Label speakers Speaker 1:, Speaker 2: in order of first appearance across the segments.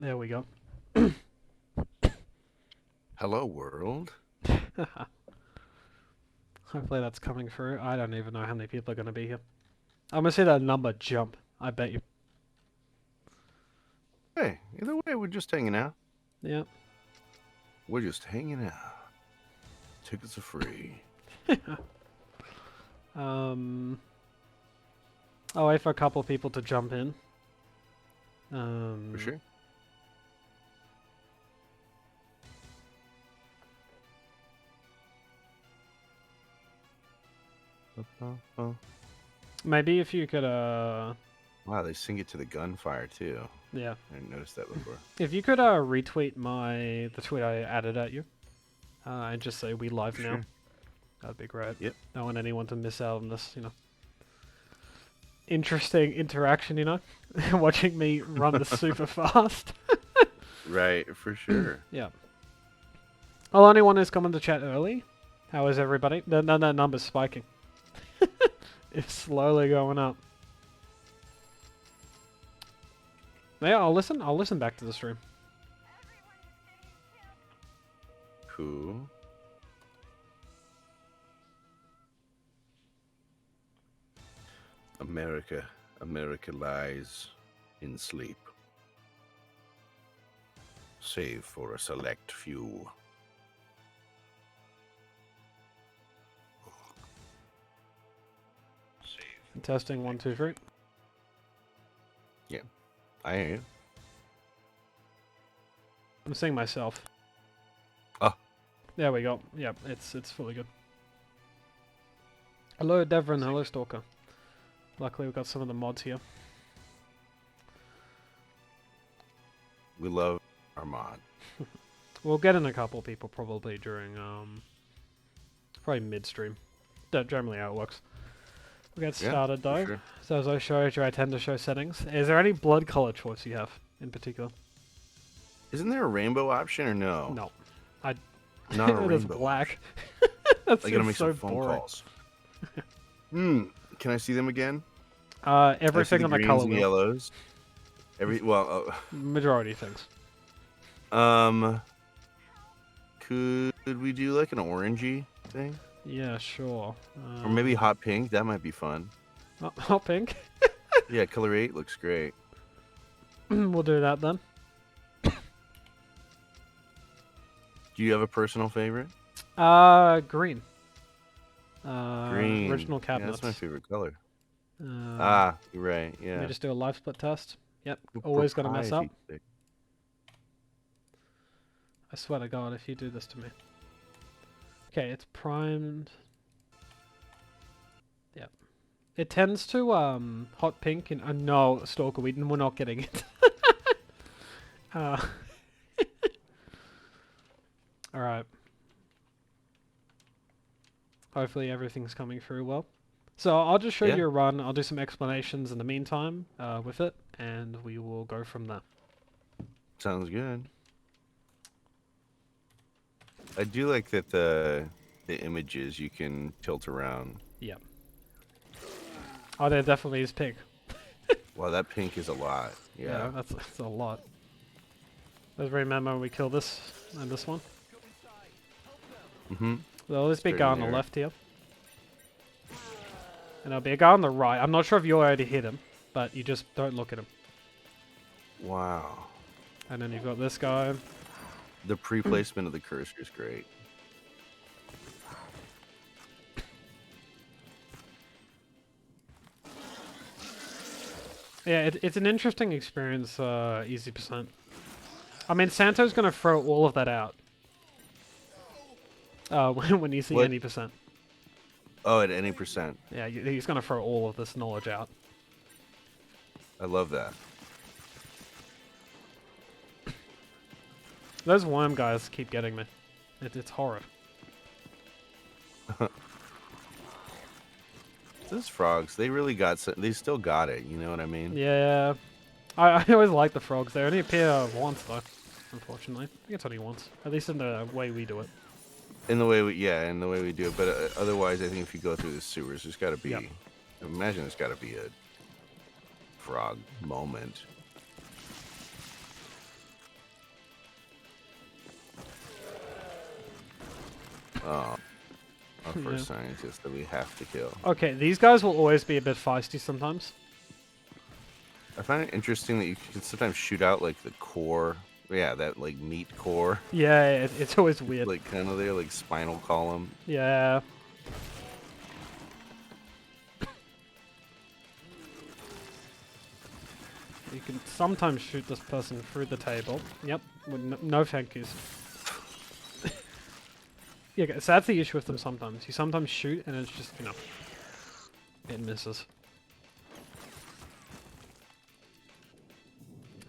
Speaker 1: There we go.
Speaker 2: Hello, world.
Speaker 1: Hopefully that's coming through. I don't even know how many people are going to be here. I'm going to see that number jump. I bet you.
Speaker 2: Hey, either way, we're just hanging out.
Speaker 1: Yeah.
Speaker 2: We're just hanging out. Tickets are free.
Speaker 1: um, I'll wait for a couple people to jump in.
Speaker 2: For
Speaker 1: Um,
Speaker 2: sure.
Speaker 1: Maybe if you could,
Speaker 2: Wow, they sing it to the gunfire too.
Speaker 1: yeah.
Speaker 2: I didn't notice that before.
Speaker 1: If you could, retweet the tweet I added at you, and just say we live
Speaker 2: For
Speaker 1: now.
Speaker 2: sure.
Speaker 1: That'd be great.
Speaker 2: Yep.
Speaker 1: Don't want anyone to miss out on this, interesting interaction, watching me run this super fast.
Speaker 2: Right, for sure.
Speaker 1: Yeah. Well, anyone who's come into chat early, how is everybody? That number's spiking. It's slowly going up. Yeah, I'll listen. I'll listen back to the stream.
Speaker 2: Cool. America. America lies in sleep, save for a select few. Save.
Speaker 1: Testing 1, 2, 3.
Speaker 2: Yeah, I hear you.
Speaker 1: I'm seeing myself.
Speaker 2: Oh,
Speaker 1: There we go. Yep, it's fully good. Hello, Devon. Hello, Stalker. Luckily, we've got some of the mods here.
Speaker 2: we love our mod.
Speaker 1: We'll get in a couple people probably during probably midstream. That's generally how it works. We'll get
Speaker 2: Yeah,
Speaker 1: started
Speaker 2: for
Speaker 1: though.
Speaker 2: sure.
Speaker 1: So as I showed you, I tend to show settings. Is there any blood color choice you have in particular?
Speaker 2: Isn't there a rainbow option or no?
Speaker 1: No. I
Speaker 2: Not a
Speaker 1: it is
Speaker 2: rainbow.
Speaker 1: black. That
Speaker 2: I gotta
Speaker 1: seems
Speaker 2: make
Speaker 1: so
Speaker 2: some phone
Speaker 1: boring.
Speaker 2: calls. Hmm. Can I see them again? Can I see
Speaker 1: Everything
Speaker 2: the
Speaker 1: on the
Speaker 2: greens
Speaker 1: color
Speaker 2: and
Speaker 1: wheel.
Speaker 2: yellows?
Speaker 1: Majority things.
Speaker 2: Um. Could we do like an orangey thing,
Speaker 1: Yeah, sure.
Speaker 2: or maybe hot pink? That might be fun.
Speaker 1: Hot pink.
Speaker 2: Yeah, color 8 looks great.
Speaker 1: We'll do that then.
Speaker 2: Do you have a personal favorite?
Speaker 1: Green.
Speaker 2: Green.
Speaker 1: Original
Speaker 2: Yeah, that's my
Speaker 1: cabinets.
Speaker 2: favorite color.
Speaker 1: Um,
Speaker 2: Ah, you're right.
Speaker 1: Let me
Speaker 2: Yeah.
Speaker 1: just do a live split test. Yep,
Speaker 2: Ooh,
Speaker 1: always gonna mess up.
Speaker 2: propriety stick.
Speaker 1: I swear to God, if you do this to me. Okay, it's primed. Yep. It tends to hot pink and no, Stalker. We're not getting it. uh, all right. Hopefully everything's coming through well. So I'll just show
Speaker 2: Yeah,
Speaker 1: you a run. I'll do some explanations in the meantime with it, and we will go from there.
Speaker 2: sounds good. I do like that the images you can tilt around.
Speaker 1: Yeah. Oh, there definitely is pink.
Speaker 2: Wow, that pink is a lot.
Speaker 1: Yeah,
Speaker 2: Yeah.
Speaker 1: that's a lot. Let's remember when we kill this and this one.
Speaker 2: Mm-hmm.
Speaker 1: There'll always be a
Speaker 2: Straight
Speaker 1: guy
Speaker 2: in
Speaker 1: on the
Speaker 2: there.
Speaker 1: left here. And there'll be a guy on the right. I'm not sure if you already hit him, but you just don't look at him.
Speaker 2: Wow.
Speaker 1: And then you've got this guy.
Speaker 2: The pre-placement of the cursor is great.
Speaker 1: Yeah, it's an interesting experience, easy percent. I mean, Santo's gonna throw all of that out. When you see
Speaker 2: What?
Speaker 1: any percent.
Speaker 2: Oh, at any percent.
Speaker 1: Yeah, he's gonna throw all of this knowledge out.
Speaker 2: I love that.
Speaker 1: Those worm guys keep getting me. It's horrid.
Speaker 2: Those frogs, they really got. They still got it. You know what I mean?
Speaker 1: Yeah. I always like the frogs. They only appear once, though, unfortunately. I think it's only once. At least in the way we do it.
Speaker 2: In the way in the way we do it. But otherwise, I think if you go through the sewers, there's got to be.
Speaker 1: Yep.
Speaker 2: Imagine there's got to be a frog moment. Oh, our
Speaker 1: Yeah.
Speaker 2: first scientist that we have to kill.
Speaker 1: Okay, these guys will always be a bit feisty sometimes.
Speaker 2: I find it interesting that you can sometimes shoot out like the core. Yeah, that like meat core.
Speaker 1: Yeah, it's always
Speaker 2: It's
Speaker 1: weird.
Speaker 2: like kind of there, like spinal column.
Speaker 1: Yeah. You can sometimes shoot this person through the table. Yep, with no thank yous. Yeah, okay, so that's the issue with them sometimes. You sometimes shoot and it's just, you know, it misses.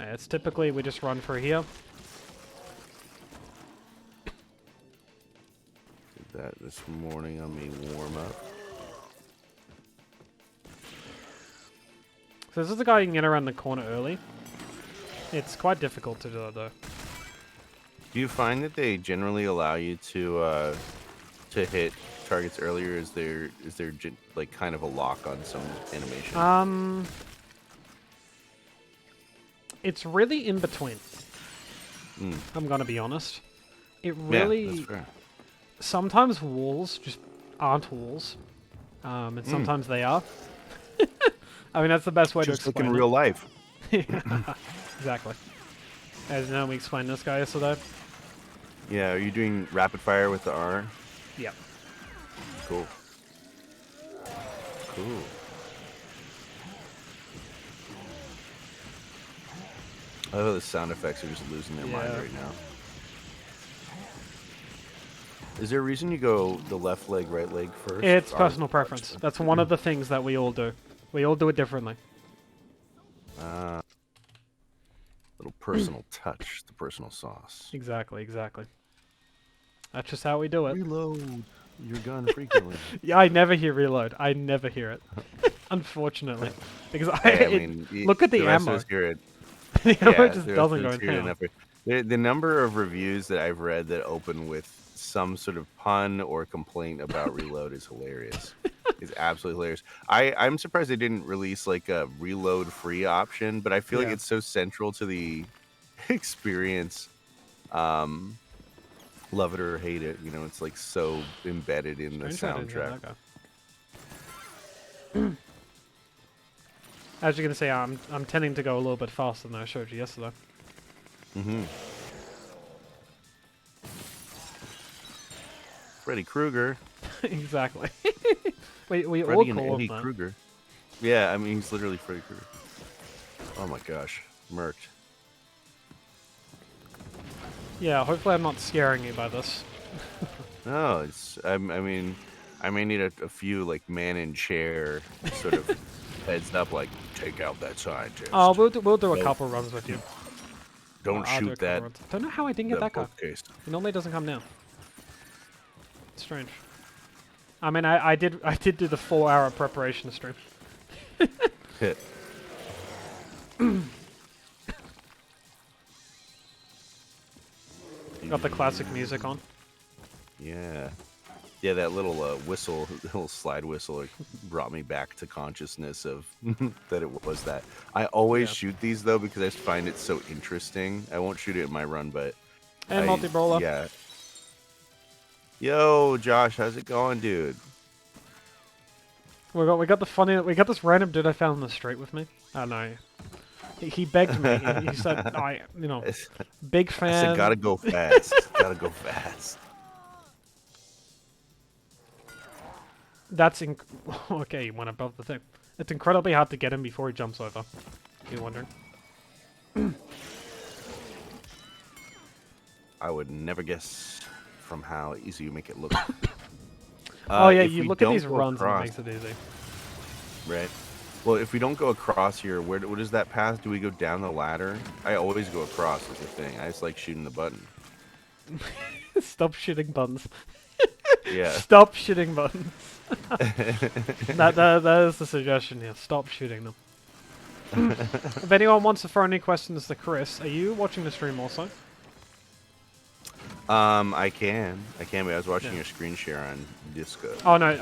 Speaker 1: Yeah, it's typically we just run through here.
Speaker 2: Did that this morning on me warm up.
Speaker 1: So this is the guy you can get around the corner early. It's quite difficult to do that though.
Speaker 2: Do you find that they generally allow you to hit targets earlier? Is there like kind of a lock on some animation?
Speaker 1: It's really in between.
Speaker 2: Mm.
Speaker 1: I'm gonna be honest. It
Speaker 2: Yeah,
Speaker 1: really
Speaker 2: that's fair.
Speaker 1: sometimes walls just aren't walls, and sometimes they are. I mean that's the best way
Speaker 2: Just
Speaker 1: to
Speaker 2: like in
Speaker 1: explain
Speaker 2: real life.
Speaker 1: it. Exactly. As now we explained this guy yesterday.
Speaker 2: Yeah, are you doing rapid fire with the R?
Speaker 1: Yep.
Speaker 2: Cool. Cool. I love the sound effects are just losing their mind
Speaker 1: Yeah.
Speaker 2: right now. Is there a reason you go the left leg, right leg first?
Speaker 1: It's
Speaker 2: Or-
Speaker 1: personal preference. That's one of the things that we all do. We all do it differently.
Speaker 2: Little personal touch, the personal sauce.
Speaker 1: Exactly, exactly. That's just how we do it.
Speaker 2: Reload your gun frequently.
Speaker 1: Yeah, I never hear reload. I never hear it. Unfortunately. Because
Speaker 2: Hey, I mean,
Speaker 1: look at the
Speaker 2: rest of
Speaker 1: ammo.
Speaker 2: us hear it.
Speaker 1: The ammo
Speaker 2: Yeah,
Speaker 1: just
Speaker 2: the rest
Speaker 1: doesn't
Speaker 2: of
Speaker 1: go
Speaker 2: us
Speaker 1: in
Speaker 2: hear it
Speaker 1: town.
Speaker 2: enough. The number of reviews that I've read that open with some sort of pun or complaint about reload is hilarious. It's absolutely hilarious. I'm surprised they didn't release like a reload free option, but I feel like
Speaker 1: Yeah.
Speaker 2: it's so central to the experience. Love it or hate it, you know, it's like so embedded in the
Speaker 1: Strange I didn't hear
Speaker 2: soundtrack.
Speaker 1: that guy. As you can see, I'm tending to go a little bit faster than I showed you yesterday.
Speaker 2: Mm-hmm. Freddy Krueger.
Speaker 1: Exactly. we all
Speaker 2: Freddy and
Speaker 1: call
Speaker 2: Eddie
Speaker 1: him that.
Speaker 2: Krueger. Yeah, I mean, he's literally Freddy Krueger. Oh my gosh. Murked.
Speaker 1: Yeah, hopefully I'm not scaring you by this.
Speaker 2: No, it's, I mean, I may need a few, like, man in chair sort of heads up, like, take out that scientist.
Speaker 1: Oh, we'll do a
Speaker 2: Nope.
Speaker 1: couple runs with you.
Speaker 2: Don't
Speaker 1: I'll do a
Speaker 2: shoot
Speaker 1: couple
Speaker 2: that,
Speaker 1: runs. Don't know how I didn't get that guy.
Speaker 2: bookcase.
Speaker 1: He normally doesn't come down. It's strange. I mean, I did do the 4-hour preparation stream.
Speaker 2: Hit.
Speaker 1: Got the classic music on.
Speaker 2: Yeah. Yeah, that little whistle, little slide whistle, it brought me back to consciousness of that it was that. I always
Speaker 1: Yeah.
Speaker 2: shoot these, though, because I just find it so interesting. I won't shoot it in my run, but...
Speaker 1: And multi-brawler.
Speaker 2: Yeah. Yo, Josh, how's it going, dude?
Speaker 1: We got this random dude I found in the street with me. Oh no. He begged me. He said, big
Speaker 2: I
Speaker 1: fan.
Speaker 2: said, gotta go fast. Gotta go fast.
Speaker 1: That's okay, he went above the thing. It's incredibly hard to get him before he jumps over. If you're wondering.
Speaker 2: I would never guess from how easy you make it look.
Speaker 1: Oh yeah,
Speaker 2: if
Speaker 1: you
Speaker 2: we
Speaker 1: look at
Speaker 2: don't
Speaker 1: these
Speaker 2: go
Speaker 1: runs
Speaker 2: across-
Speaker 1: and it makes it easy.
Speaker 2: Right. Well, if we don't go across here, what is that path? Do we go down the ladder? I always go across is the thing. I just like shooting the button.
Speaker 1: Stop shooting buttons.
Speaker 2: Yeah.
Speaker 1: Stop shooting buttons. that is the suggestion here. Stop shooting them. If anyone wants to throw any questions to Chris, are you watching the stream also?
Speaker 2: I can, but I was watching
Speaker 1: Yeah.
Speaker 2: your screen share on Discord.
Speaker 1: Oh no,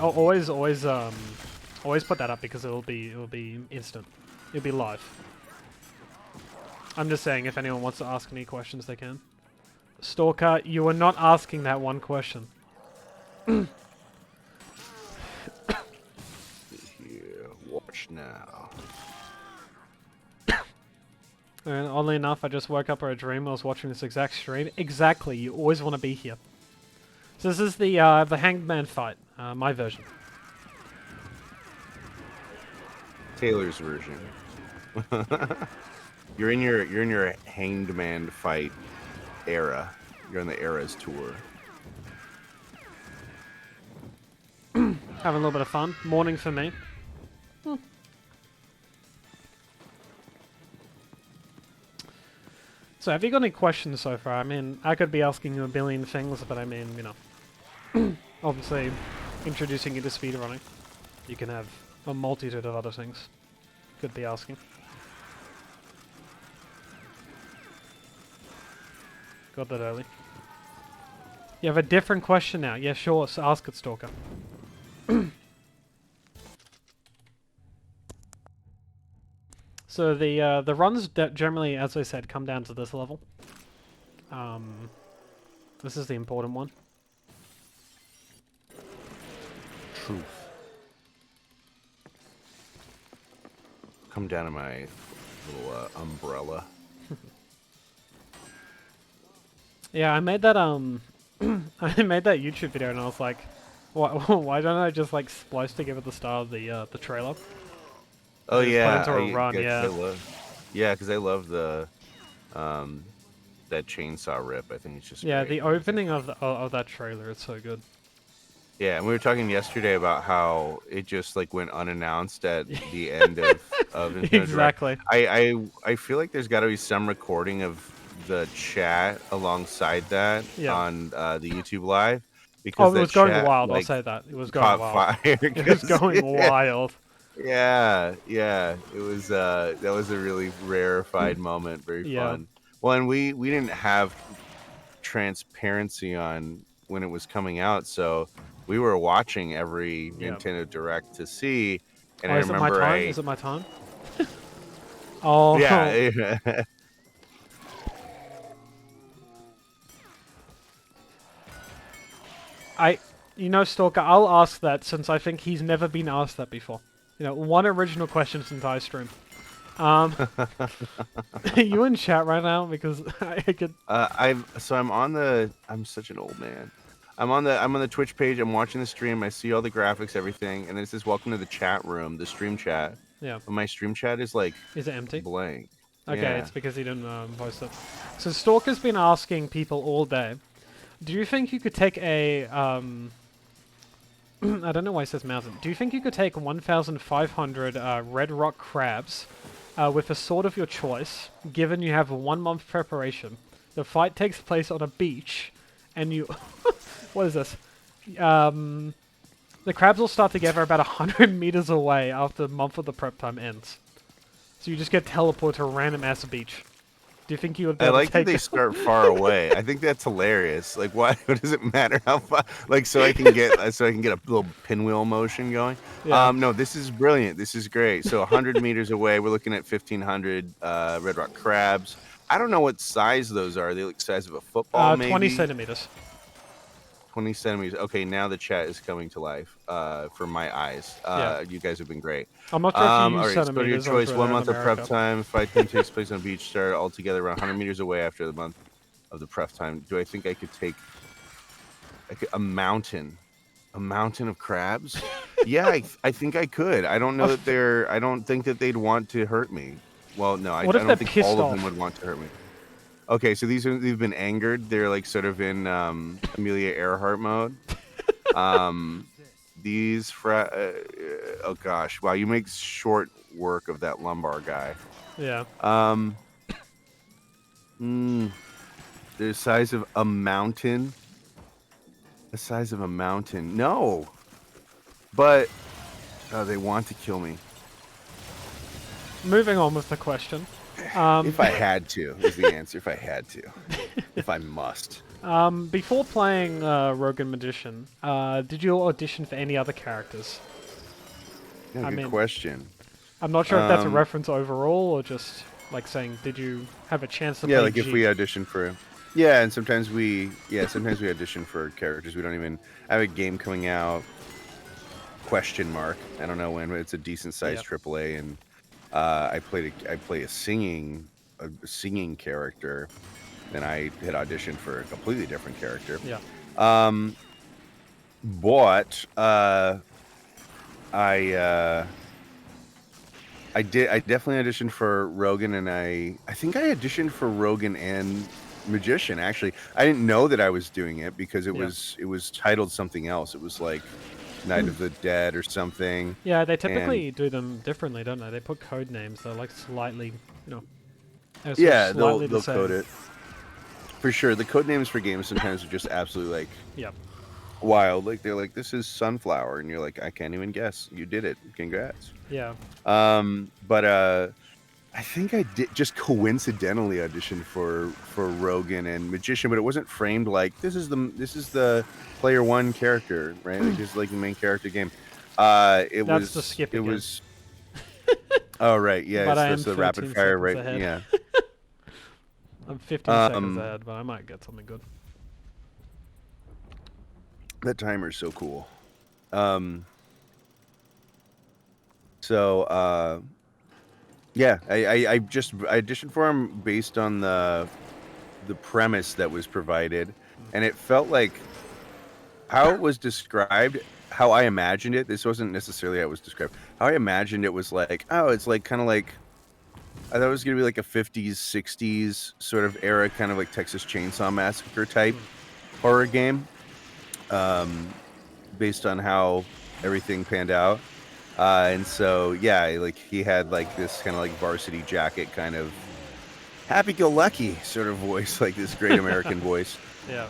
Speaker 1: always put that up because it'll be instant. It'll be live. I'm just saying if anyone wants to ask any questions they can. Stalker, you were not asking that one question.
Speaker 2: Here, watch now.
Speaker 1: And oddly enough, I just woke up from a dream. I was watching this exact stream. Exactly, you always want to be here. So this is the Hanged Man fight, my version.
Speaker 2: Taylor's version. You're in your Hanged Man fight era. You're on the Eras tour.
Speaker 1: Having a little bit of fun. Morning for me. So have you got any questions so far? I mean, I could be asking you a billion things, but I mean, you know, obviously introducing you to speedrunning, you can have a multitude of other things. Could be asking. Got that early. You have a different question now. Yeah, sure. So ask it, Stalker. So the runs generally, as I said, come down to this level. This is the important one.
Speaker 2: Truth. Come down to my little umbrella.
Speaker 1: Yeah, I made that I made that YouTube video, and I was like, why don't I just like splice together the start of the trailer?
Speaker 2: Oh
Speaker 1: Just
Speaker 2: yeah,
Speaker 1: put into a run, yeah.
Speaker 2: Because I love the that chainsaw rip. I think it's just
Speaker 1: Yeah,
Speaker 2: great.
Speaker 1: the opening of that trailer is so good.
Speaker 2: Yeah, and we were talking yesterday about how it just like went unannounced at the end of Nintendo Direct.
Speaker 1: Exactly.
Speaker 2: I feel like there's got to be some recording of the chat alongside that
Speaker 1: Yeah.
Speaker 2: on the YouTube live
Speaker 1: Oh,
Speaker 2: because
Speaker 1: it was
Speaker 2: that
Speaker 1: going
Speaker 2: chat,
Speaker 1: wild. I'll
Speaker 2: like,
Speaker 1: say that it was going
Speaker 2: caught
Speaker 1: wild.
Speaker 2: fire.
Speaker 1: It was going wild.
Speaker 2: Yeah, it was that was a really rarefied moment, very
Speaker 1: Yeah.
Speaker 2: fun. Well, and we didn't have transparency on when it was coming out, so we were watching every
Speaker 1: Yeah.
Speaker 2: Nintendo Direct to see, and
Speaker 1: Oh,
Speaker 2: I
Speaker 1: is it my
Speaker 2: remember
Speaker 1: time? Is it my time? Oh.
Speaker 2: yeah.
Speaker 1: You know, Stalker, I'll ask that since I think he's never been asked that before. You know, one original question this entire stream. Are you in chat right now? Because I could.
Speaker 2: I'm such an old man. I'm on the Twitch page. I'm watching the stream. I see all the graphics, everything, and then it says "Welcome to the chat room," the stream chat.
Speaker 1: Yeah.
Speaker 2: But my stream chat is like
Speaker 1: Is it empty?
Speaker 2: blank.
Speaker 1: Okay,
Speaker 2: Yeah.
Speaker 1: it's because he didn't voice it. So Stalker's been asking people all day. Do you think you could take a I don't know why it says mountain. Do you think you could take 1,500 red rock crabs with a sword of your choice, given you have a 1 month preparation? The fight takes place on a beach, and you... what is this? The crabs will start together about 100 meters away after the month of the prep time ends. So you just get teleported to a random ass beach. Do you think you would be able to take
Speaker 2: that they start far away. I think that's hilarious. Like, why? What does it matter how far? Like, so I can get a little pinwheel motion going.
Speaker 1: Yeah.
Speaker 2: No, this is brilliant. This is great. So 100 meters away, we're looking at 1,500 red rock crabs. I don't know what size those are. They look the size of a football, maybe.
Speaker 1: 20 centimeters.
Speaker 2: 20 centimeters. Okay, now the chat is coming to life for my eyes.
Speaker 1: Yeah.
Speaker 2: You guys have been great.
Speaker 1: I'm not sure if you use
Speaker 2: All right, so your
Speaker 1: centimeters
Speaker 2: choice.
Speaker 1: over
Speaker 2: 1
Speaker 1: there in
Speaker 2: month of prep
Speaker 1: America.
Speaker 2: time. Fight time takes place on a beach. Start altogether around 100 meters away after the month of the prep time. Do I think I could take a mountain? A mountain of crabs? Yeah, I think I could. I don't know that I don't think that they'd want to hurt me. Well, no, I don't think all of them would want to hurt me. Okay, so they've been angered. They're like sort of in Amelia Earhart mode. Oh gosh, wow, you make short work of that lumbar guy.
Speaker 1: Yeah.
Speaker 2: They're the size of a mountain. The size of a mountain. No, but they want to kill me.
Speaker 1: Moving on with the question.
Speaker 2: If I had to, is the answer. If I had to, if I must.
Speaker 1: Before playing Rogan Magician, did you audition for any other characters?
Speaker 2: Yeah, good question.
Speaker 1: I'm not sure if that's a reference overall or just like saying, did you have a chance to play
Speaker 2: like
Speaker 1: G?
Speaker 2: if we auditioned for him. Yeah, and sometimes we audition for characters we don't even. I have a game coming out. Question mark. I don't know when, but it's a decent sized
Speaker 1: Yeah,
Speaker 2: AAA, and I play a singing character. Then I had auditioned for a completely different character.
Speaker 1: yeah,
Speaker 2: Um, but I I definitely auditioned for Rogan, and I think I auditioned for Rogan and Magician. Actually, I didn't know that I was doing it because it
Speaker 1: yeah.
Speaker 2: was titled something else. It was like Night of the Dead or something.
Speaker 1: Yeah, they
Speaker 2: And
Speaker 1: typically do them differently, don't they? They put code names. They're like slightly, sort of
Speaker 2: yeah,
Speaker 1: slightly the
Speaker 2: they'll code
Speaker 1: same.
Speaker 2: it for sure. The code names for games sometimes are just absolutely like
Speaker 1: Yeah,
Speaker 2: wild. Like they're like, this is Sunflower, and you're like, I can't even guess. You did it. Congrats.
Speaker 1: yeah.
Speaker 2: But I think I did just coincidentally auditioned for Rogan and Magician, but it wasn't framed like this is the player one character, right? Like this is like the main character game. It
Speaker 1: That's the
Speaker 2: was
Speaker 1: skip
Speaker 2: it
Speaker 1: again.
Speaker 2: was. Oh right, yeah,
Speaker 1: But
Speaker 2: it's
Speaker 1: I am
Speaker 2: just the rapid
Speaker 1: 13
Speaker 2: fire,
Speaker 1: seconds
Speaker 2: right?
Speaker 1: ahead.
Speaker 2: Yeah.
Speaker 1: I'm 15 seconds
Speaker 2: Um,
Speaker 1: ahead, but I might get something good.
Speaker 2: that timer's so cool. Um, so yeah, I auditioned for him based on the premise that was provided, and it felt like how it was described, how I imagined it. This wasn't necessarily how it was described. How I imagined it was like, oh, it's like kind of like I thought it was gonna be like a 50s, 60s sort of era, kind of like Texas Chainsaw Massacre type
Speaker 1: Mm.
Speaker 2: horror game, um, based on how everything panned out. And so yeah, like he had like this kind of like varsity jacket kind of happy-go-lucky sort of voice, like this great American voice.
Speaker 1: Yeah,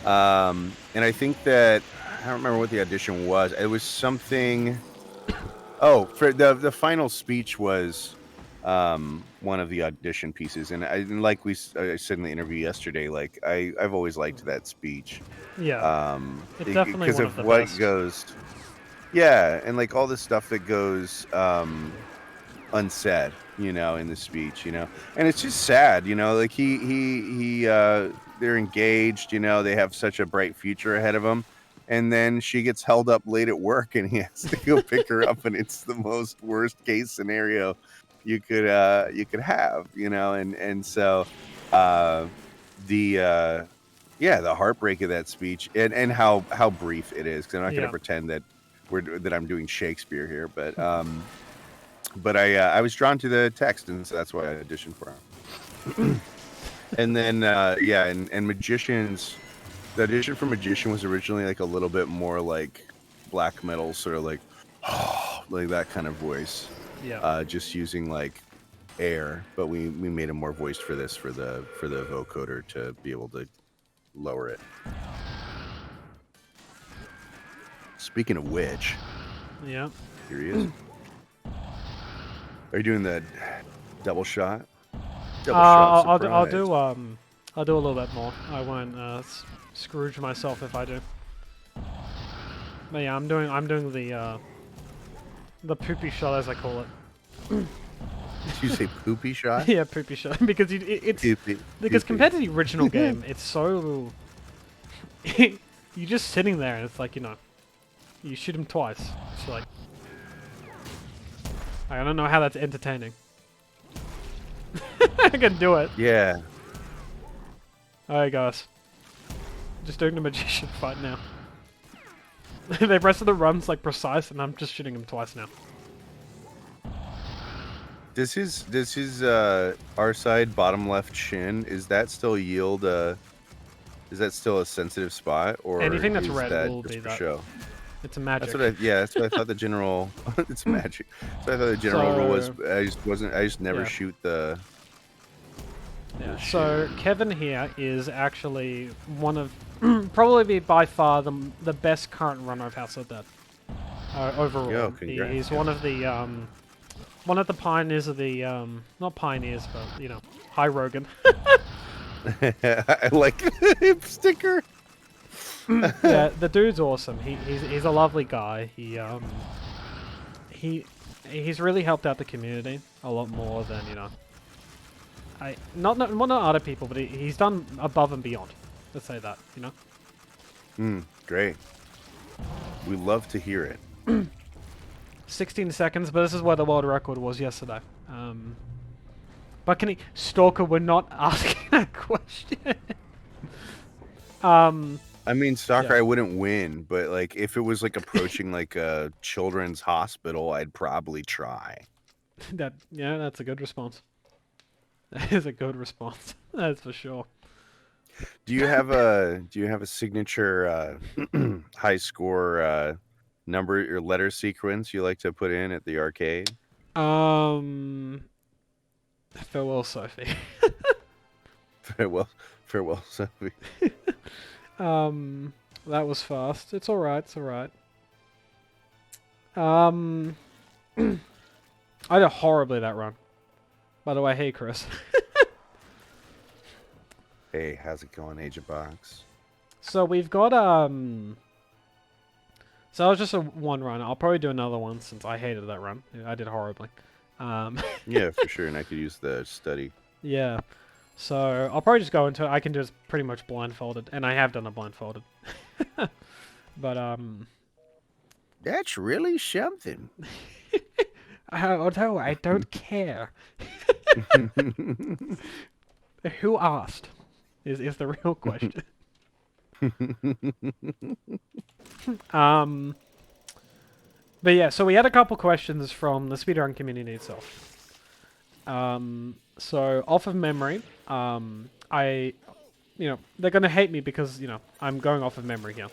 Speaker 2: And I think that I don't remember what the audition was. It was something. Oh, for the final speech was one of the audition pieces, and like I said in the interview yesterday, like I've always liked that speech,
Speaker 1: yeah. It's definitely
Speaker 2: because
Speaker 1: one of
Speaker 2: of
Speaker 1: the
Speaker 2: what
Speaker 1: best.
Speaker 2: goes. Yeah, and like all the stuff that goes unsaid, in the speech, and it's just sad, like they're engaged, they have such a bright future ahead of them, and then she gets held up late at work, and he has to go pick her up, and it's the most worst case scenario you could have, and so uh the yeah, the heartbreak of that speech, and how brief it is, because I'm not going to
Speaker 1: Yeah,
Speaker 2: pretend that I'm doing Shakespeare here, but I was drawn to the text, and so that's why I auditioned for him. And then yeah, and Magicians, the audition for Magician was originally like a little bit more like black metal, sort of like like that kind of voice,
Speaker 1: yeah.
Speaker 2: just using like air, but we made him more voiced for this for the vocoder to be able to lower it. Speaking of which,
Speaker 1: Yeah.
Speaker 2: here he is. Are you doing the double shot? Double shot surprise.
Speaker 1: I'll do a little bit more. I won't Scrooge myself if I do. But yeah, I'm doing the poopy shot, as I call it.
Speaker 2: Did you say poopy shot?
Speaker 1: Yeah, poopy shot because it's
Speaker 2: Poopy.
Speaker 1: because
Speaker 2: Poopy.
Speaker 1: compared to the original game, it's so you're just sitting there and it's like, you shoot him twice. It's like I don't know how that's entertaining. I can do it.
Speaker 2: Yeah.
Speaker 1: Alright, guys. Just doing the magician fight now. The rest of the run's like precise, and I'm just shooting him twice now.
Speaker 2: Does his our side bottom left shin, is that still yield is that still a sensitive spot, or
Speaker 1: Anything that's
Speaker 2: is
Speaker 1: red
Speaker 2: that
Speaker 1: will
Speaker 2: just
Speaker 1: be
Speaker 2: for
Speaker 1: that.
Speaker 2: show?
Speaker 1: It's a magic.
Speaker 2: That's what I thought the general it's magic. So I thought the general rule was
Speaker 1: So
Speaker 2: I just never
Speaker 1: yeah.
Speaker 2: shoot the
Speaker 1: Yeah.
Speaker 2: the
Speaker 1: So
Speaker 2: shin.
Speaker 1: Kevin here is actually one of probably be by far the best current runner of House of Dead overall.
Speaker 2: Yo, congrats.
Speaker 1: He's one of the pioneers of the not pioneers, but hi Rogan.
Speaker 2: I like the hip sticker.
Speaker 1: Yeah, the dude's awesome. He's a lovely guy. He's really helped out the community a lot more than not other people, but he's done above and beyond. Let's say that, you know?
Speaker 2: Great. We love to hear it.
Speaker 1: 16 seconds, but this is where the world record was yesterday. But can he... Stalker, we're not asking that question.
Speaker 2: I mean, soccer,
Speaker 1: Yeah.
Speaker 2: I wouldn't win, but like if it was like approaching like a children's hospital, I'd probably try.
Speaker 1: Yeah, that's a good response. That is a good response. That's for sure.
Speaker 2: Do you have a signature high score number or letter sequence you like to put in at the arcade?
Speaker 1: Um, Farewell, Sophie.
Speaker 2: Farewell, farewell, Sophie.
Speaker 1: That was fast. It's alright, it's alright. I did horribly that run. By the way, hey Chris.
Speaker 2: Hey, how's it going, Agent Box?
Speaker 1: So we've got so that was just a one run. I'll probably do another one since I hated that run. I did horribly. Um,
Speaker 2: Yeah, for sure, and I could use the study.
Speaker 1: yeah. So I'll probably just go into it. I can do it pretty much blindfolded, and I have done it blindfolded. But
Speaker 2: That's really something.
Speaker 1: although I don't care. Who asked? Is the real question. But yeah, so we had a couple questions from the speedrun community itself. So off of memory, they're gonna hate me because I'm going off of memory here.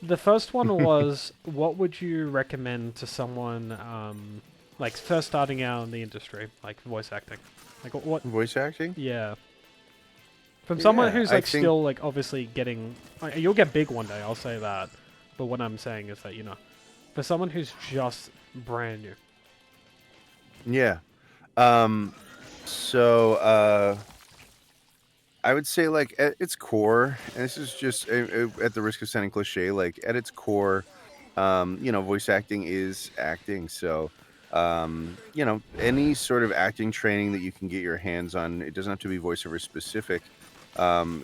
Speaker 1: The first one was, what would you recommend to someone like first starting out in the industry, like voice acting? Like what?
Speaker 2: Voice acting?
Speaker 1: Yeah. From someone
Speaker 2: Yeah,
Speaker 1: who's
Speaker 2: I
Speaker 1: like
Speaker 2: think-
Speaker 1: still like obviously getting, you'll get big one day. I'll say that. But what I'm saying is that for someone who's just brand new.
Speaker 2: Yeah. So I would say like at its core, and this is just at the risk of sounding cliche, like at its core, voice acting is acting. So, any sort of acting training that you can get your hands on, it doesn't have to be voiceover specific,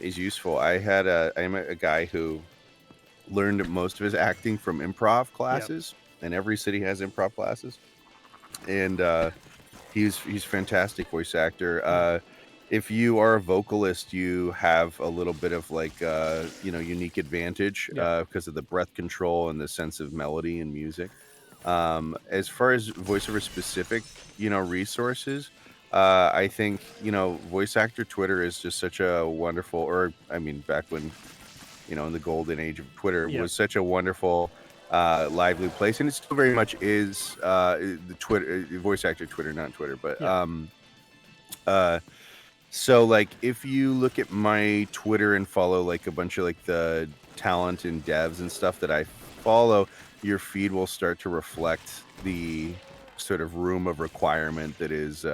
Speaker 2: is useful. I'm a guy who learned most of his acting from improv classes, and every city has improv classes, and he's fantastic voice actor. If you are a vocalist, you have a little bit of like unique advantage because of the breath control and the sense of melody and music. As far as voiceover specific resources, I think voice actor Twitter is just such a wonderful, or I mean back when in the golden age of Twitter, was such a wonderful lively place, and it still very much is. The Twitter voice actor Twitter, not Twitter, but so like if you look at my Twitter and follow like a bunch of like the talent and devs and stuff that I follow, your feed will start to reflect the sort of room of requirement that is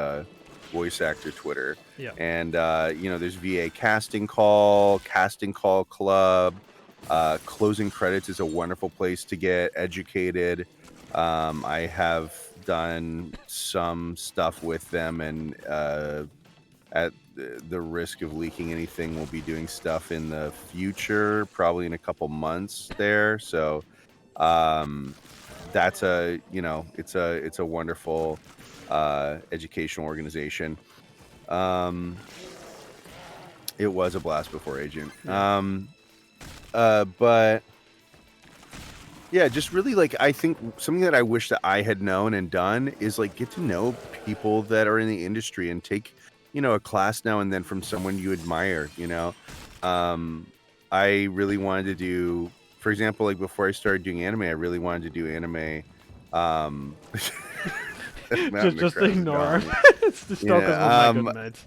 Speaker 2: voice actor Twitter.
Speaker 1: Yeah.
Speaker 2: And there's VA casting call club. Closing credits is a wonderful place to get educated. I have done some stuff with them, and at the risk of leaking anything, we'll be doing stuff in the future, probably in a couple months there. So that's it's a wonderful educational organization. It was a blast before Agent. But yeah, just really like I think something that I wish that I had known and done is like get to know people that are in the industry and take a class now and then from someone you admire. I really wanted to do, for example, like before I started doing anime, I really wanted to do anime.
Speaker 1: just ignore him. It's the Stalker's one of my good mates.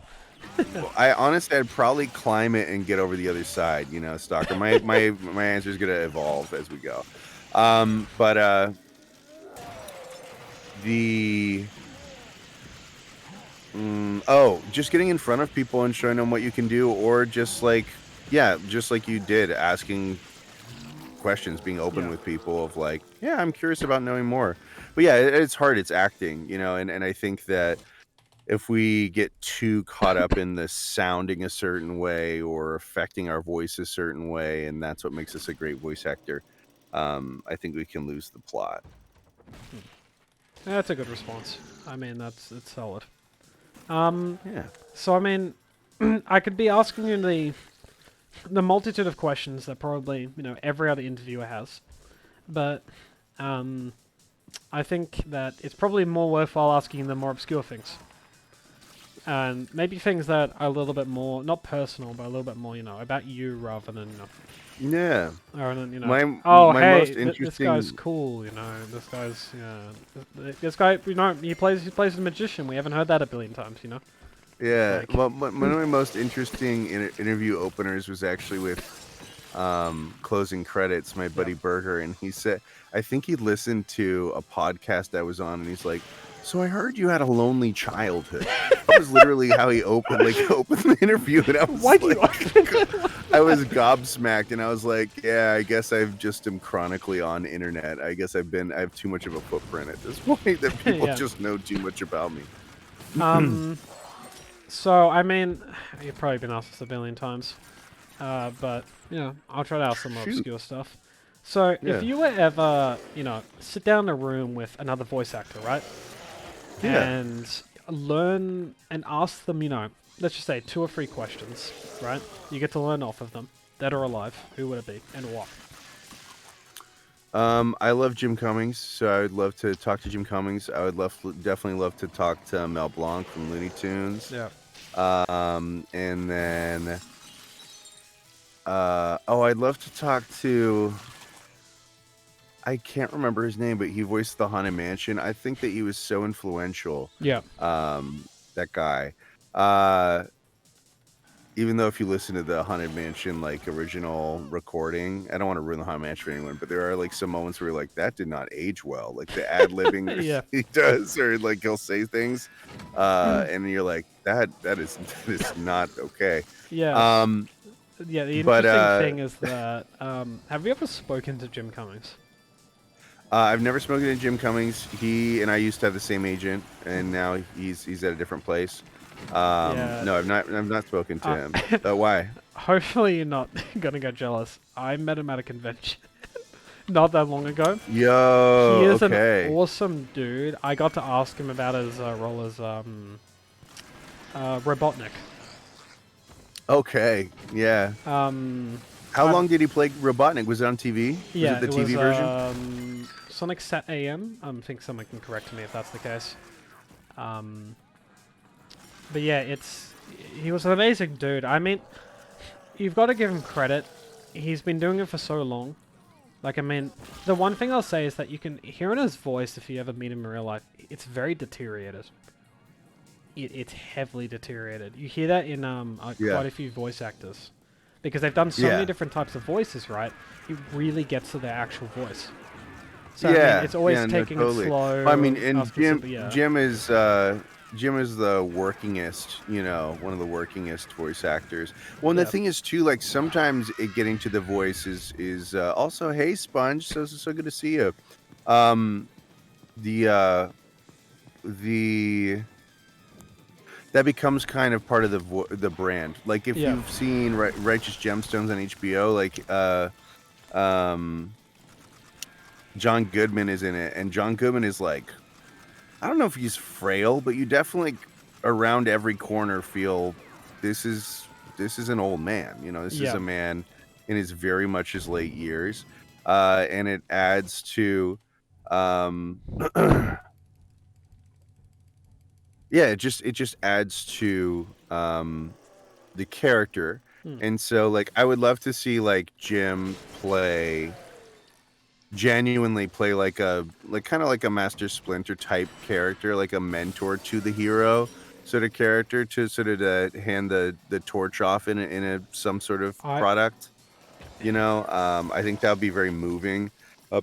Speaker 2: I honestly, I'd probably climb it and get over the other side. Stalker. My answer is gonna evolve as we go. But just getting in front of people and showing them what you can do, or just like you did, asking questions, being open with people of like, I'm curious about knowing more. But yeah, it's hard. It's acting, and I think that if we get too caught up in the sounding a certain way or affecting our voice a certain way, and that's what makes us a great voice actor, I think we can lose the plot.
Speaker 1: That's a good response. I mean, it's solid.
Speaker 2: Yeah.
Speaker 1: So I mean, I could be asking you the multitude of questions that probably every other interviewer has, but I think that it's probably more worthwhile asking the more obscure things, and maybe things that are a little bit more not personal, but a little bit more about you rather than
Speaker 2: Yeah.
Speaker 1: rather than oh
Speaker 2: My
Speaker 1: hey
Speaker 2: most
Speaker 1: this guy's
Speaker 2: interesting
Speaker 1: cool, this guy's this guy he plays the magician. We haven't heard that a billion times, It's
Speaker 2: yeah,
Speaker 1: like
Speaker 2: well, one of my most interesting interview openers was actually with closing credits, my
Speaker 1: yeah.
Speaker 2: buddy Berger, and he said, I think he listened to a podcast I was on, and he's like, "So I heard you had a lonely childhood." That was literally how he opened the interview, and I
Speaker 1: Why
Speaker 2: was
Speaker 1: do you
Speaker 2: like,
Speaker 1: open it like
Speaker 2: I was
Speaker 1: that?
Speaker 2: gobsmacked, and I was like, "Yeah, I guess I've just am chronically on internet. I guess I have too much of a footprint at this point that people
Speaker 1: Yeah.
Speaker 2: just know too much about me."
Speaker 1: Um. So I mean, you've probably been asked this a billion times, but I'll try to ask some more
Speaker 2: Shoot,
Speaker 1: obscure stuff. So if
Speaker 2: yeah,
Speaker 1: you were ever, sit down in a room with another voice actor, right,
Speaker 2: yeah.
Speaker 1: and learn and ask them, let's just say 2 or 3 questions, right? You get to learn off of them, dead or alive. Who would it be and what?
Speaker 2: I love Jim Cummings, so I would love to talk to Jim Cummings. I would definitely love to talk to Mel Blanc from Looney Tunes.
Speaker 1: Yeah.
Speaker 2: And then, oh, I'd love to talk to. I can't remember his name, but he voiced the Haunted Mansion. I think that he was so influential.
Speaker 1: Yeah.
Speaker 2: That guy. Uh, Even though if you listen to the Haunted Mansion like original recording, I don't want to ruin the Haunted Mansion for anyone, but there are like some moments where you're like, that did not age well. Like the ad libbing
Speaker 1: Yeah.
Speaker 2: he does, or like he'll say things, and you're like, that is that is not okay.
Speaker 1: Yeah.
Speaker 2: Um,
Speaker 1: Yeah. The
Speaker 2: but
Speaker 1: interesting thing is that have you ever spoken to Jim Cummings?
Speaker 2: I've never spoken to Jim Cummings. He and I used to have the same agent, and now he's at a different place.
Speaker 1: Yeah.
Speaker 2: No, I've not spoken to
Speaker 1: Uh,
Speaker 2: him. Why?
Speaker 1: Hopefully you're not gonna get jealous. I met him at a convention not that long ago. He
Speaker 2: Yo,
Speaker 1: is an
Speaker 2: okay.
Speaker 1: awesome dude. I got to ask him about his role as Robotnik.
Speaker 2: Okay, yeah. How
Speaker 1: I've,
Speaker 2: long did he play Robotnik? Was it on TV? Was
Speaker 1: yeah,
Speaker 2: it the
Speaker 1: it was
Speaker 2: TV version?
Speaker 1: Sonic Sat AM. I think someone can correct me if that's the case. Um, but yeah, he was an amazing dude. I mean, you've got to give him credit. He's been doing it for so long. Like, I mean, the one thing I'll say is that you can hear in his voice, if you ever meet him in real life, it's very deteriorated. It's heavily deteriorated. You hear that in
Speaker 2: Yeah,
Speaker 1: quite a few voice actors. Because they've done so many
Speaker 2: yeah,
Speaker 1: different types of voices, right? It really gets to their actual voice. So, I mean,
Speaker 2: yeah,
Speaker 1: it's always
Speaker 2: yeah. No,
Speaker 1: taking it
Speaker 2: totally.
Speaker 1: slow.
Speaker 2: Well, I mean, and
Speaker 1: Specific, yeah.
Speaker 2: Jim is the workingest. One of the workingest voice actors. Well, and the
Speaker 1: Yeah.
Speaker 2: thing is too, like sometimes it getting to the voice is also, hey, Sponge, so good to see you. Um, the the that becomes kind of part of the brand. Like if
Speaker 1: Yeah.
Speaker 2: you've seen Righteous Gemstones on HBO, like um, John Goodman is in it, and John Goodman is like, I don't know if he's frail, but you definitely around every corner feel this is this is an old man. This is
Speaker 1: Yeah.
Speaker 2: a man in his very much his late years, and it adds to um yeah, it just adds to the character.
Speaker 1: Hmm.
Speaker 2: And so like I would love to see like Jim genuinely play like a like kind of like a Master Splinter type character, like a mentor to the hero sort of character to sort of hand the torch off in a some sort of
Speaker 1: I
Speaker 2: product. I think that would be very moving. Uh,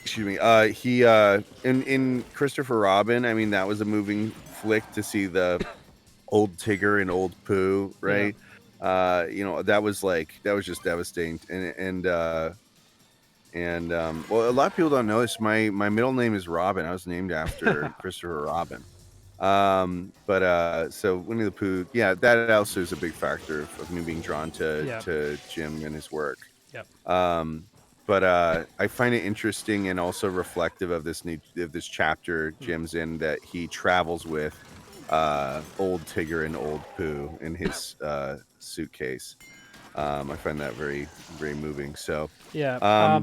Speaker 2: Excuse me. He in Christopher Robin. I mean, that was a moving flick to see the old Tigger and old Pooh,
Speaker 1: yeah.
Speaker 2: right? That was just devastating. Well, a lot of people don't know this. My middle name is Robin. I was named after Christopher Robin. So Winnie the Pooh, yeah, that also is a big factor of me being drawn
Speaker 1: Yeah.
Speaker 2: to Jim and his work.
Speaker 1: Yep.
Speaker 2: Um, I find it interesting and also reflective of this chapter
Speaker 1: Mm.
Speaker 2: Jim's in, that he travels with old Tigger and old Pooh in his suitcase. I find that very, very moving. So,
Speaker 1: Yeah.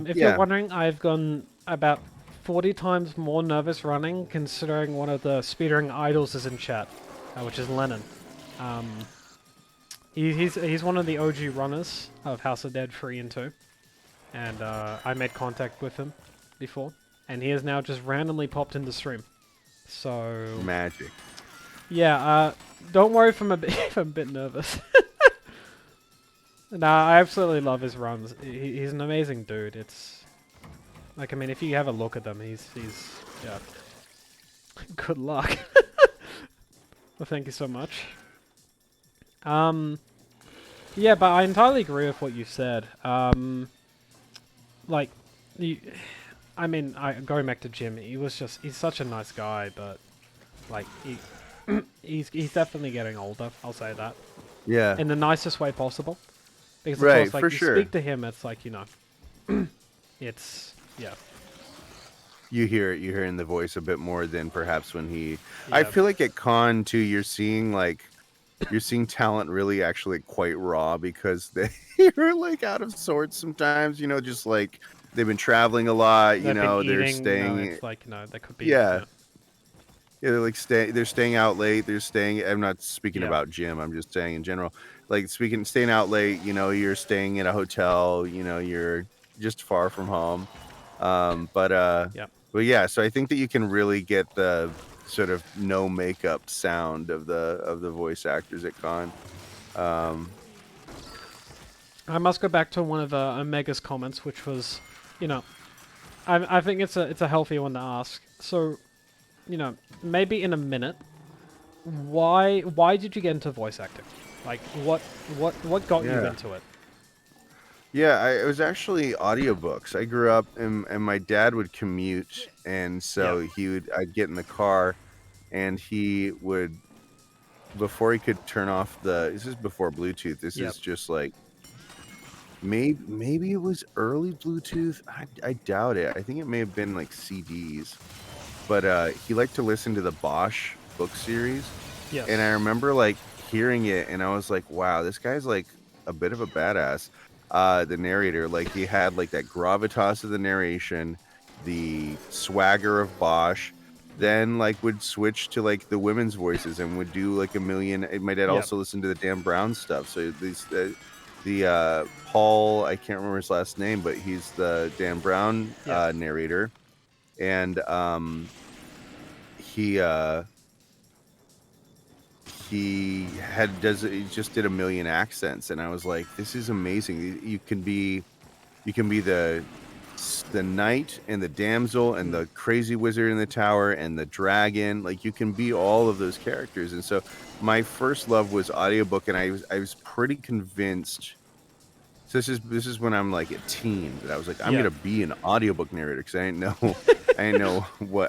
Speaker 1: If you're
Speaker 2: yeah,
Speaker 1: wondering, I've gone about 40 times more nervous running, considering one of the speedrunning idols is in chat, which is Lennon. Um, he's one of the OG runners of House of Dead 3 and 2, and I made contact with him before, and he has now just randomly popped in the stream. So
Speaker 2: magic.
Speaker 1: yeah, don't worry if I'm a bit, if I'm a bit nervous. Nah, I absolutely love his runs. He's an amazing dude. It's like, I mean, if you have a look at them, he's yeah. Good luck. Well, thank you so much. Yeah, but I entirely agree with what you said. Like, you, I mean, going back to Jim, he's such a nice guy, but like, he's definitely getting older. I'll say that
Speaker 2: Yeah,
Speaker 1: in the nicest way possible. Because of
Speaker 2: right,
Speaker 1: course, like
Speaker 2: for
Speaker 1: you
Speaker 2: sure.
Speaker 1: speak to him, it's like it's yeah,
Speaker 2: You hear in the voice a bit more than perhaps when he. I
Speaker 1: yeah,
Speaker 2: feel like at con too, you're seeing talent really actually quite raw, because they are like out of sorts sometimes. Just like they've been traveling a lot.
Speaker 1: they've been
Speaker 2: They're
Speaker 1: eating.
Speaker 2: staying.
Speaker 1: It's like there could be
Speaker 2: Yeah, yeah, they're staying out late. They're staying. I'm not speaking
Speaker 1: yeah,
Speaker 2: about Jim. I'm just saying in general. Like staying out late. You're staying at a hotel. You're just far from home. Um, but uh,
Speaker 1: yeah.
Speaker 2: but yeah. So I think that you can really get the sort of no makeup sound of the voice actors at con. Um,
Speaker 1: I must go back to one of Omega's comments, which was, you know, I think it's a healthy one to ask. So, maybe in a minute, why did you get into voice acting? Like, what got you
Speaker 2: yeah.
Speaker 1: into it?
Speaker 2: Yeah, it was actually audiobooks. I grew up and my dad would commute, and
Speaker 1: Yeah,
Speaker 2: so I'd get in the car, and he would, before he could turn off this is before Bluetooth. This
Speaker 1: yeah,
Speaker 2: is just like, maybe it was early Bluetooth. I doubt it. I think it may have been like CDs. But he liked to listen to the Bosch book series, and I
Speaker 1: yes,
Speaker 2: remember like hearing it, and I was like, wow, this guy's like a bit of a badass. The narrator, like, he had like that gravitas of the narration, the swagger of Bosch, then like would switch to like the women's voices and would do like a million. My dad
Speaker 1: yeah,
Speaker 2: also listened to the Dan Brown stuff. So the Paul, I can't remember his last name, but he's the Dan Brown
Speaker 1: yeah,
Speaker 2: narrator, and he uh he just did a million accents, and I was like, this is amazing. You can be the knight and the damsel and
Speaker 1: mm,
Speaker 2: the crazy wizard in the tower and the dragon. Like, you can be all of those characters. And so my first love was audiobook, and I was pretty convinced. So this is when I'm like a teen, that I was like, I'm
Speaker 1: yeah,
Speaker 2: gonna be an audiobook narrator, because I didn't know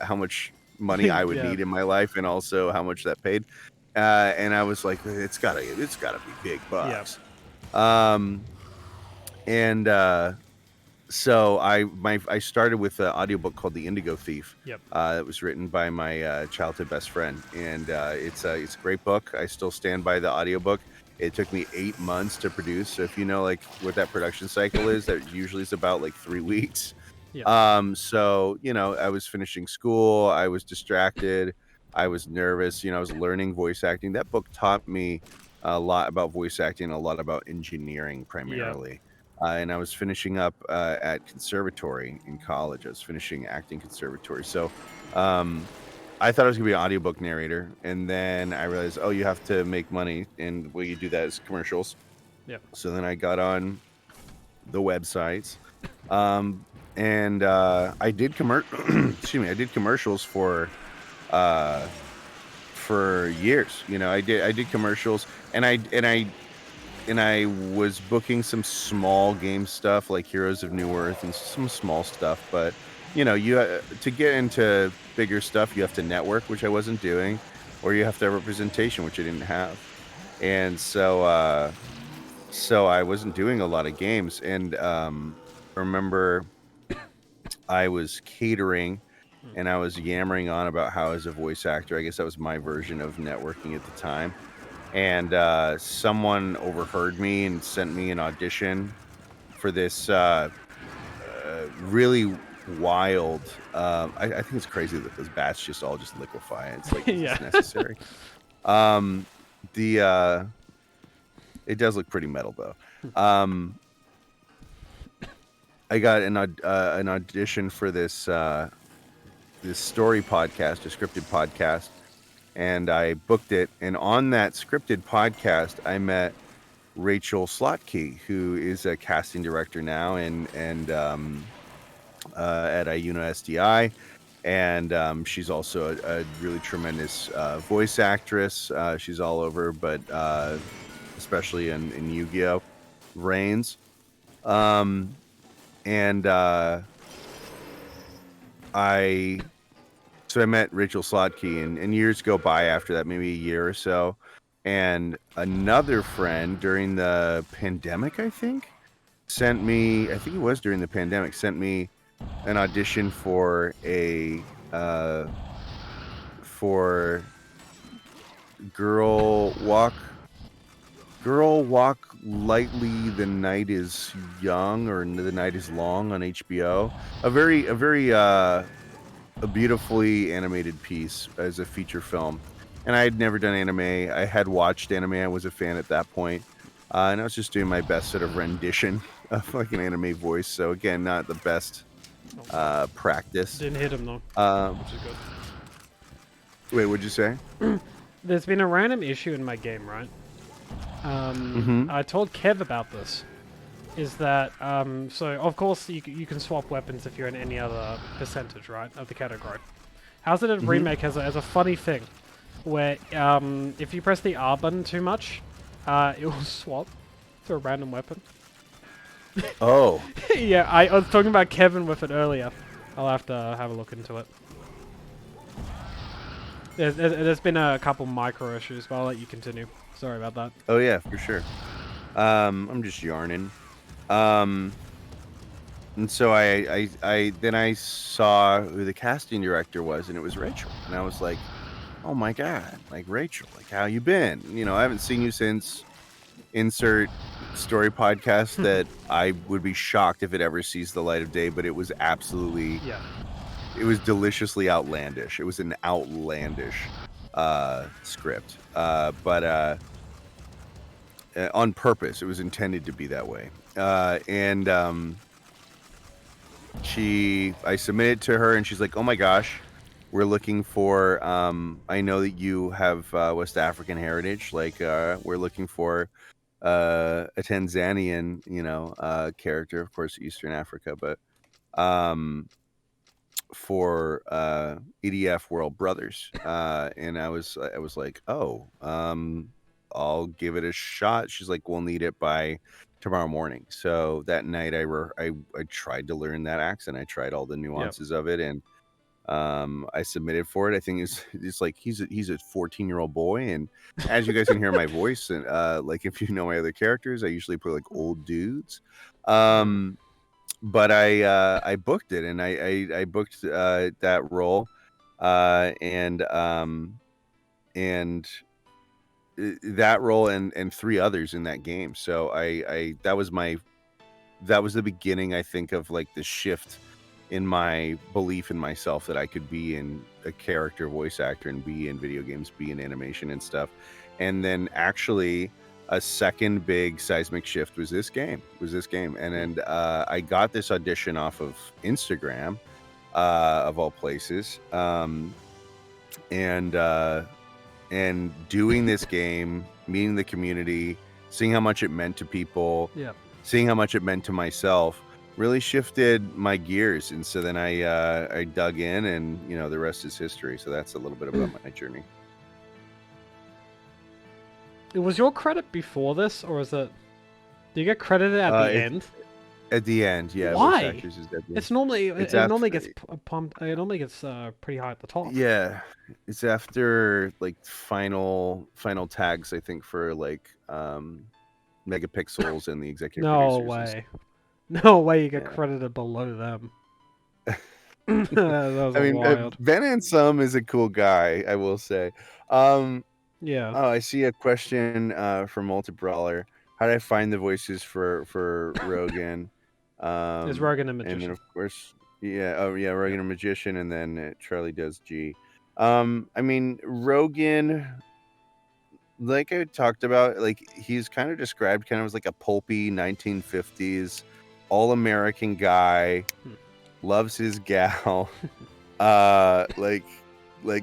Speaker 2: how much money I would
Speaker 1: yeah,
Speaker 2: need in my life, and also how much that paid. And I was like, it's gotta be big
Speaker 1: yeah,
Speaker 2: bucks. Um, and So I started with an audiobook called The Indigo Thief.
Speaker 1: yep,
Speaker 2: It was written by my childhood best friend, and it's a great book. I still stand by the audiobook. It took me 8 months to produce. So if you know like what that production cycle is, that usually is about like 3 weeks.
Speaker 1: yep,
Speaker 2: So I was finishing school. I was distracted. I was nervous. I was learning voice acting. That book taught me a lot about voice acting, a lot about engineering
Speaker 1: yep,
Speaker 2: primarily. And I was finishing up at conservatory in college. I was finishing acting conservatory. So um, I thought I was going to be an audiobook narrator. And then I realized, oh, you have to make money. And the way you do that is commercials.
Speaker 1: yep,
Speaker 2: So then I got on the websites. Um, and I did excuse me, I did commercials uh, for years. I did commercials, and I was booking some small game stuff like Heroes of New Earth and some small stuff. But you to get into bigger stuff, you have to network, which I wasn't doing. or you have to have representation, which I didn't have. And so I wasn't doing a lot of games. And I remember I was catering and I was yammering on about how as a voice actor, I guess that was my version of networking at the time. And someone overheard me and sent me an audition for this really wild. I think it's crazy that those bats just all just liquefy. It's like, is
Speaker 1: Yeah.
Speaker 2: this necessary? Um, the it does look pretty metal though. I got an audition for this story podcast, a scripted podcast, and I booked it. And on that scripted podcast, I met Rachel Slotke, who is a casting director now and at IUNA SDI. And she's also a really tremendous voice actress. She's all over, but especially in Yu-Gi-Oh! Reigns. And I met Rachel Slotke, and years go by after that, maybe a year or so. And another friend during the pandemic, I think it was during the pandemic, sent me an audition for for Girl Walk Lightly, The Night Is Young, or The Night Is Long on HBO. A very a beautifully animated piece as a feature film. And I had never done anime. I had watched anime. I was a fan at that point. And I was just doing my best sort of rendition of like an anime voice. So again, not the best practice.
Speaker 1: Didn't hit him though,
Speaker 2: Um,
Speaker 1: which is good.
Speaker 2: Wait, what'd you say?
Speaker 1: There's been a random issue in my game, right?
Speaker 2: Mm-hmm.
Speaker 1: I told Kev about this. Is that, so of course you can swap weapons if you're in any other percentage, right, of the category. How's it in Remake has a funny thing, where if you press the R button too much, it will swap to a random weapon.
Speaker 2: Oh.
Speaker 1: Yeah, I was talking about Kevin with it earlier. I'll have to have a look into it. There's been a couple micro issues, but I'll let you continue. Sorry about that.
Speaker 2: Oh yeah, for sure. I'm just yarning. And so I saw who the casting director was, and it was Rachel. And I was like, oh my God, like Rachel, like how you been? You know, I haven't seen you since insert story podcast that I would be shocked if it ever sees the light of day, but it was absolutely, it was deliciously outlandish. It was an outlandish script, but on purpose. It was intended to be that way. And I submitted to her, and she's like, oh my gosh, we're looking for, I know that you have West African heritage. Like, we're looking for a Tanzanian, character, of course, Eastern Africa, but for EDF World Brothers. And I was like, oh, I'll give it a shot. She's like, we'll need it by tomorrow morning. So that night I tried to learn that accent. I tried all the nuances of it, and I submitted for it. I think it's like he's a 14-year-old boy, and as you guys can hear my voice, and like if you know my other characters, I usually play like old dudes. But I booked it, and I booked that role, and that role and three others in that game. So that was the beginning, I think, of like the shift in my belief in myself that I could be in a character voice actor and be in video games, be in animation and stuff. And then actually a second big seismic shift was this game. And I got this audition off of Instagram, of all places. And doing this game, meeting the community, seeing how much it meant to people, seeing how much it meant to myself, really shifted my gears. And so then I dug in, and the rest is history. So that's a little bit about my journey.
Speaker 1: Was your credit before this, or is it? Do you get credited at the end?
Speaker 2: At the end, yeah, voice
Speaker 1: Why?
Speaker 2: actors is at the end.
Speaker 1: It's normally
Speaker 2: It's
Speaker 1: it normally
Speaker 2: after,
Speaker 1: gets pumped. It normally gets pretty high at the top.
Speaker 2: yeah, it's after like final tags, I think, for like megapixels and the executive
Speaker 1: No
Speaker 2: producers and stuff.
Speaker 1: way. No way you get
Speaker 2: Yeah.
Speaker 1: credited below them. That was
Speaker 2: I mean,
Speaker 1: wild.
Speaker 2: Ben Ansem is a cool guy, I will say. Um,
Speaker 1: Yeah.
Speaker 2: oh, I see a question from Multi Brawler. How did I find the voices for Rogan?
Speaker 1: Is Rogan a
Speaker 2: And then
Speaker 1: magician?
Speaker 2: of course, yeah, oh yeah, Rogan
Speaker 1: Yep.
Speaker 2: a magician, and then Charlie does G. I mean, Rogan, like I talked about, like he's kind of described kind of as like a pulpy 1950s all American guy,
Speaker 1: Hmm.
Speaker 2: loves his gal, like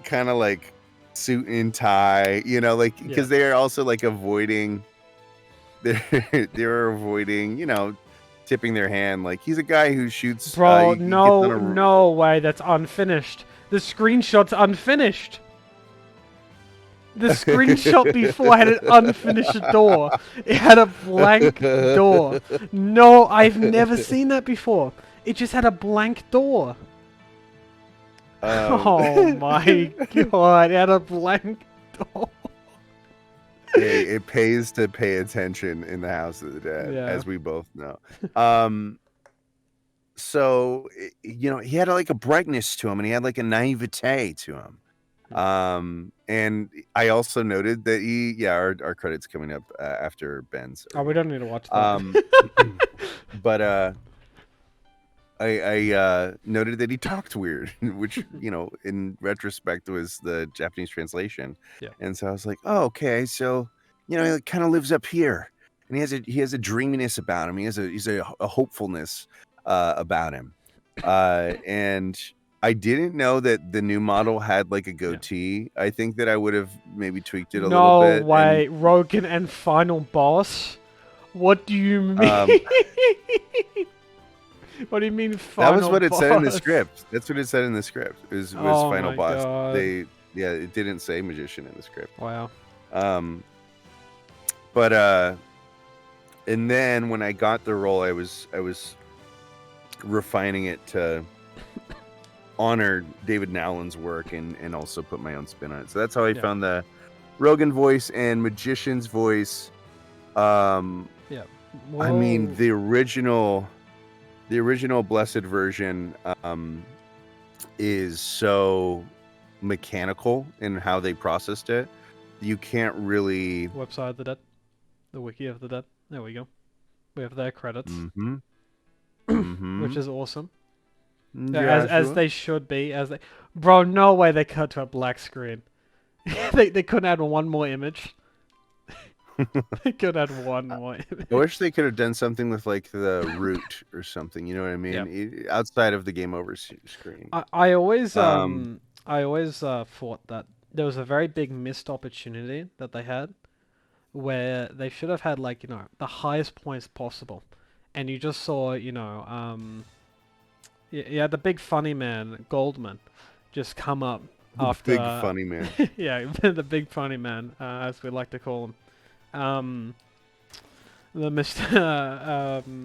Speaker 2: kind of like suit and tie, you know, like
Speaker 1: Yeah.
Speaker 2: because they are also like avoiding they're avoiding, you know, tipping their hand. Like he's a guy who shoots
Speaker 1: Bro,
Speaker 2: he gets on
Speaker 1: no,
Speaker 2: a
Speaker 1: no way. That's unfinished. The screenshot's unfinished. The screenshot before had an unfinished door. It had a blank door. No, I've never seen that before. It just had a blank door. Oh my god, it had a blank door.
Speaker 2: Hey, it pays to pay attention in the House of the Dead,
Speaker 1: Yeah.
Speaker 2: as we both know. So you know, he had like a brightness to him, and he had like a naivete to him. And I also noted that our credits coming up after Ben's.
Speaker 1: Oh, we don't need to watch that.
Speaker 2: Um, but I noted that he talked weird, which, you know, in retrospect was the Japanese translation.
Speaker 1: Yeah.
Speaker 2: And so I was like, oh, okay, so you know, he kind of lives up here, and he has a dreaminess about him. He's a hopefulness about him, and I didn't know that the new model had like a goatee. I think that I would have maybe tweaked it a little
Speaker 1: No
Speaker 2: bit.
Speaker 1: way, Rogan and final boss? What do you mean?
Speaker 2: And
Speaker 1: What do you mean final
Speaker 2: that was what it said in the
Speaker 1: boss?
Speaker 2: script. That's what it said in the script. Was
Speaker 1: Oh
Speaker 2: final
Speaker 1: my
Speaker 2: boss.
Speaker 1: God.
Speaker 2: It didn't say magician in the script.
Speaker 1: Wow.
Speaker 2: But and then when I got the role, I was refining it to honor David Nowlin's work and also put my own spin on it. So that's how I found the Rogan voice and magician's voice.
Speaker 1: Yeah.
Speaker 2: I mean, the original Blessed version is so mechanical in how they processed it. You can't really
Speaker 1: Website of the Dead. The Wiki of the Dead. There we go. We have their credits. Which is awesome.
Speaker 2: Yeah,
Speaker 1: as they should be. Bro, no way they cut to a black screen. they couldn't add one more image. They could add one more image.
Speaker 2: I wish they could have done something with like the root or something. You know what I mean? Outside of the game over screen.
Speaker 1: I always thought that there was a very big missed opportunity that they had, where they should have had like, you know, the highest points possible, and you just saw, you know, yeah, the big funny man Goldman just come up after
Speaker 2: Big funny man.
Speaker 1: yeah, the big funny man, as we like to call him. The Mr.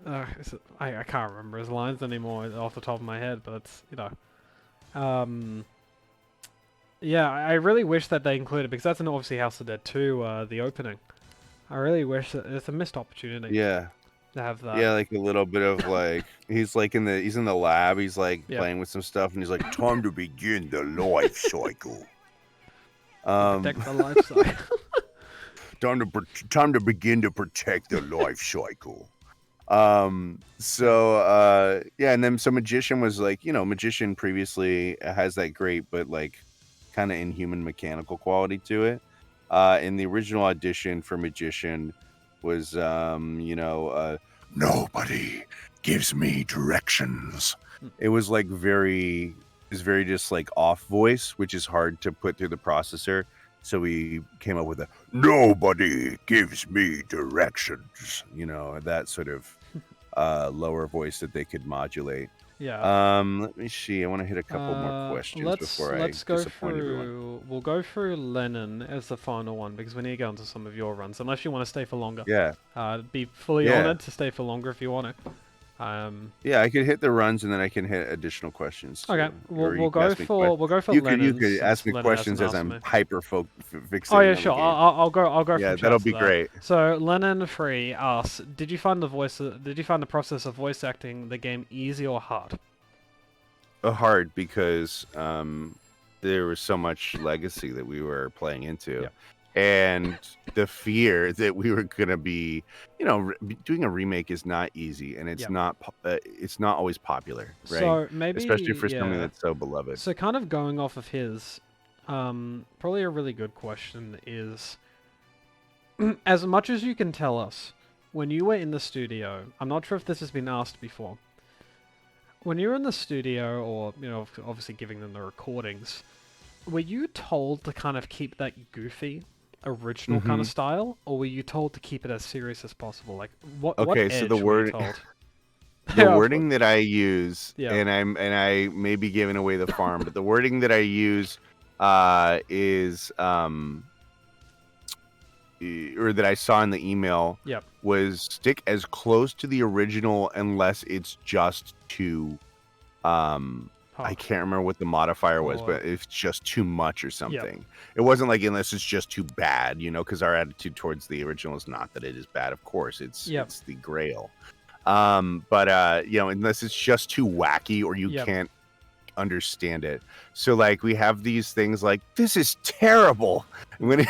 Speaker 1: I can't remember his lines anymore off the top of my head, but it's, you know, yeah, I really wish that they included, because that's an obviously House of Dead 2, the opening. I really wish that it's a missed opportunity.
Speaker 2: Yeah.
Speaker 1: To have that.
Speaker 2: Yeah, like a little bit of like he's in the lab, he's like playing with some stuff, and he's like, time to begin the life cycle.
Speaker 1: Protect the life cycle.
Speaker 2: time to begin to protect the life cycle. Yeah, and then so magician was like, you know, magician previously has that great but like kind of inhuman mechanical quality to it. In the original audition for magician was nobody gives me directions. It was like very just like off voice, which is hard to put through the processor. So we came up with a nobody gives me directions, you know, that sort of lower voice that they could modulate.
Speaker 1: Yeah.
Speaker 2: Let me see. I want to hit a couple more questions before I
Speaker 1: Let's go
Speaker 2: disappoint everyone.
Speaker 1: through. We'll go through Lennon as the final one because we need to go into some of your runs. Unless you want to stay for longer.
Speaker 2: Yeah,
Speaker 1: Be fully
Speaker 2: yeah,
Speaker 1: honored to stay for longer if you want to.
Speaker 2: yeah. I could hit the runs and then I can hit additional questions
Speaker 1: Okay.
Speaker 2: too,
Speaker 1: We'll
Speaker 2: or you
Speaker 1: we'll
Speaker 2: can
Speaker 1: go
Speaker 2: ask me questions.
Speaker 1: for we'll go for
Speaker 2: You
Speaker 1: Lennon
Speaker 2: could ask
Speaker 1: since
Speaker 2: me
Speaker 1: Lennon
Speaker 2: questions
Speaker 1: hasn't
Speaker 2: as
Speaker 1: asked
Speaker 2: I'm
Speaker 1: me.
Speaker 2: fixating
Speaker 1: Oh yeah,
Speaker 2: on the
Speaker 1: sure.
Speaker 2: game.
Speaker 1: I'll go
Speaker 2: Yeah,
Speaker 1: from
Speaker 2: that'll
Speaker 1: shouts to
Speaker 2: be
Speaker 1: that.
Speaker 2: great.
Speaker 1: So Lennon Free asks, did you find Did you find the process of voice acting the game easy or hard?
Speaker 2: Hard because there was so much legacy that we were playing into,
Speaker 1: Yeah.
Speaker 2: and the fear that we were gonna be, doing a remake is not easy, and
Speaker 1: Yeah.
Speaker 2: it's not always popular, right?
Speaker 1: So
Speaker 2: Especially
Speaker 1: maybe
Speaker 2: for something
Speaker 1: yeah.
Speaker 2: that's so beloved.
Speaker 1: So kind of going off of his, probably a really good question is, as much as you can tell us, when you were in the studio, I'm not sure if this has been asked before. When you were in the studio, or obviously giving them the recordings, were you told to kind of keep that goofy, original kind
Speaker 2: Hmm.
Speaker 1: of style, or were you told to keep it as serious as possible? Like, what
Speaker 2: Okay, so
Speaker 1: edge were you told?
Speaker 2: the
Speaker 1: Yeah,
Speaker 2: wording that I use,
Speaker 1: yeah,
Speaker 2: and I may be giving away the farm, but the wording that I use is or that I saw in the email
Speaker 1: yep.
Speaker 2: was stick as close to the original unless it's just too I
Speaker 1: Hard.
Speaker 2: can't remember what the modifier was,
Speaker 1: Or
Speaker 2: but it's just too much or
Speaker 1: yep,
Speaker 2: something. It wasn't like unless it's just too bad, because our attitude towards the original is not that it is bad. Of course,
Speaker 1: yep,
Speaker 2: it's the grail. But unless it's just too wacky or you
Speaker 1: yep,
Speaker 2: can't understand it. So like we have these things like this is terrible when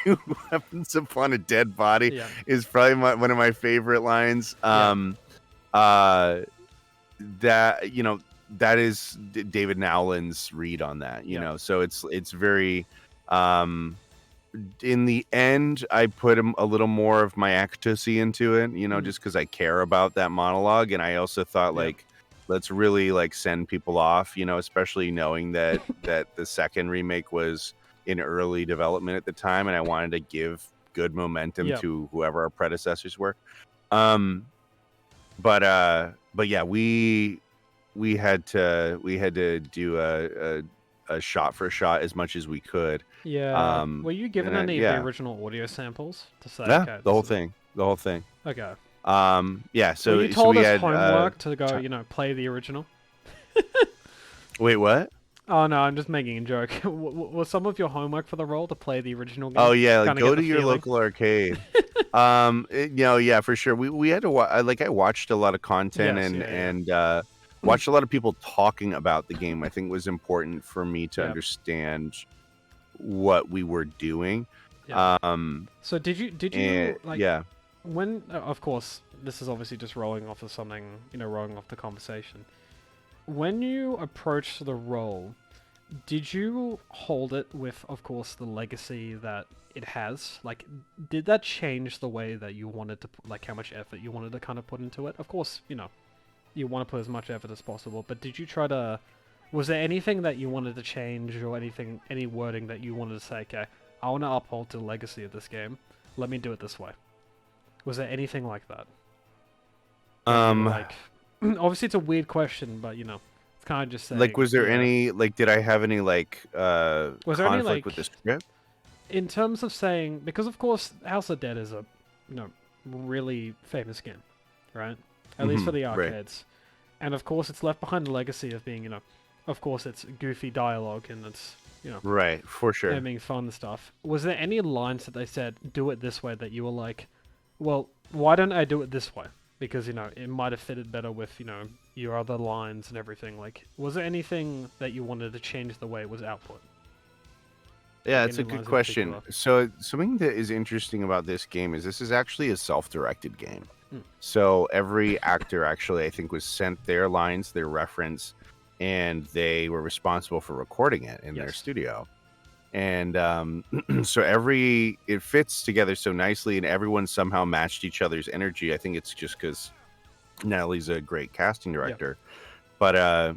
Speaker 2: you happens upon a dead body
Speaker 1: yep,
Speaker 2: is probably one of my favorite lines.
Speaker 1: yep,
Speaker 2: Uh, that that is David Nowlin's read on that.
Speaker 1: yep,
Speaker 2: So it's very. Um, in the end, I put a little more of my ecstasy into it,
Speaker 1: mm,
Speaker 2: just because I care about that monologue, and I also thought
Speaker 1: yep,
Speaker 2: like, let's really like send people off, especially knowing that the second remake was in early development at the time, and I wanted to give good momentum
Speaker 1: yep.
Speaker 2: to whoever our predecessors were. Um, but yeah, we had to do a shot for shot as much as we could.
Speaker 1: Yeah. Were you given any of the
Speaker 2: Yeah,
Speaker 1: original audio samples to say,
Speaker 2: yeah,
Speaker 1: okay,
Speaker 2: the
Speaker 1: this
Speaker 2: whole
Speaker 1: is
Speaker 2: thing, the whole thing.
Speaker 1: okay?
Speaker 2: Yeah,
Speaker 1: Were you
Speaker 2: so
Speaker 1: told
Speaker 2: we
Speaker 1: as
Speaker 2: had
Speaker 1: homework to go,
Speaker 2: ch-
Speaker 1: play the original?
Speaker 2: wait, what?
Speaker 1: Oh no, I'm just making a joke. Was some of your homework for the role to play the original
Speaker 2: Oh
Speaker 1: game?
Speaker 2: yeah, like
Speaker 1: Kind of
Speaker 2: go
Speaker 1: get
Speaker 2: to
Speaker 1: the
Speaker 2: your
Speaker 1: feeling.
Speaker 2: local arcade. Yeah, for sure. We had to I watched a lot of content
Speaker 1: Yes,
Speaker 2: and
Speaker 1: yeah, yeah,
Speaker 2: watched a lot of people talking about the game. I think was important for me to
Speaker 1: yeah,
Speaker 2: understand what we were doing.
Speaker 1: yeah.
Speaker 2: Um,
Speaker 1: So did
Speaker 2: and
Speaker 1: you like
Speaker 2: yeah.
Speaker 1: when? Of course, this is obviously just rolling off of something, rolling off the conversation. When you approached the role, did you hold it with, of course, the legacy that it has? Like, did that change the way that you wanted to, like, how much effort you wanted to kind of put into it? Of course, you want to put as much effort as possible, but did you try to? Was there anything that you wanted to change, or any wording that you wanted to say? Okay, I want to uphold the legacy of this game. Let me do it this way. Was there anything like that? That you were
Speaker 2: Um,
Speaker 1: like, obviously it's a weird question, but it's kind of just
Speaker 2: like,
Speaker 1: saying,
Speaker 2: was there
Speaker 1: yeah.
Speaker 2: any like, did I have any like
Speaker 1: Was there any
Speaker 2: conflict with
Speaker 1: like
Speaker 2: the script?
Speaker 1: in terms of saying, because of course House of Dead is a really famous game, right? At least for the
Speaker 2: Right.
Speaker 1: arcades, and of course it's left behind a legacy of being of course it's goofy dialogue and it's
Speaker 2: Right, for
Speaker 1: it
Speaker 2: sure.
Speaker 1: being fun stuff. Was there any lines that they said do it this way that you were like, well, why don't I do it this way? Because it might have fitted better with your other lines and everything. Like, was there anything that you wanted to change the way it was output?
Speaker 2: Yeah,
Speaker 1: Like
Speaker 2: it's
Speaker 1: any
Speaker 2: a good
Speaker 1: lines in
Speaker 2: question.
Speaker 1: particular?
Speaker 2: So something that is interesting about this game is this is actually a self-directed game.
Speaker 1: Mm.
Speaker 2: So every actor actually, I think, was sent their lines, their reference, and they were responsible for recording it in their
Speaker 1: Yes.
Speaker 2: studio. And so it fits together so nicely, and everyone somehow matched each other's energy. I think it's just because Natalie's a great casting
Speaker 1: Yeah.
Speaker 2: director, but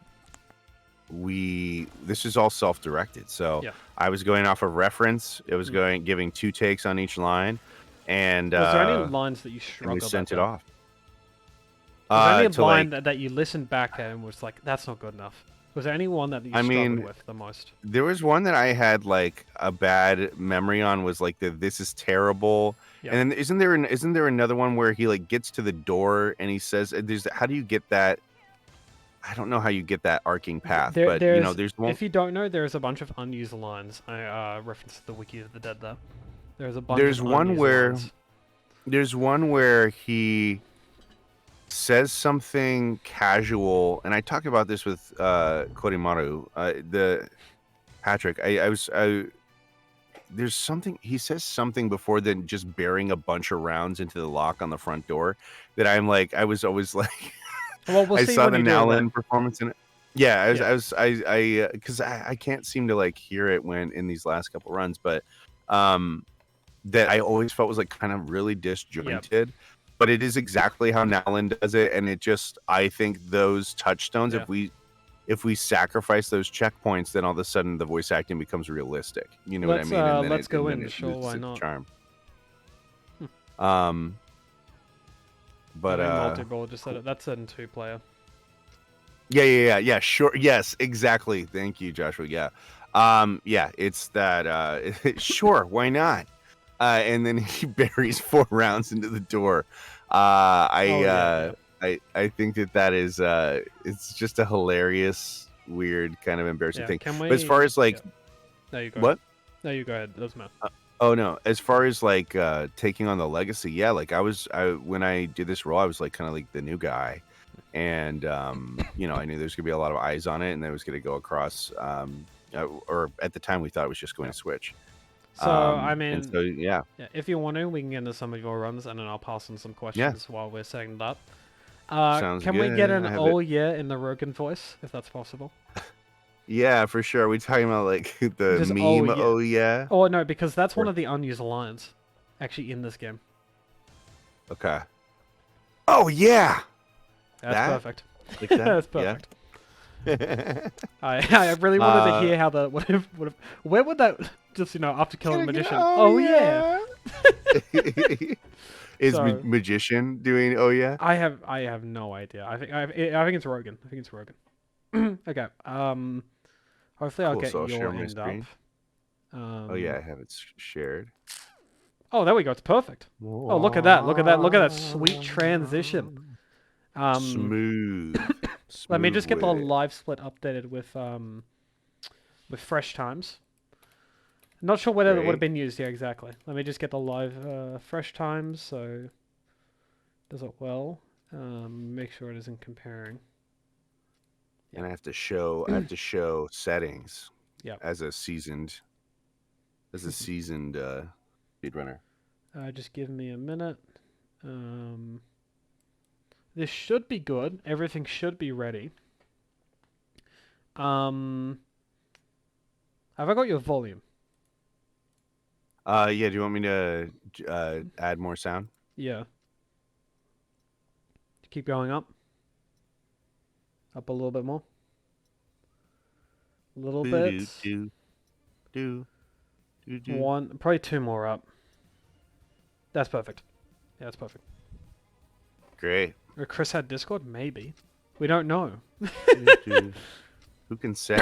Speaker 2: this is all self-directed. So
Speaker 1: Yeah.
Speaker 2: I was going off of reference. It was giving two takes on each line, and
Speaker 1: Was there any lines that you
Speaker 2: we
Speaker 1: struggled at
Speaker 2: sent it
Speaker 1: though?
Speaker 2: off.
Speaker 1: Was there any
Speaker 2: To
Speaker 1: line
Speaker 2: like,
Speaker 1: that you listened back at and was like, that's not good enough? Was there any one that you
Speaker 2: I
Speaker 1: struggled
Speaker 2: mean,
Speaker 1: with the most?
Speaker 2: there was one that I had like a bad memory on, was like the "this is terrible,"
Speaker 1: Yep.
Speaker 2: and then isn't there another one where he like gets to the door and he says, "There's how do you get that?" I don't know how you get that arcing path, but
Speaker 1: There's,
Speaker 2: there's one.
Speaker 1: if you don't know, there's a bunch of unused lines. I referenced the Wiki of the Dead there. There's a bunch of
Speaker 2: There's one
Speaker 1: unused
Speaker 2: where
Speaker 1: lines.
Speaker 2: he says something casual, and I talked about this with Korimaru, the Patrick. There's something he says something before then, just burying a bunch of rounds into the lock on the front door, that I'm like, I was always like,
Speaker 1: Well, we'll
Speaker 2: I
Speaker 1: see
Speaker 2: saw
Speaker 1: when
Speaker 2: the
Speaker 1: you do it then.
Speaker 2: Nowlin performance in it. Yeah,
Speaker 1: Yeah.
Speaker 2: because I can't seem to like hear it when in these last couple runs, but um that I always felt was like kind of really
Speaker 1: Yep.
Speaker 2: disjointed. But it is exactly how Nowlin does it, and it just, I think those touchstones,
Speaker 1: Yeah.
Speaker 2: if we sacrifice those checkpoints, then all of a sudden the voice acting becomes realistic. You know what I mean? And then
Speaker 1: Let's go
Speaker 2: then
Speaker 1: in.
Speaker 2: it
Speaker 1: Sure,
Speaker 2: loses
Speaker 1: why
Speaker 2: its
Speaker 1: not?
Speaker 2: charm.
Speaker 1: Hmm.
Speaker 2: But
Speaker 1: I mean, multi-ball just said it. That's in 2-player.
Speaker 2: yeah, sure, yes, exactly. Thank you, Joshua. Yeah, it's that. Sure, why not? And then he buries 4 rounds into the door.
Speaker 1: Oh yeah.
Speaker 2: I think that is it's just a hilarious, weird, kind of embarrassing
Speaker 1: Yeah.
Speaker 2: thing.
Speaker 1: Can
Speaker 2: But as far
Speaker 1: we?
Speaker 2: as like
Speaker 1: Yeah. No, you go.
Speaker 2: what?
Speaker 1: No, you go ahead. Doesn't matter.
Speaker 2: Oh no, as far as like taking on the legacy, yeah, like I when I did this role, I was like kind of like the new guy, and I knew there's gonna be a lot of eyes on it, and it was gonna go across. Or at the time, we thought it was just going
Speaker 1: Yeah.
Speaker 2: to switch.
Speaker 1: So I
Speaker 2: And
Speaker 1: mean,
Speaker 2: so yeah,
Speaker 1: if you want to, we can get into some of your runs, and then I'll pass on some
Speaker 2: yeah,
Speaker 1: questions while we're setting it up.
Speaker 2: sounds
Speaker 1: Can we get
Speaker 2: good.
Speaker 1: an
Speaker 2: I have it.
Speaker 1: "oh yeah" in the Rogan voice, if that's possible?
Speaker 2: Yeah, for sure. Are we talking about like the
Speaker 1: Just "oh
Speaker 2: meme?
Speaker 1: yeah."
Speaker 2: Oh yeah.
Speaker 1: Oh no, because that's one
Speaker 2: Or-
Speaker 1: of the unused lines, actually in this game.
Speaker 2: Okay. Oh yeah.
Speaker 1: That's
Speaker 2: That
Speaker 1: perfect.
Speaker 2: like that.
Speaker 1: That's
Speaker 2: Yeah.
Speaker 1: perfect. I really wanted to
Speaker 2: uh,
Speaker 1: hear how the what if where would that just after killing the
Speaker 2: Can I get
Speaker 1: magician?
Speaker 2: oh
Speaker 1: Oh yeah.
Speaker 2: yeah? Is
Speaker 1: So
Speaker 2: magician doing oh yeah?
Speaker 1: I have no idea. I think it's Rogan. I think it's Rogan. Okay. Hopefully I'll
Speaker 2: Cool.
Speaker 1: get
Speaker 2: So I'll share
Speaker 1: your
Speaker 2: my
Speaker 1: end up.
Speaker 2: screen. Oh yeah, I have it shared.
Speaker 1: Oh, there we go. It's perfect. Oh, look at that. Look at that. Look at that sweet transition.
Speaker 2: Smooth.
Speaker 1: Let me
Speaker 2: Smooth
Speaker 1: just get the
Speaker 2: with it.
Speaker 1: live split updated with fresh times. Not sure whether it would have
Speaker 2: Great.
Speaker 1: been used. Yeah, exactly. Let me just get the live fresh times. So does it well. Make sure it isn't comparing.
Speaker 2: And I have to show settings
Speaker 1: Yeah.
Speaker 2: as a seasoned speedrunner.
Speaker 1: Just give me a minute. This should be good. Everything should be ready. Have I got your volume?
Speaker 2: Yeah, do you want me to add more sound?
Speaker 1: Yeah. Keep going up. Up a little bit more. A little
Speaker 2: Do do
Speaker 1: bit.
Speaker 2: do do do do.
Speaker 1: One, probably two more up. That's perfect. Yeah, that's perfect.
Speaker 2: Great.
Speaker 1: Or Chris had Discord? Maybe. We don't know.
Speaker 2: Who can say?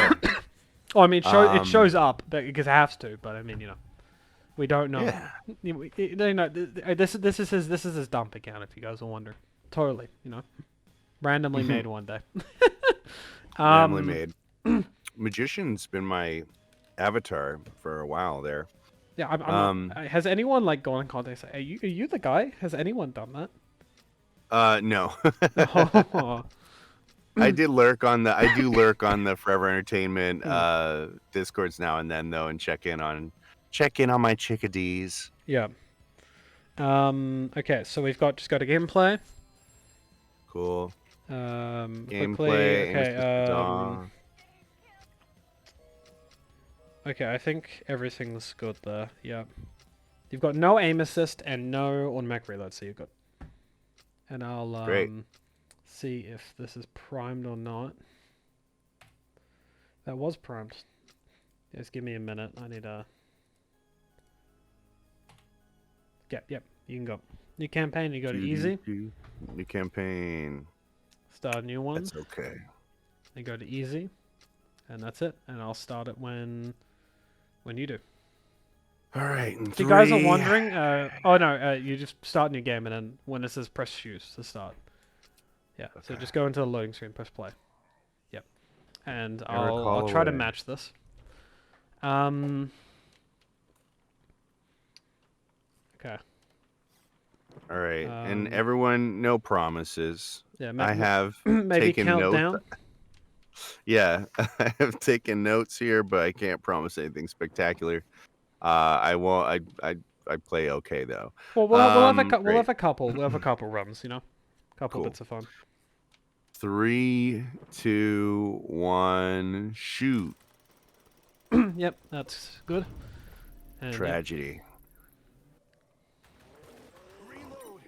Speaker 1: Oh, I mean, it shows
Speaker 2: Um,
Speaker 1: up because it has to, but I mean, we don't know.
Speaker 2: yeah.
Speaker 1: This is his dump account. If you guys are wondering, totally, randomly made one day.
Speaker 2: Randomly
Speaker 1: Um,
Speaker 2: made. Magician's been my avatar for a while there.
Speaker 1: yeah, I'm
Speaker 2: Um,
Speaker 1: not. Has anyone gone in contact? Say, are you the guy? Has anyone done that?
Speaker 2: No.
Speaker 1: Oh,
Speaker 2: I do lurk on the Forever Entertainment
Speaker 1: hmm.
Speaker 2: Discords now and then though, and check in on my chickadees.
Speaker 1: Yeah. Okay, so we've just got a gameplay.
Speaker 2: Cool.
Speaker 1: Quickly.
Speaker 2: Gameplay, aim
Speaker 1: Okay.
Speaker 2: assist on.
Speaker 1: Okay, I think everything's good there. Yeah. You've got no aim assist and no automatic reload, so you're good. And I'll
Speaker 2: Great.
Speaker 1: see if this is primed or not. That was primed. Just give me a minute. I need a. Yep, you can go. New campaign, you go to easy.
Speaker 2: New campaign.
Speaker 1: Start a new one.
Speaker 2: That's okay.
Speaker 1: And go to easy. And that's it. And I'll start it when you do.
Speaker 2: All right.
Speaker 1: If you guys are wondering, oh no, you just start a new game and then when it says press choose to start. Yeah,
Speaker 2: Okay.
Speaker 1: so just go into the loading screen, press play. Yep. And I'll
Speaker 2: call
Speaker 1: try to
Speaker 2: away.
Speaker 1: match this. Okay.
Speaker 2: All right. And everyone, no promises.
Speaker 1: Yeah,
Speaker 2: I have
Speaker 1: maybe
Speaker 2: taken
Speaker 1: count
Speaker 2: notes.
Speaker 1: down.
Speaker 2: Yeah, I have taken notes here, but I can't promise anything spectacular. I won't. I play okay though.
Speaker 1: Well, we'll have
Speaker 2: Great.
Speaker 1: a couple runs, you know, couple
Speaker 2: Cool.
Speaker 1: bits of fun.
Speaker 2: 3, 2, 1, shoot.
Speaker 1: Yep, that's good. And
Speaker 2: Tragedy.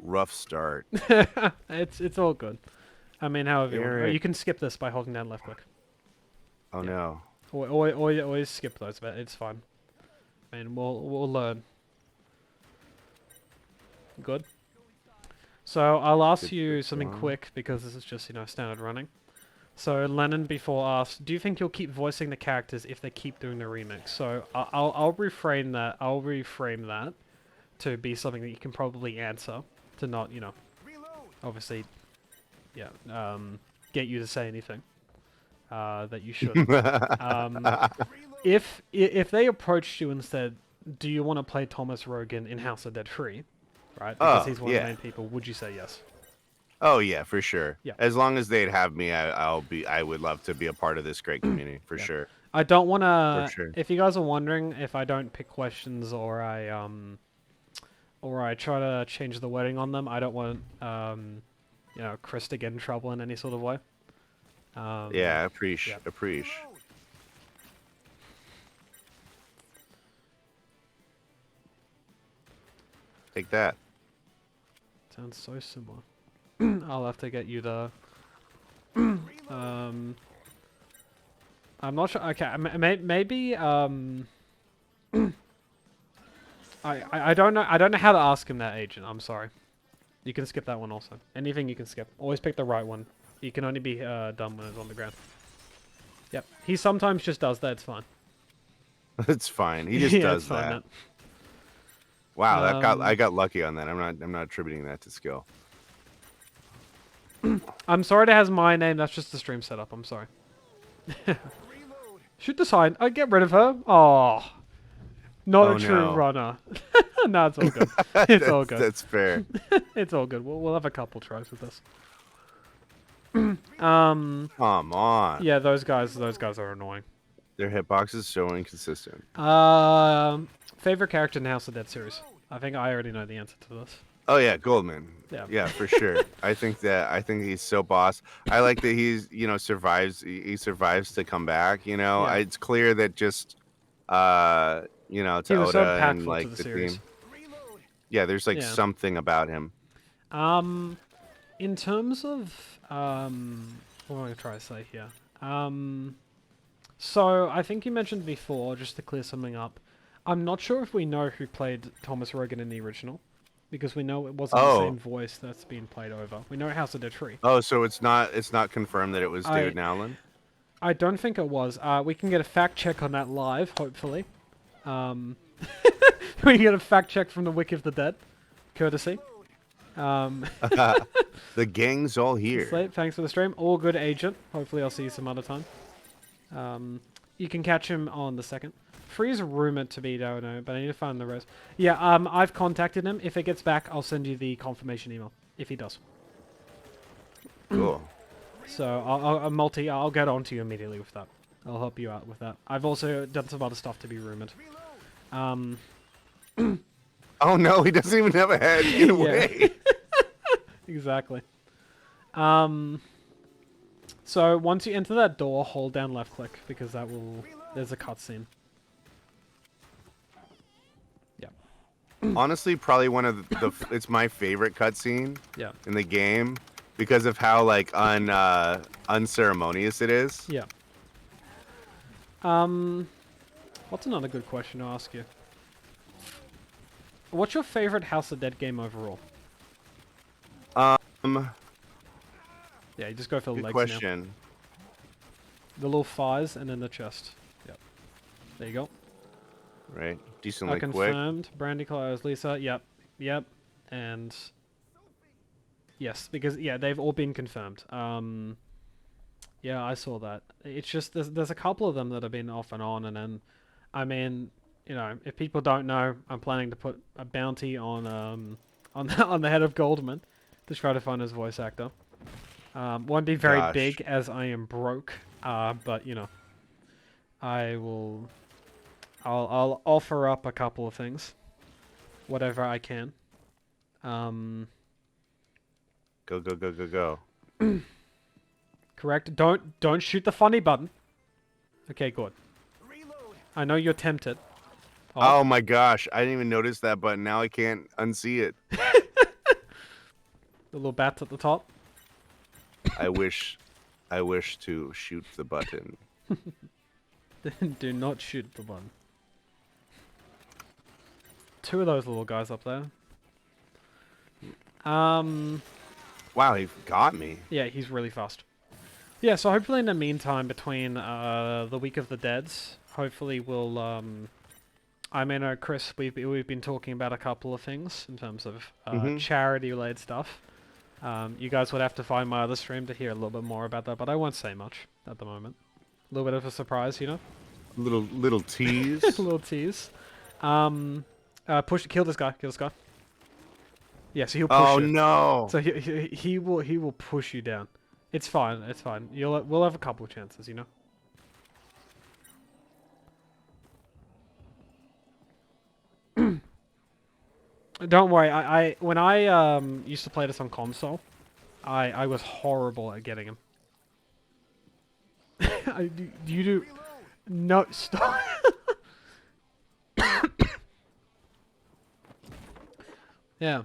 Speaker 2: Rough start.
Speaker 1: yep. it's all good. I mean, however you want.
Speaker 2: Eric.
Speaker 1: You can skip this by holding down left click.
Speaker 2: Oh
Speaker 1: Yeah.
Speaker 2: no.
Speaker 1: Or always skip those, but it's fine. I mean, we'll learn. Good. So I'll ask
Speaker 2: Good
Speaker 1: you
Speaker 2: first
Speaker 1: something
Speaker 2: one.
Speaker 1: quick because this is just standard running. So Lennon before asked, do you think you'll keep voicing the characters if they keep doing the remix? So I'll reframe that. I'll reframe that to be something that you can probably answer, to not obviously, yeah, get you to say anything that you shouldn't. If they approached you and said, do you want to play Thomas Rogan in House of Dead 3? Right, because he's one of the main people. Would you say yes?
Speaker 2: Oh yeah, for sure.
Speaker 1: Yeah.
Speaker 2: As long as they'd have me, I would love to be a part of this great community for
Speaker 1: Yeah.
Speaker 2: sure.
Speaker 1: I don't want to.
Speaker 2: For sure.
Speaker 1: If you guys are wondering if I don't pick questions or I try to change the wording on them, I don't want Chris to get in trouble in any sort of way.
Speaker 2: Yeah, appreciate. Take that.
Speaker 1: Sounds so similar. I'll have to get you the. I'm not sure. Okay, maybe. I don't know. I don't know how to ask him that, agent. I'm sorry. You can skip that one also. Anything you can skip. Always pick the right one. You can only be done when it's on the ground. Yep. He sometimes just does that. It's fine.
Speaker 2: It's fine. He just
Speaker 1: Yeah,
Speaker 2: does
Speaker 1: it's fine,
Speaker 2: that. Wow, I
Speaker 1: Um,
Speaker 2: got lucky on that. I'm not attributing that to skill.
Speaker 1: I'm sorry it has my name. That's just the stream setup. I'm sorry. Shoot the sign. I get rid of her. Oh, not a true runner. No, it's all good. It's all good.
Speaker 2: That's fair.
Speaker 1: It's all good. We'll have a couple tries with this.
Speaker 2: Come on.
Speaker 1: Yeah, those guys are annoying.
Speaker 2: Their hitbox is so inconsistent.
Speaker 1: Favorite character in the House of Dead series? I think I already know the answer to this.
Speaker 2: Oh yeah, Goldman.
Speaker 1: Yeah.
Speaker 2: Yeah, for sure. I think he's so boss. I like that he's survives. He survives to come back.
Speaker 1: Yeah.
Speaker 2: It's clear that just to
Speaker 1: He was
Speaker 2: Oda
Speaker 1: so
Speaker 2: and
Speaker 1: impactful
Speaker 2: like
Speaker 1: to the
Speaker 2: the
Speaker 1: series.
Speaker 2: team. Yeah, there's like
Speaker 1: Yeah.
Speaker 2: something about him.
Speaker 1: In terms of what am I gonna try to say here? So I think you mentioned before, just to clear something up. I'm not sure if we know who played Thomas Rogan in the original, because we know it wasn't the same voice that's been played over. We know House of Dead 3.
Speaker 2: Oh, so it's not confirmed that it was David Nowlin?
Speaker 1: I don't think it was. We can get a fact check on that live, hopefully. We can get a fact check from the Wiki of the Dead, courtesy.
Speaker 2: The gang's all here.
Speaker 1: Slate, thanks for the stream. All good, agent. Hopefully I'll see you some other time. You can catch him on the 2nd. Free is rumored to be, don't know, but I need to find the rest. Yeah, I've contacted him. If it gets back, I'll send you the confirmation email, if he does.
Speaker 2: Cool.
Speaker 1: So I'll get on to you immediately with that. I'll help you out with that. I've also done some other stuff to be rumored.
Speaker 2: Oh no, he doesn't even have a head. Get away.
Speaker 1: Exactly. So once you enter that door, hold down left click because that will. There's a cutscene. Yeah.
Speaker 2: Honestly, probably one of the it's my favorite cutscene.
Speaker 1: Yeah.
Speaker 2: In the game because of how like unceremonious it is.
Speaker 1: Yeah. What's another good question to ask you? What's your favorite House of Dead game overall? Yeah, you just go for the
Speaker 2: Good
Speaker 1: legs now.
Speaker 2: question.
Speaker 1: The little thighs and then the chest. Yep. There you go.
Speaker 2: Right,
Speaker 1: I
Speaker 2: decently quick.
Speaker 1: confirmed. Brandy Close, Lisa. Yep. Yep. And yes, because yeah, they've all been confirmed. Yeah, I saw that. It's just there's a couple of them that have been off and on, and then, I mean, you know, if people don't know, I'm planning to put a bounty on on the head of Goldman to try to find his voice actor. Won't be very
Speaker 2: Gosh.
Speaker 1: big as I am broke. But you know, I will. I'll offer up a couple of things, whatever I can. Um,
Speaker 2: Go, go, go, go, go.
Speaker 1: correct. Don't shoot the funny button. Okay, good. I know you're tempted.
Speaker 2: Oh my gosh, I didn't even notice that button. Now I can't unsee it.
Speaker 1: The little bats at the top.
Speaker 2: I wish to shoot the button.
Speaker 1: Do not shoot the one. Two of those little guys up there.
Speaker 2: Wow, he got me.
Speaker 1: Yeah, he's really fast. Yeah, so hopefully in the meantime, between the Week of the Deads, hopefully we'll I mean, Chris, we've been talking about a couple of things in terms of charity-related stuff. You guys would have to find my other stream to hear a little bit more about that, but I won't say much at the moment. A little bit of a surprise, you know.
Speaker 2: Little tease.
Speaker 1: A little tease. Kill this guy. Kill this guy. Yeah, so he'll push
Speaker 2: Oh
Speaker 1: you.
Speaker 2: no!
Speaker 1: So he will push you down. It's fine. It's fine. We'll have a couple of chances, you know. Don't worry. I when I used to play this on console, I was horrible at getting him. You do no stop. Yeah.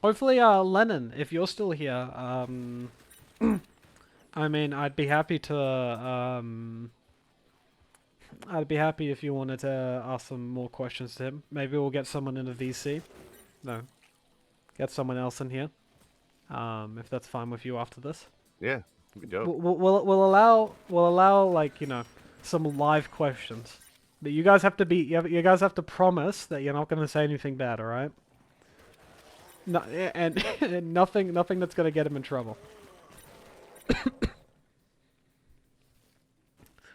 Speaker 1: Hopefully, Lennon, if you're still here, I mean, I'd be happy to, I'd be happy if you wanted to ask some more questions to him. Maybe we'll get someone in a VC. No. Get someone else in here. If that's fine with you after this.
Speaker 2: Yeah, it'd be dope.
Speaker 1: We'll allow like, you know, some live questions. But you guys have to be, you guys have to promise that you're not going to say anything bad, alright? No, and nothing that's gonna get him in trouble.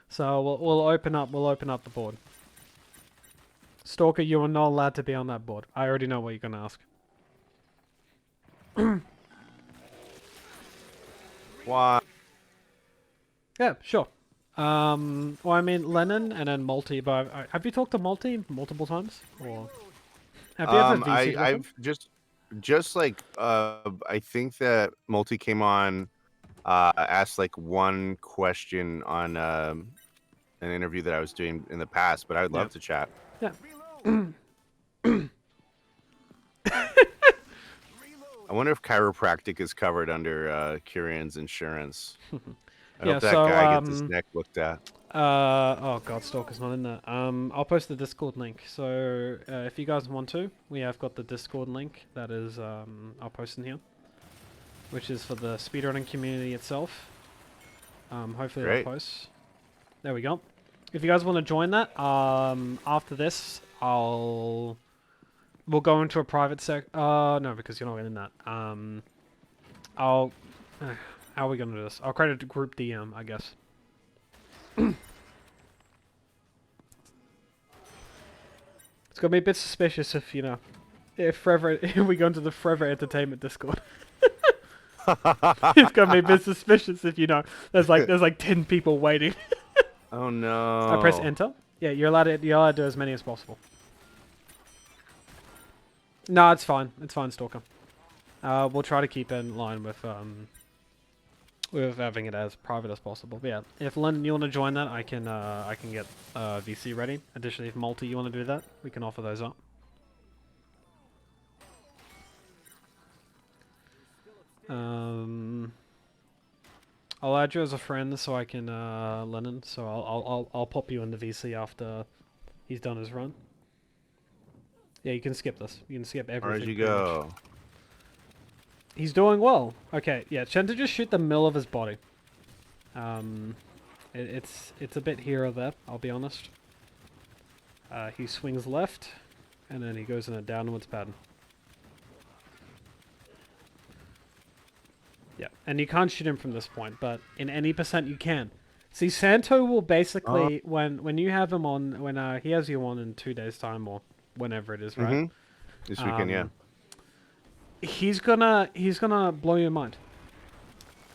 Speaker 1: So we'll open up the board. Stalker, you are not allowed to be on that board. I already know what you're gonna ask.
Speaker 2: Why?
Speaker 1: Yeah, sure. Well, I mean Lennon and then Multi. But have you talked to Multi multiple times, or have you ever VC'd with him?
Speaker 2: I've just like I think that Multi came on, asked like one question on an interview that I was doing in the past, but I would love to chat.
Speaker 1: Yeah.
Speaker 2: I wonder if chiropractic is covered under Kieran's insurance. I
Speaker 1: Yeah,
Speaker 2: hope that
Speaker 1: so,
Speaker 2: guy gets his neck looked at.
Speaker 1: Oh god, Stalker's not in there. I'll post the Discord link. So if you guys want to, we have got the Discord link. That is, I'll post in here, which is for the speedrunning community itself. Hopefully
Speaker 2: Great.
Speaker 1: it'll post. There we go. If you guys want to join that, after this, we'll go into a private no, because you're not in that. How are we gonna do this? I'll create a group DM, I guess. It's gonna be a bit suspicious if, you know, if we go into the Forever Entertainment Discord. It's gonna be a bit suspicious if, you know, there's like 10 people waiting.
Speaker 2: Oh no!
Speaker 1: I press enter. Yeah, you're allowed to do as many as possible. No, it's fine. It's fine, Stalker. We'll try to keep in line with having it as private as possible. But yeah, if London, you want to join that, I can get VC ready. Additionally, if Multi, you want to do that, we can offer those up. I'll add you as a friend so I can Lennon. So I'll pop you in the VC after he's done his run. Yeah, you can skip this. You can skip everything.
Speaker 2: Where'd you go?
Speaker 1: He's doing well. Okay, yeah, tend to just shoot the middle of his body. It's a bit here or there, I'll be honest. He swings left, and then he goes in a downwards pattern. Yeah, and you can't shoot him from this point, but in any percent you can. See, Santo will basically, when you have him on, when he has you on in 2 days' time, or whenever it is, right?
Speaker 2: Mm-hmm. This weekend, yeah.
Speaker 1: He's gonna blow your mind.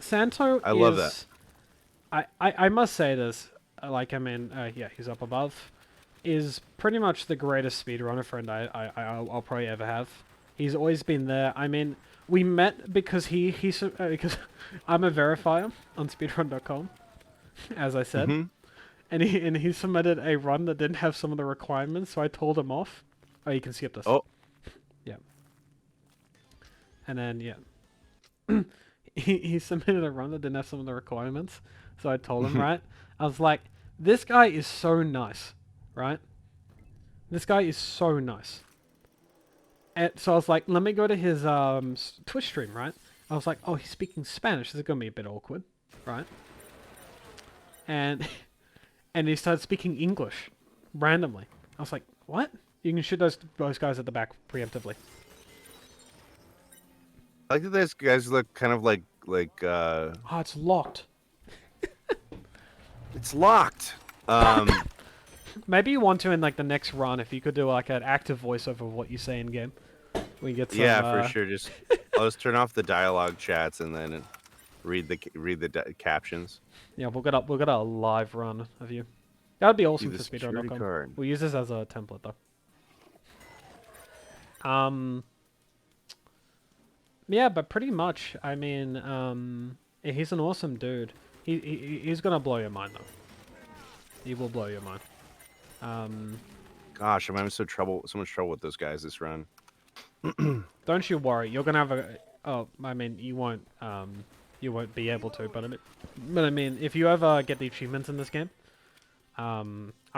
Speaker 1: Santo
Speaker 2: I love that.
Speaker 1: I must say this, like, I mean, yeah, he's up above, is pretty much the greatest speedrunner friend I'll probably ever have. He's always been there. I mean, we met because because I'm a verifier on speedrun.com, as I said,
Speaker 2: Mm-hmm.
Speaker 1: and he submitted a run that didn't have some of the requirements, so I told him off. Oh, you can skip this.
Speaker 2: Oh.
Speaker 1: Yeah. And then, yeah. He submitted a run that didn't have some of the requirements, so I told him, right? I was like, this guy is so nice, right? This guy is so nice. And so I was like, let me go to his Twitch stream, right? I was like, oh, he's speaking Spanish. This is going to be a bit awkward, right? And and he started speaking English randomly. I was like, what? You can shoot those guys at the back preemptively.
Speaker 2: I like that those guys look kind of like
Speaker 1: Oh, it's locked.
Speaker 2: it's locked.
Speaker 1: Maybe you want to in like the next run if you could do like an active voiceover of what you say in game. We get some,
Speaker 2: yeah, for sure. Just I'll just turn off the dialogue chats and then read the captions.
Speaker 1: Yeah, we'll get a live run of you. That'd be awesome for
Speaker 2: the security
Speaker 1: speedrun.com.
Speaker 2: card.
Speaker 1: We'll use this as a template though. Yeah, but pretty much, I mean, he's an awesome dude. He's gonna blow your mind though. He will blow your mind.
Speaker 2: Gosh, I'm having so much trouble with those guys this run.
Speaker 1: Don't you worry. You're gonna have a. Oh, I mean, you won't be able to. But I mean, if you ever get the achievements in this game, I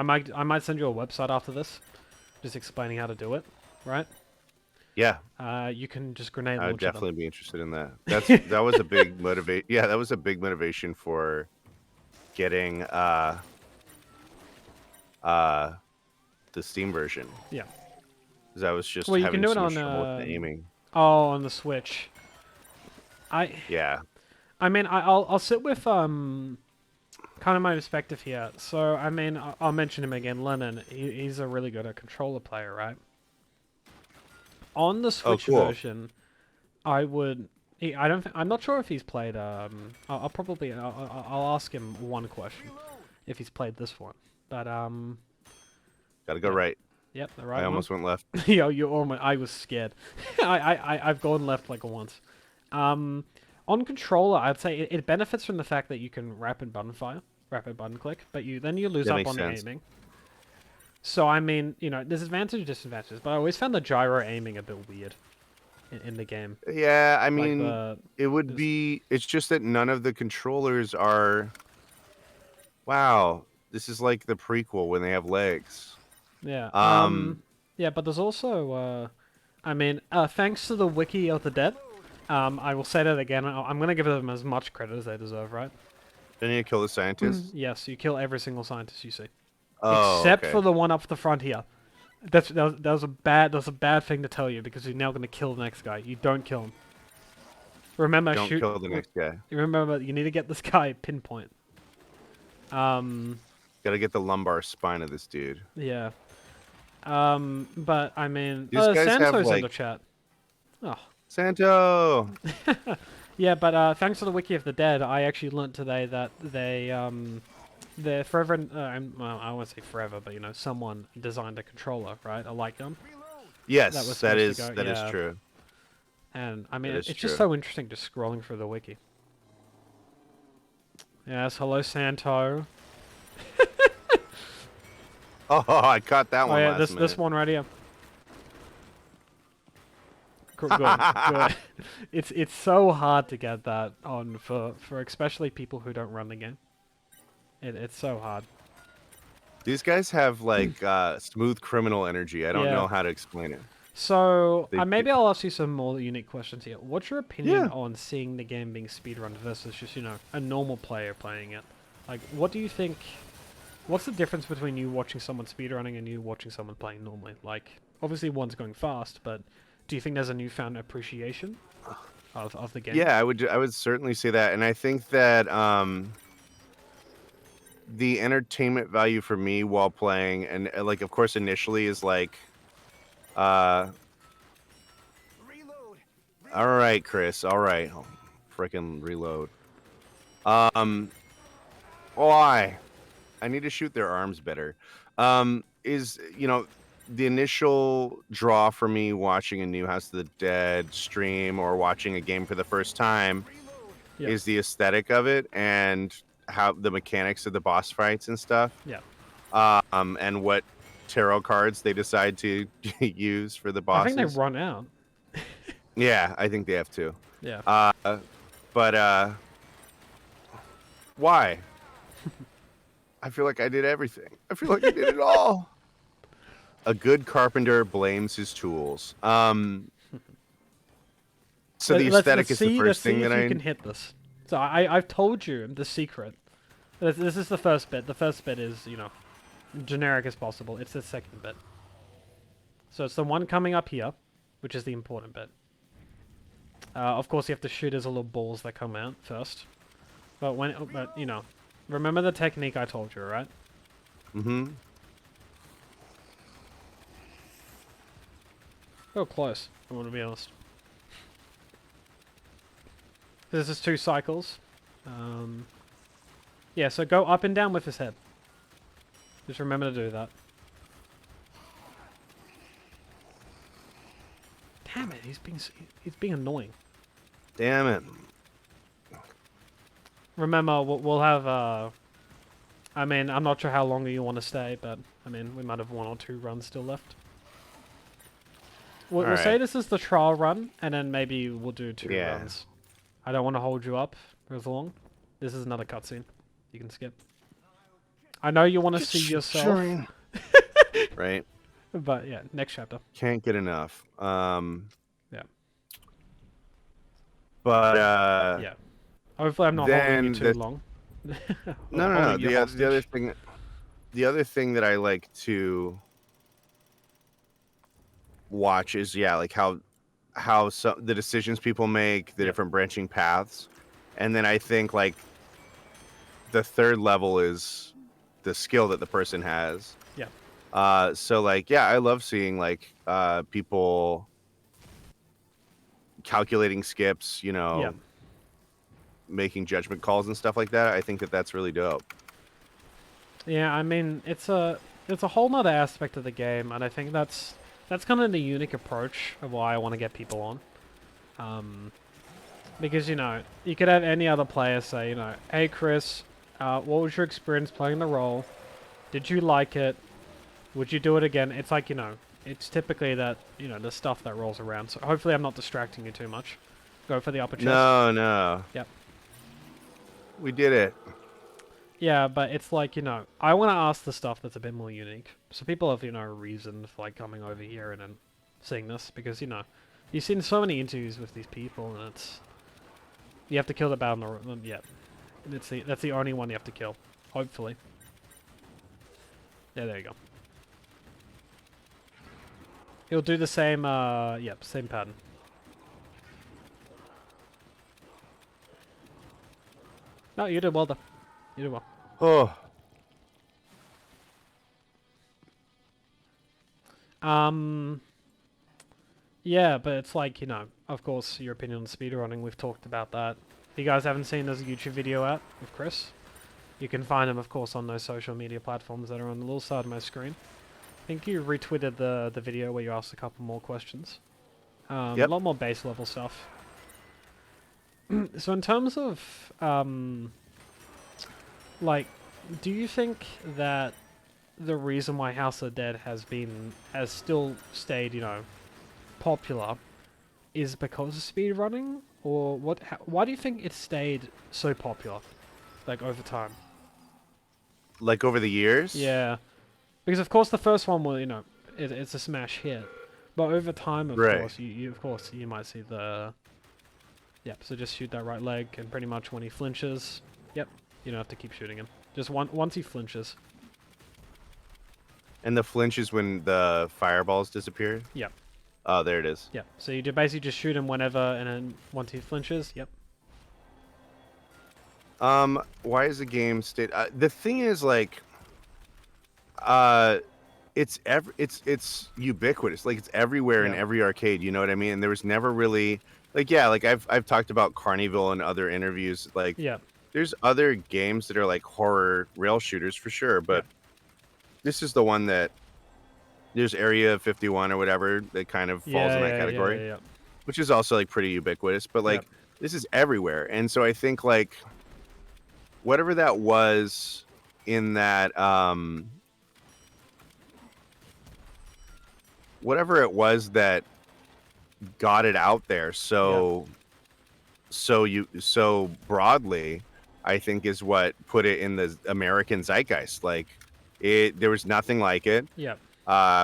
Speaker 1: might send you a website after this, just explaining how to do it. Right?
Speaker 2: Yeah.
Speaker 1: You can just grenade launch.
Speaker 2: I'd definitely be interested in that. That was a big motivate. Yeah, that was a big motivation for getting the Steam version.
Speaker 1: Yeah.
Speaker 2: Because I was just
Speaker 1: well, you
Speaker 2: having
Speaker 1: can do it
Speaker 2: so
Speaker 1: on
Speaker 2: much trouble with the aiming.
Speaker 1: Oh, on the Switch.
Speaker 2: Yeah.
Speaker 1: I mean, I'll sit with kind of my perspective here. So I mean, I'll mention him again, Lennon. He's a really good controller player, right? On the Switch version, I would. I'm not sure if he's played. I'll probably. I'll ask him one question, if he's played this one. But
Speaker 2: Gotta go right.
Speaker 1: Yep, the right.
Speaker 2: I almost went left.
Speaker 1: Yo, you almost. I was scared. I've gone left like once. On controller, I'd say it benefits from the fact that you can rapid button click, but you lose up on the aiming. So I mean, you know, there's advantages, disadvantages, but I always found the gyro aiming a bit weird in the game.
Speaker 2: Yeah, I mean, it would be. It's just that none of the controllers are. Wow, this is like the prequel when they have legs.
Speaker 1: Yeah. Yeah, but there's also, I mean, thanks to the Wiki of the Dead, I will say that again. I'm gonna give them as much credit as they deserve, right?
Speaker 2: Don't you kill the scientists?
Speaker 1: Yes, you kill every single scientist you see.
Speaker 2: Oh,
Speaker 1: except for the one up the front here. That was a bad thing to tell you because you're now going to kill the next guy. You don't kill him. Remember,
Speaker 2: don't kill the next guy.
Speaker 1: Remember, you need to get this guy pinpoint.
Speaker 2: Gotta get the lumbar spine of this dude.
Speaker 1: Yeah. But I mean,
Speaker 2: These guys
Speaker 1: Santo's
Speaker 2: have, like...
Speaker 1: in the chat. Oh.
Speaker 2: Santo.
Speaker 1: Yeah, but thanks to the Wiki of the Dead, I actually learnt today that they're forever. Well, I won't say forever, but you know, someone designed a controller, right? A light gun.
Speaker 2: Yes, that is true.
Speaker 1: And I mean, it's just so interesting just scrolling through the wiki. Yes, hello Santo.
Speaker 2: Oh, I caught that one.
Speaker 1: Oh yeah, this one right here. Good. It's so hard to get that on for especially people who don't run the game. It's so hard.
Speaker 2: These guys have like smooth criminal energy. I don't know how to explain it.
Speaker 1: So,
Speaker 2: They
Speaker 1: maybe I'll ask you some more unique questions here. What's your opinion
Speaker 2: Yeah.
Speaker 1: on seeing the game being speedrun versus just, a normal player playing it? Like, what do you think... What's the difference between you watching someone speedrunning and you watching someone playing normally? Like, obviously one's going fast, but do you think there's a newfound appreciation of the game?
Speaker 2: Yeah, I would certainly say that, and I think that the entertainment value for me while playing, and like, of course, initially is like, uh, all right, Chris, all right, oh, freaking reload. Um, why? I need to shoot their arms better. Is the initial draw for me watching a new House of the Dead stream or watching a game for the first time
Speaker 1: Yeah,
Speaker 2: is the aesthetic of it and how the mechanics of the boss fights and stuff.
Speaker 1: yeah.
Speaker 2: And what tarot cards they decide to use for the
Speaker 1: I think they
Speaker 2: bosses.
Speaker 1: run out.
Speaker 2: Yeah, I think they have to.
Speaker 1: Yeah.
Speaker 2: Uh, but why? I feel like I did everything. I feel like I did it all. A good carpenter blames his tools. So the aesthetic is the
Speaker 1: Let's
Speaker 2: first
Speaker 1: see
Speaker 2: thing that
Speaker 1: if you
Speaker 2: I.
Speaker 1: can hit this. So I've told you the secret. This is the first bit. The first bit is, generic as possible. It's the second bit. So it's the one coming up here, which is the important bit. Of course, you have to shoot his little balls that come out first. But remember the technique I told you, right?
Speaker 2: Mm-hmm.
Speaker 1: Oh, close. I want to be honest. This is 2 cycles. Yeah, so go up and down with his head. Just remember to do that. Damn it, he's being annoying.
Speaker 2: Damn it.
Speaker 1: Remember, we'll have, I'm not sure how long you want to stay, but, we might have 1 or 2 runs still left. We'll say this is the trial run, and then maybe we'll do 2 runs. I don't want to hold you up for as long. This is another cutscene. You can skip. I know you want to see yourself.
Speaker 2: Right.
Speaker 1: But, yeah, next chapter.
Speaker 2: Can't get enough.
Speaker 1: Yeah.
Speaker 2: But
Speaker 1: Yeah. Hopefully I'm not holding you too long.
Speaker 2: No. The other thing that I like to watch is like how the decisions people make, the different branching paths, and then I think like the third level is the skill that the person has.
Speaker 1: Yeah.
Speaker 2: So like I love seeing like people calculating skips, making judgment calls and stuff like that. I think that that's really dope.
Speaker 1: Yeah, it's a whole nother aspect of the game, and I think that's kind of the unique approach of why I want to get people on. Because, you could have any other player say, hey Chris, what was your experience playing the role? Did you like it? Would you do it again? It's like, it's typically that, the stuff that rolls around. So hopefully I'm not distracting you too much. Go for the upper chest.
Speaker 2: No.
Speaker 1: Yep.
Speaker 2: We did it.
Speaker 1: Yeah, but it's like, I want to ask the stuff that's a bit more unique. So people have, a reason for, like, coming over here and then seeing this. Because, you've seen so many interviews with these people, and it's... You have to kill the battle in the... Yeah. That's the only one you have to kill. Hopefully. Yeah, there you go. He'll do the same, same pattern. No, you did well, though. You did well.
Speaker 2: Oh.
Speaker 1: Yeah, but it's like, of course, your opinion on speedrunning, we've talked about that. If you guys haven't seen, there's a YouTube video out of Chris. You can find him, of course, on those social media platforms that are on the little side of my screen. I think you retweeted the video where you asked a couple more questions. A lot more base level stuff. So in terms of, like, do you think that the reason why House of the Dead has still stayed, popular is because of speedrunning? Or why do you think it stayed so popular, like, over time?
Speaker 2: Like over the years?
Speaker 1: Yeah. Because, of course, the first one will, it's a smash hit. But over time, of
Speaker 2: Right.
Speaker 1: course, you might see the. Yep. So just shoot that right leg, and pretty much when he flinches, yep, you don't have to keep shooting him. Just once he flinches.
Speaker 2: And the flinch is when the fireballs disappear?
Speaker 1: Yep.
Speaker 2: Oh, there it is.
Speaker 1: Yep. So you basically just shoot him whenever, and then once he flinches, yep.
Speaker 2: Why is the game state? The thing is, like, uh, it's ubiquitous. Like, it's everywhere in
Speaker 1: Yeah.
Speaker 2: every arcade. You know what I mean? And there was never really, like, yeah, like I've talked about Carnival and other interviews. Like,
Speaker 1: Yeah.
Speaker 2: there's other games that are like horror rail shooters for sure, but this is the one that there's Area 51 or whatever that kind of falls in that category,
Speaker 1: Yeah.
Speaker 2: which is also like pretty ubiquitous. But like, this is everywhere, and so I think like whatever that was in that whatever it was that got it out there so broadly, I think is what put it in the American zeitgeist. Like, there was nothing like it
Speaker 1: Yeah.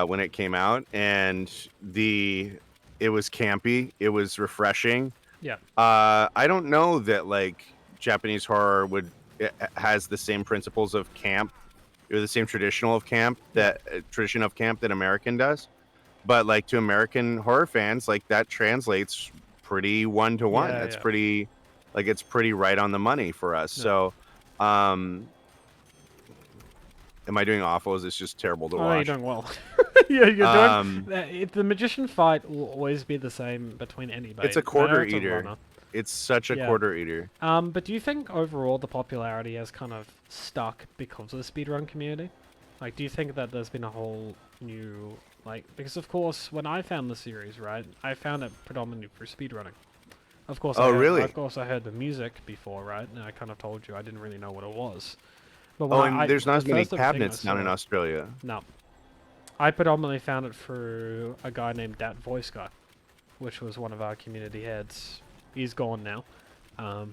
Speaker 2: when it came out, and it was campy, it was refreshing.
Speaker 1: Yeah.
Speaker 2: I don't know that like Japanese horror has the same principles of camp, or the same tradition of camp that American does. But like, to American horror fans, like, that translates pretty one to one. That's pretty, like, it's pretty right on the money for us. So, am I doing awful? Is this just terrible to watch?
Speaker 1: Oh, you're doing well. Yeah, you're doing. The magician fight will always be the same between anybody.
Speaker 2: It's a quarter eater. It's such a quarter eater.
Speaker 1: But do you think overall the popularity has kind of stuck because of the speedrun community? Like, do you think that there's been a whole new, like, because of course when I found the series, right, I found it predominantly through speedrunning. Of course.
Speaker 2: Really?
Speaker 1: Of course, I heard the music before, right? And I kind of told you I didn't really know what it was. But
Speaker 2: and there's not as many cabinets down in Australia.
Speaker 1: No. I predominantly found it through a guy named Dat Voice Guy, which was one of our community heads. He's gone now.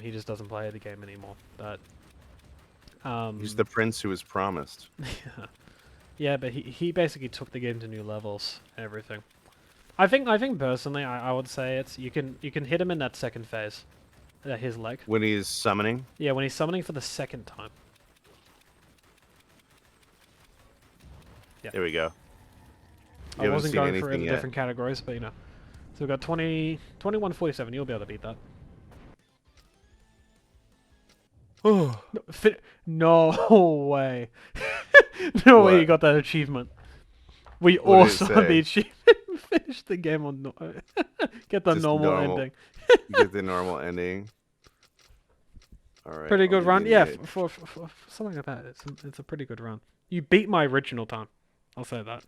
Speaker 1: He just doesn't play the game anymore. But
Speaker 2: he's the prince who was promised.
Speaker 1: Yeah, but he basically took the game to new levels and everything. I think personally, I would say it's you can hit him in that second phase, his leg.
Speaker 2: When he's summoning.
Speaker 1: Yeah, when he's summoning for the second time. Yeah.
Speaker 2: There we go.
Speaker 1: I wasn't going for the different categories, but you know. So we've got 2147. You'll be able to beat that.
Speaker 2: Oh.
Speaker 1: No way. No way you got that achievement. We also got the achievement. Finish the game on get the normal ending.
Speaker 2: Get the normal ending. All right.
Speaker 1: Pretty good run. Yeah, for something like that, it's a pretty good run. You beat my original time. I'll say that.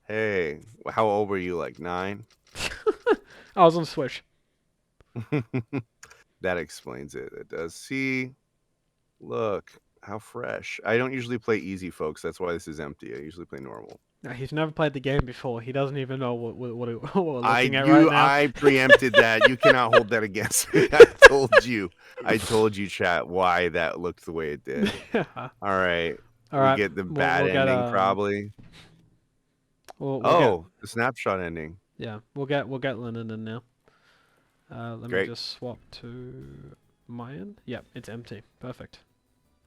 Speaker 2: Hey, how old were you? Like 9?
Speaker 1: I was on Switch.
Speaker 2: That explains it. It does. See, look how fresh. I don't usually play easy, folks. That's why this is empty. I usually play normal.
Speaker 1: He's never played the game before. He doesn't even know what we're looking at right now.
Speaker 2: I preempted that. You cannot hold that against me. I told you, chat, why that looked the way it did. All right. We get the bad ending, probably. The snapshot ending.
Speaker 1: Yeah, we'll get Lennon in now. Let me just swap to my end. Yep, it's empty. Perfect.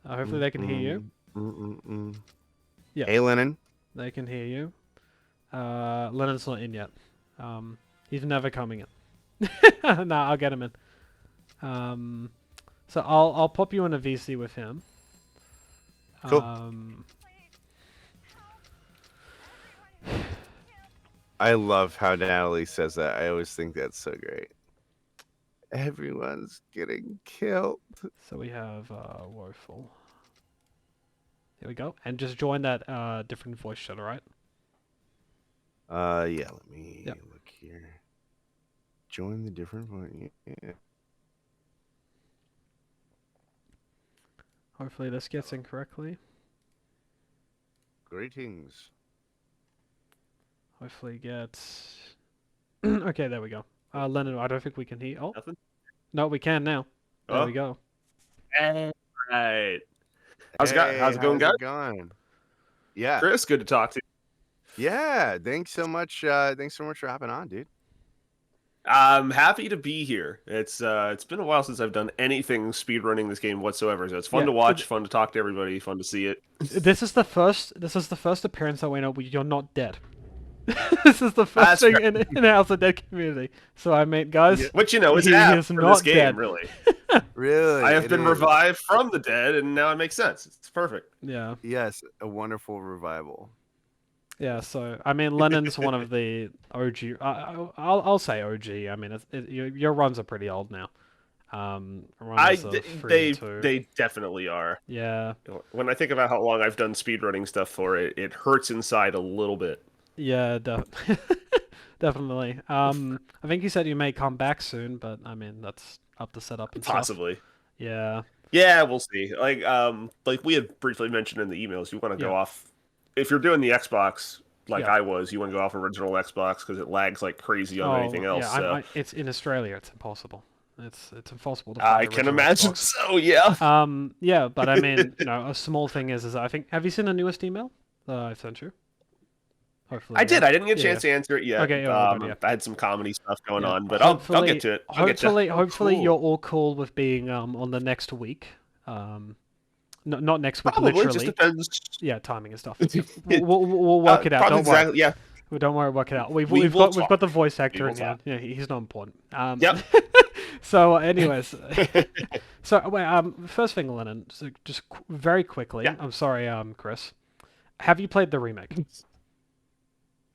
Speaker 1: Hopefully they can hear you. Yeah.
Speaker 2: Hey, Lennon.
Speaker 1: They can hear you. Lennon's not in yet. He's never coming in. No, I'll get him in. So I'll pop you in a VC with him.
Speaker 2: Cool. I love how Natalie says that. I always think that's so great. Everyone's getting killed.
Speaker 1: So we have Woeful. There we go. And just join that different voice chat, alright?
Speaker 2: Yeah, let me look here. Join the different voice. Yeah.
Speaker 1: Hopefully this gets in correctly.
Speaker 2: Greetings.
Speaker 1: Hopefully it gets... Okay, there we go. Lennon, I don't think we can hear... Oh.
Speaker 3: Nothing?
Speaker 1: No, we can now. There we go.
Speaker 3: All right. How's it going, guys?
Speaker 2: Yeah.
Speaker 3: Chris, good to talk to
Speaker 2: Yeah, thanks so much. Thanks so much for hopping on, dude.
Speaker 3: I'm happy to be here. It's been a while since I've done anything speedrunning this game whatsoever. So it's fun
Speaker 1: Yeah,
Speaker 3: to watch, fun to talk to everybody, fun to see it.
Speaker 1: this is the first. This is the first appearance that we know you're not dead. This is the first
Speaker 3: That's
Speaker 1: thing
Speaker 3: fair.
Speaker 1: in House of Dead community. So I mean, guys,
Speaker 3: Which is
Speaker 1: he
Speaker 3: apt
Speaker 1: is
Speaker 3: for
Speaker 1: not
Speaker 3: this game,
Speaker 1: dead.
Speaker 3: really.
Speaker 2: Really,
Speaker 3: I have
Speaker 2: it
Speaker 3: been
Speaker 2: is.
Speaker 3: revived from the dead, and now it makes sense. It's perfect.
Speaker 1: Yeah,
Speaker 2: Yes, a wonderful revival.
Speaker 1: yeah. So I mean, Lennon's one of the OG. I'll say OG. I mean, your runs are pretty old now. Runners of 3 and 2.
Speaker 3: They definitely are.
Speaker 1: Yeah,
Speaker 3: When I think about how long I've done speedrunning stuff for it, it hurts inside a little bit.
Speaker 1: yeah, definitely. I think you said you may come back soon, but I mean that's up to set up and stuff.
Speaker 3: Possibly.
Speaker 1: Yeah.
Speaker 3: Yeah, we'll see. Like we had briefly mentioned in the emails, you want to go
Speaker 1: Yeah.
Speaker 3: off if you're doing the Xbox like
Speaker 1: Yeah.
Speaker 3: I was, you want to go off original Xbox because it lags like crazy on anything else.
Speaker 1: Yeah,
Speaker 3: So
Speaker 1: it's in Australia. It's impossible. It's impossible to
Speaker 3: I
Speaker 1: find
Speaker 3: can
Speaker 1: original
Speaker 3: imagine
Speaker 1: Xbox.
Speaker 3: so. Yeah.
Speaker 1: Yeah, but I mean, a small thing is I think. Have you seen the newest email that I sent you? Hopefully,
Speaker 3: I did.
Speaker 1: yeah.
Speaker 3: I didn't get a
Speaker 1: Yeah,
Speaker 3: chance to answer it yet.
Speaker 1: Okay, yeah, all good, yeah.
Speaker 3: I had some comedy stuff going
Speaker 1: Yeah.
Speaker 3: on, but I'll get to it. I'll get to it.
Speaker 1: Hopefully,
Speaker 2: cool.
Speaker 1: you're all cool with being on the next week. Not next week,
Speaker 3: Probably
Speaker 1: literally.
Speaker 3: just depends.
Speaker 1: Yeah, timing and stuff. We'll work it out.
Speaker 3: Probably
Speaker 1: Don't worry.
Speaker 3: exactly. Yeah.
Speaker 1: Well, don't worry, work it out. We've
Speaker 3: We will
Speaker 1: got the
Speaker 3: talk.
Speaker 1: voice actor
Speaker 3: will
Speaker 1: in here.
Speaker 3: talk.
Speaker 1: Yeah, he's not important.
Speaker 3: Yep.
Speaker 1: So, anyways, so wait, first thing, Lennon, so just very quickly.
Speaker 3: Yeah.
Speaker 1: I'm sorry, Chris. Have you played the remake?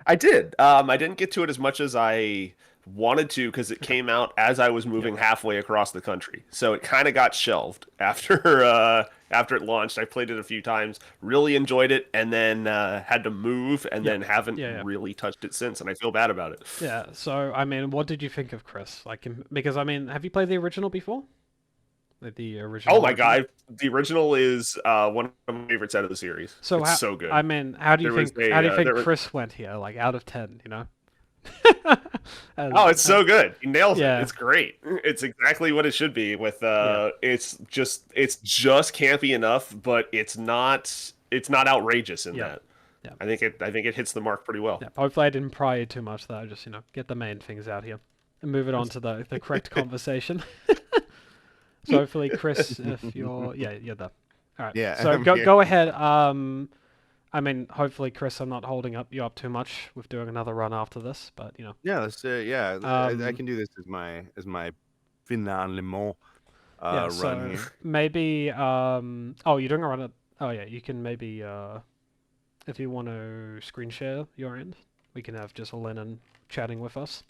Speaker 3: I did. I didn't get to it as much as I wanted to because it came out as I was moving halfway across the country. So it kind of got shelved after it launched. I played it a few times, really enjoyed it, and then had to move, and then haven't really touched it since, and I feel bad about it.
Speaker 1: Yeah. So, I mean, what did you think of Chris? Like, because I mean, have you played the original before? The original.
Speaker 3: Oh my god, the original is one of my favorites out of the series.
Speaker 1: So
Speaker 3: it's so good.
Speaker 1: I mean, how do you
Speaker 3: There was
Speaker 1: think?
Speaker 3: a,
Speaker 1: How do you think
Speaker 3: there was-
Speaker 1: Chris went here? Like out of 10, you know?
Speaker 3: Oh, it's so good. He nails
Speaker 1: Yeah.
Speaker 3: it. It's great. It's exactly what it should be. With it's just campy enough, but it's not outrageous in that.
Speaker 1: Yeah.
Speaker 3: I think it hits the mark pretty well.
Speaker 1: Yeah, hopefully I didn't pry you too much though. Just get the main things out here and move it on to the correct conversation. So hopefully, Chris, if you're you're there. All right.
Speaker 2: Yeah,
Speaker 1: So
Speaker 2: I'm here.
Speaker 1: go ahead. I mean, hopefully, Chris, I'm not holding you up too much with doing another run after this, but
Speaker 2: Yeah, let's yeah. I can do this as my finalement
Speaker 1: yeah. So
Speaker 2: run here.
Speaker 1: maybe oh, you're doing a run at. Oh yeah, you can maybe if you want to screen share your end, we can have just Lennon chatting with us.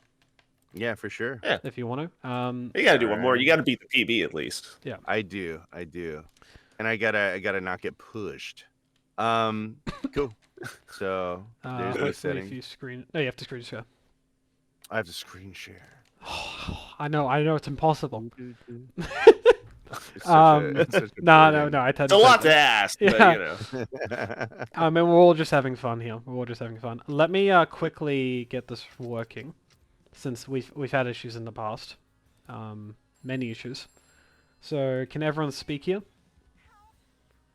Speaker 2: Yeah, for sure.
Speaker 3: Yeah.
Speaker 1: If you want to.
Speaker 3: You got to do one more. You got to beat the PB at least.
Speaker 1: Yeah.
Speaker 2: I do, and I gotta not get pushed. Cool. So there's my
Speaker 1: hopefully
Speaker 2: setting.
Speaker 1: if you screen. No, you have to screen share.
Speaker 2: I have to screen share.
Speaker 1: I know, it's impossible.
Speaker 2: It's such a
Speaker 1: No, I tend
Speaker 3: It's a lot to ask,
Speaker 1: Yeah.
Speaker 3: but you know.
Speaker 1: I mean, we're all just having fun here. We're all just having fun. Let me quickly get this working, since we've had issues in the past, many issues. So, can everyone speak here?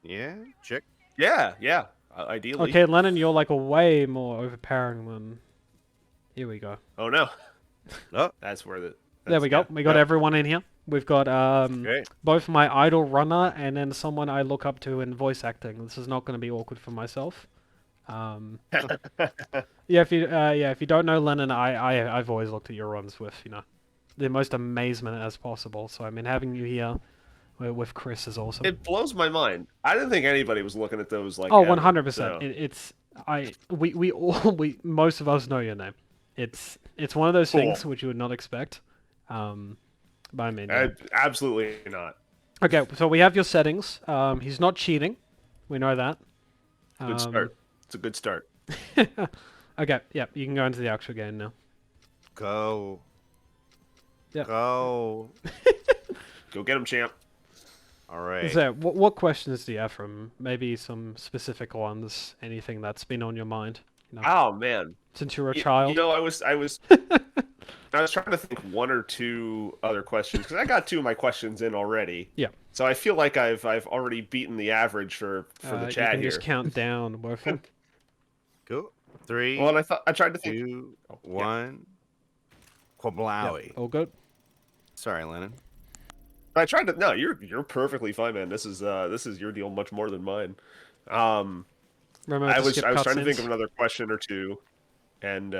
Speaker 2: Yeah, check.
Speaker 3: Yeah. Ideally.
Speaker 1: Okay, Lennon, you're like a way more overpowering than. Here we go.
Speaker 3: Oh no.
Speaker 2: Oh,
Speaker 3: That's where the.
Speaker 1: There we go. We got everyone in here. We've got
Speaker 2: great.
Speaker 1: both my idol runner and then someone I look up to in voice acting. This is not going to be awkward for myself. Yeah, if you don't know Lennon, I've always looked at your runs with the most amazement as possible. So I mean, having you here with Chris is awesome.
Speaker 3: It blows my mind. I didn't think anybody was looking at those like.
Speaker 1: Oh,
Speaker 3: ever,
Speaker 1: 100%.
Speaker 3: so.
Speaker 1: We all most of us know your name. It's one of those things which you would not expect. But I mean, yeah.
Speaker 3: Absolutely not.
Speaker 1: Okay, so we have your settings. He's not cheating. We know that.
Speaker 3: Good start. It's a good start.
Speaker 1: Okay, yeah, you can go into the actual game now.
Speaker 2: Go.
Speaker 1: Yeah.
Speaker 2: Go.
Speaker 3: Go get him, champ.
Speaker 2: All right.
Speaker 1: So, what questions do you have from maybe some specific ones? Anything that's been on your mind?
Speaker 3: Oh man.
Speaker 1: Since you were a child.
Speaker 3: I was trying to think one or two other questions because I got two of my questions in already.
Speaker 1: Yeah.
Speaker 3: So I feel like I've already beaten the average for the chat
Speaker 1: you can
Speaker 3: here.
Speaker 1: just count down, Wolfen.
Speaker 2: Cool. 3,
Speaker 3: Well, and I tried to think.
Speaker 2: 2,
Speaker 3: Oh, yeah.
Speaker 2: 1.
Speaker 1: Yep,
Speaker 2: Quablowy.
Speaker 1: all good.
Speaker 2: Sorry, Lennon.
Speaker 3: I tried to. No, you're perfectly fine, man. This is your deal much more than mine. Um,
Speaker 1: Remember to skip
Speaker 3: I was trying to think of
Speaker 1: cutscenes.
Speaker 3: another question or two, and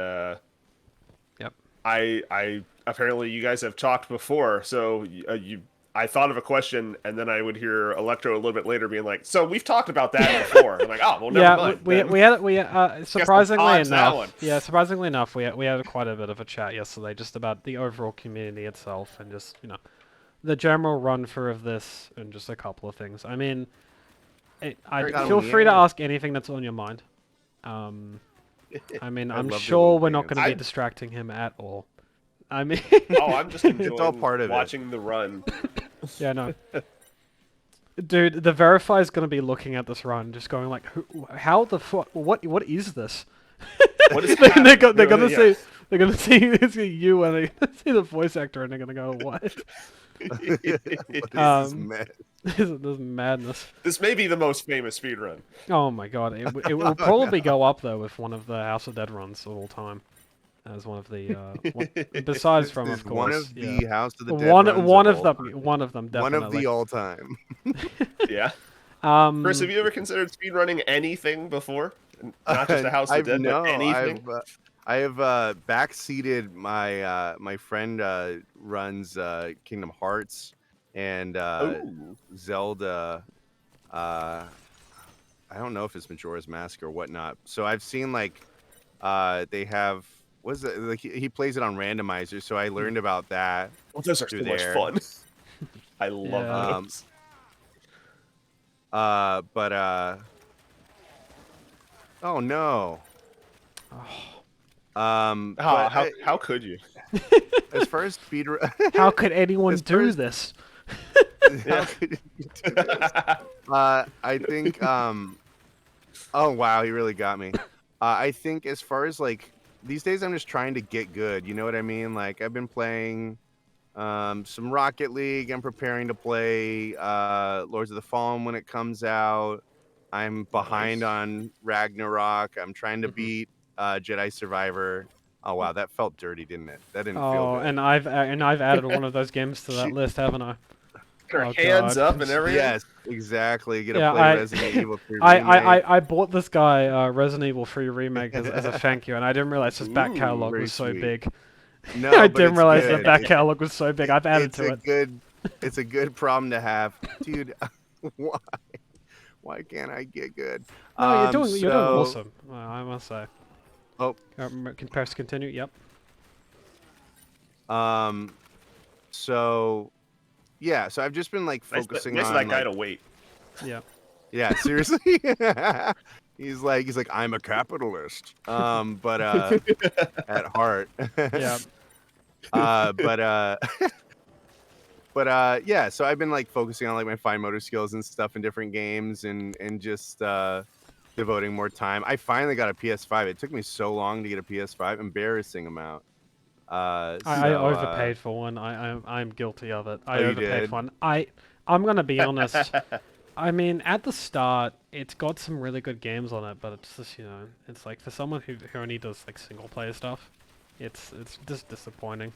Speaker 1: Yep.
Speaker 3: I apparently you guys have talked before, so you. I thought of a question, and then I would hear Electro a little bit later being like, "So we've talked about that before." I'm like, "Oh, well, never
Speaker 1: Yeah,
Speaker 3: mind."
Speaker 1: we
Speaker 3: Then
Speaker 1: we had we
Speaker 3: guess I'll
Speaker 1: surprisingly
Speaker 3: dodge that
Speaker 1: enough.
Speaker 3: one.
Speaker 1: Yeah, surprisingly enough, we had quite a bit of a chat yesterday just about the overall community itself and just the general run through of this and just a couple of things. I mean, I
Speaker 2: Got 'em
Speaker 1: feel
Speaker 2: in the
Speaker 1: free to
Speaker 2: air.
Speaker 1: ask anything that's on your mind. I mean,
Speaker 2: I
Speaker 1: I'm
Speaker 2: love their
Speaker 1: sure
Speaker 2: little
Speaker 1: we're not going to be
Speaker 3: I
Speaker 1: distracting him at all. I mean,
Speaker 3: Oh, I'm just
Speaker 2: It's all
Speaker 3: enjoying
Speaker 2: part of it.
Speaker 3: watching the run.
Speaker 1: yeah, no. Dude, the Verify is going to be looking at this run, just going like, "How the fuck? What is this?"
Speaker 3: What is
Speaker 1: they're
Speaker 3: happening?
Speaker 1: gonna
Speaker 3: Yeah.
Speaker 1: see they're gonna see it's you and they're gonna see the voice actor and they're gonna go, "What?
Speaker 2: What is this
Speaker 1: Um,
Speaker 2: mess?
Speaker 1: this is madness."
Speaker 3: This may be the most famous speedrun.
Speaker 1: Oh my god, it will probably go up though with one of the House of Dead runs of all time as one of the besides
Speaker 2: This
Speaker 1: from
Speaker 2: is
Speaker 1: of
Speaker 2: one
Speaker 1: course
Speaker 2: of
Speaker 1: yeah
Speaker 2: the House of the Dead
Speaker 1: one
Speaker 2: runs
Speaker 1: one
Speaker 2: of
Speaker 1: of
Speaker 2: all
Speaker 1: them
Speaker 2: time.
Speaker 1: one of them
Speaker 2: One of
Speaker 1: definitely.
Speaker 2: the all time.
Speaker 3: Yeah. Chris, have
Speaker 1: Um,
Speaker 3: you ever considered speedrunning anything before? Not just a House of the Dead, but anything?
Speaker 2: I have backseated my friend runs Kingdom Hearts and
Speaker 3: Oh.
Speaker 2: Zelda. Uh, I don't know if it's Majora's Mask or whatnot. So I've seen like they have what's it like he plays it on randomizer. So I learned about that
Speaker 3: Well, those are
Speaker 2: through
Speaker 3: so much
Speaker 2: there.
Speaker 3: fun. I love
Speaker 1: Yeah.
Speaker 3: those.
Speaker 2: But oh no.
Speaker 3: Oh,
Speaker 2: But
Speaker 3: how could you?
Speaker 2: as far as speed,
Speaker 1: how could anyone
Speaker 2: as far
Speaker 1: do
Speaker 2: as
Speaker 1: this?
Speaker 2: how
Speaker 3: Yeah.
Speaker 2: could you do this? I think oh wow, he really got me. I think as far as like these days, I'm just trying to get good. You know what I mean? Like I've been playing some Rocket League. I'm preparing to play Lords of the Fallen when it comes out. I'm behind
Speaker 3: Nice.
Speaker 2: on Ragnarok. I'm trying to
Speaker 3: Mhm.
Speaker 2: beat Jedi Survivor. Oh wow, that felt dirty, didn't it? That didn't feel
Speaker 1: Oh,
Speaker 2: good.
Speaker 1: and I've added one of those games to that list, haven't I?
Speaker 3: Her
Speaker 1: Oh
Speaker 3: hands
Speaker 1: god.
Speaker 3: up and everything.
Speaker 2: Yes, exactly. Get to
Speaker 1: Yeah,
Speaker 2: play Resident Evil 3
Speaker 1: I,
Speaker 2: remake.
Speaker 1: I bought this guy Resident Evil 3 remake as a thank you, and I didn't realize his back
Speaker 3: Ooh.
Speaker 1: catalog
Speaker 2: Very
Speaker 1: was so
Speaker 2: sweet.
Speaker 1: big.
Speaker 2: No,
Speaker 1: I
Speaker 2: but
Speaker 1: didn't
Speaker 2: it's
Speaker 1: realize the
Speaker 2: good.
Speaker 1: back catalog was so big. I've added
Speaker 2: It's
Speaker 1: to
Speaker 2: a
Speaker 1: it.
Speaker 2: good it's a good problem to have, dude. Why why can't I get good?
Speaker 1: No, you're doing
Speaker 2: So
Speaker 1: awesome. I must say.
Speaker 2: oh
Speaker 1: Can press continue. Yep.
Speaker 2: um so yeah, so I've just been like
Speaker 3: Nice,
Speaker 2: focusing
Speaker 3: nice of
Speaker 2: on
Speaker 3: that guy
Speaker 2: like
Speaker 3: to wait.
Speaker 1: Yeah.
Speaker 2: yeah, seriously. He's like I'm a capitalist. But at heart.
Speaker 1: Yeah.
Speaker 2: But But yeah, so I've been like focusing on like my fine motor skills and stuff in different games and just devoting more time. I finally got a PS5. It took me so long to get a PS5, embarrassing amount.
Speaker 1: I
Speaker 2: So
Speaker 1: overpaid for one. I'm guilty of it. I
Speaker 2: oh, you
Speaker 1: overpaid
Speaker 2: did?
Speaker 1: for one. I'm gonna be honest. I mean, at the start, it's got some really good games on it, but it's just it's like for someone who only does like single player stuff, it's just disappointing.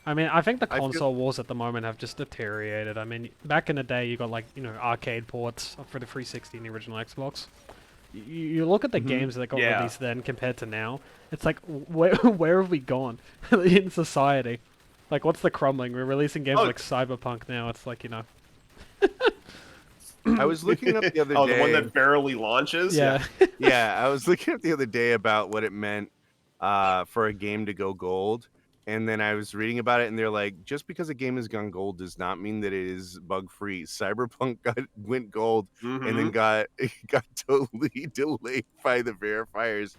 Speaker 1: I mean, I think the
Speaker 2: I feel
Speaker 1: console wars at the moment have just deteriorated. I mean, back in the day, you got like arcade ports for the 360 and the original Xbox. You look at the
Speaker 2: Mhm.
Speaker 1: games that got
Speaker 3: Yeah.
Speaker 1: released then compared to now. It's like where have we gone in society? Like, what's the crumbling? We're releasing games
Speaker 3: Oh.
Speaker 1: like Cyberpunk now. It's like
Speaker 2: I was looking up the other
Speaker 3: Oh,
Speaker 2: day.
Speaker 3: the one that barely launches.
Speaker 1: yeah.
Speaker 2: Yeah, I was looking up the other day about what it meant for a game to go gold. And then I was reading about it, and they're like, just because a game has gone gold does not mean that it is bug free. Cyberpunk went gold and then
Speaker 3: Mm-hmm.
Speaker 2: got totally delayed by the verifiers.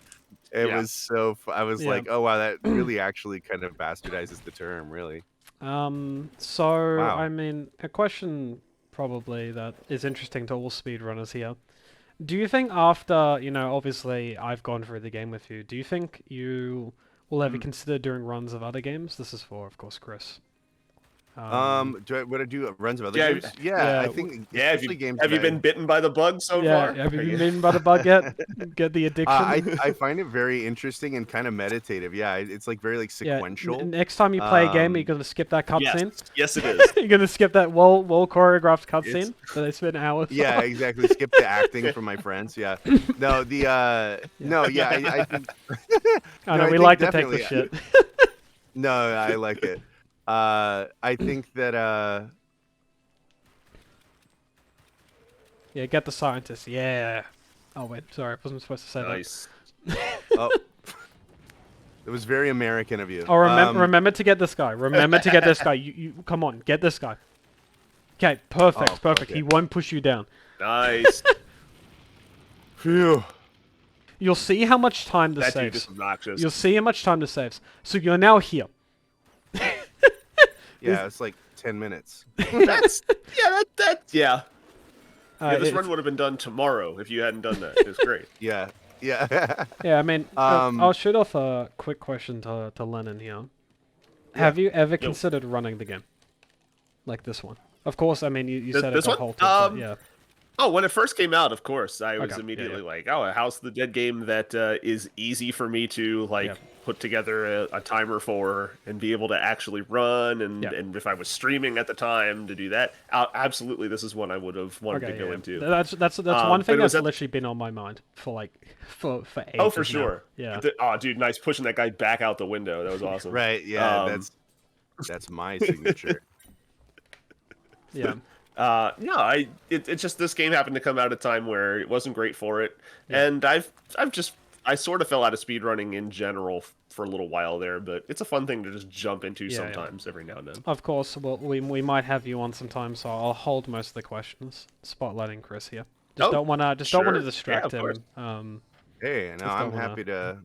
Speaker 2: It
Speaker 3: Yeah.
Speaker 2: was so I was
Speaker 1: Yeah.
Speaker 2: like, oh wow, that really actually kind of bastardizes the term, really.
Speaker 1: So
Speaker 2: Wow.
Speaker 1: I mean, a question probably that is interesting to all speedrunners here. Do you think after, obviously I've gone through the game with you, do you think you will ever
Speaker 2: Mhm.
Speaker 1: consider doing runs of other games? This is for, of course, Chris.
Speaker 2: Would I do runs of other
Speaker 3: Yeah,
Speaker 2: games? Yeah,
Speaker 1: yeah,
Speaker 2: I think
Speaker 3: Yeah,
Speaker 2: especially games.
Speaker 3: have you
Speaker 2: that
Speaker 3: been bitten by the bug so
Speaker 1: yeah,
Speaker 3: far?
Speaker 1: have you
Speaker 3: Are
Speaker 1: been bitten by the bug yet? Get the addiction?
Speaker 2: I find it very interesting and kind of meditative. Yeah, it's like very like
Speaker 1: Yeah,
Speaker 2: sequential.
Speaker 1: next time you play a game, are you gonna skip that
Speaker 3: Yes,
Speaker 1: cutscene?
Speaker 3: yes, it is.
Speaker 1: You're gonna skip that well choreographed
Speaker 2: It's
Speaker 1: cutscene that they spent hours
Speaker 2: yeah,
Speaker 1: on?
Speaker 2: exactly. Skip the acting from my friends. Yeah, no, no, yeah, I think
Speaker 1: I
Speaker 2: no,
Speaker 1: know
Speaker 2: I
Speaker 1: we
Speaker 2: think
Speaker 1: like to take
Speaker 2: definitely.
Speaker 1: the shit.
Speaker 2: No, I like it. I think that
Speaker 1: Yeah, get the scientist. Yeah. Oh wait, sorry, I wasn't supposed to say
Speaker 3: Nice.
Speaker 2: oh, it was very American of you.
Speaker 1: that. Oh, remember to get this guy. Remember to get this guy. You come on, get this guy. Okay, perfect,
Speaker 2: Oh,
Speaker 1: perfect.
Speaker 2: okay.
Speaker 1: He won't push you down.
Speaker 3: Nice.
Speaker 2: Phew.
Speaker 1: You'll see how much time this
Speaker 3: That dude
Speaker 1: saves.
Speaker 3: is obnoxious.
Speaker 1: You'll see how much time this saves. So you're now here.
Speaker 2: Yeah, it's like 10 minutes.
Speaker 3: That's yeah. Yeah, this
Speaker 1: It's-
Speaker 3: run would have been done tomorrow if you hadn't done that. It was great.
Speaker 2: Yeah, yeah.
Speaker 1: Yeah, I mean,
Speaker 2: Um,
Speaker 1: I'll shoot off a quick question to Lennon here. Have you ever considered running the game? Like this one? Of course, I mean, you said it
Speaker 3: this
Speaker 1: got
Speaker 3: one?
Speaker 1: halted, but yeah.
Speaker 3: Oh, when it first came out, of course, I was
Speaker 1: Okay, yeah,
Speaker 3: immediately
Speaker 1: yeah.
Speaker 3: like, "Oh, a House of the Dead game that is easy for me to like
Speaker 1: Yeah.
Speaker 3: put together a timer for and be able to actually run." And
Speaker 1: Yeah.
Speaker 3: and if I was streaming at the time to do that, absolutely, this is one I would have wanted
Speaker 1: Okay,
Speaker 3: to go
Speaker 1: yeah.
Speaker 3: into.
Speaker 1: That's one
Speaker 3: but
Speaker 1: thing
Speaker 3: it was
Speaker 1: that's
Speaker 3: at-
Speaker 1: literally been on my mind for ages
Speaker 3: Oh, for
Speaker 1: now.
Speaker 3: sure.
Speaker 1: Yeah.
Speaker 3: Oh, dude, nice pushing that guy back out the window. That was awesome.
Speaker 2: Right, yeah,
Speaker 3: Um,
Speaker 2: that's my signature.
Speaker 1: Yeah.
Speaker 3: No, it's just this game happened to come out at a time where it wasn't great for it, and I sort of fell out of speedrunning in general for a little while there, but it's a fun thing to just jump into
Speaker 1: Yeah,
Speaker 3: sometimes every now and then.
Speaker 1: Of course, we might have you on sometime, so I'll hold most of the questions. Spotlighting Chris here. Just
Speaker 3: Oh,
Speaker 1: don't wanna
Speaker 3: sure. Yeah,
Speaker 1: distract
Speaker 3: of course.
Speaker 1: him.
Speaker 2: Hey, no,
Speaker 1: Just
Speaker 2: I'm
Speaker 1: don't wanna-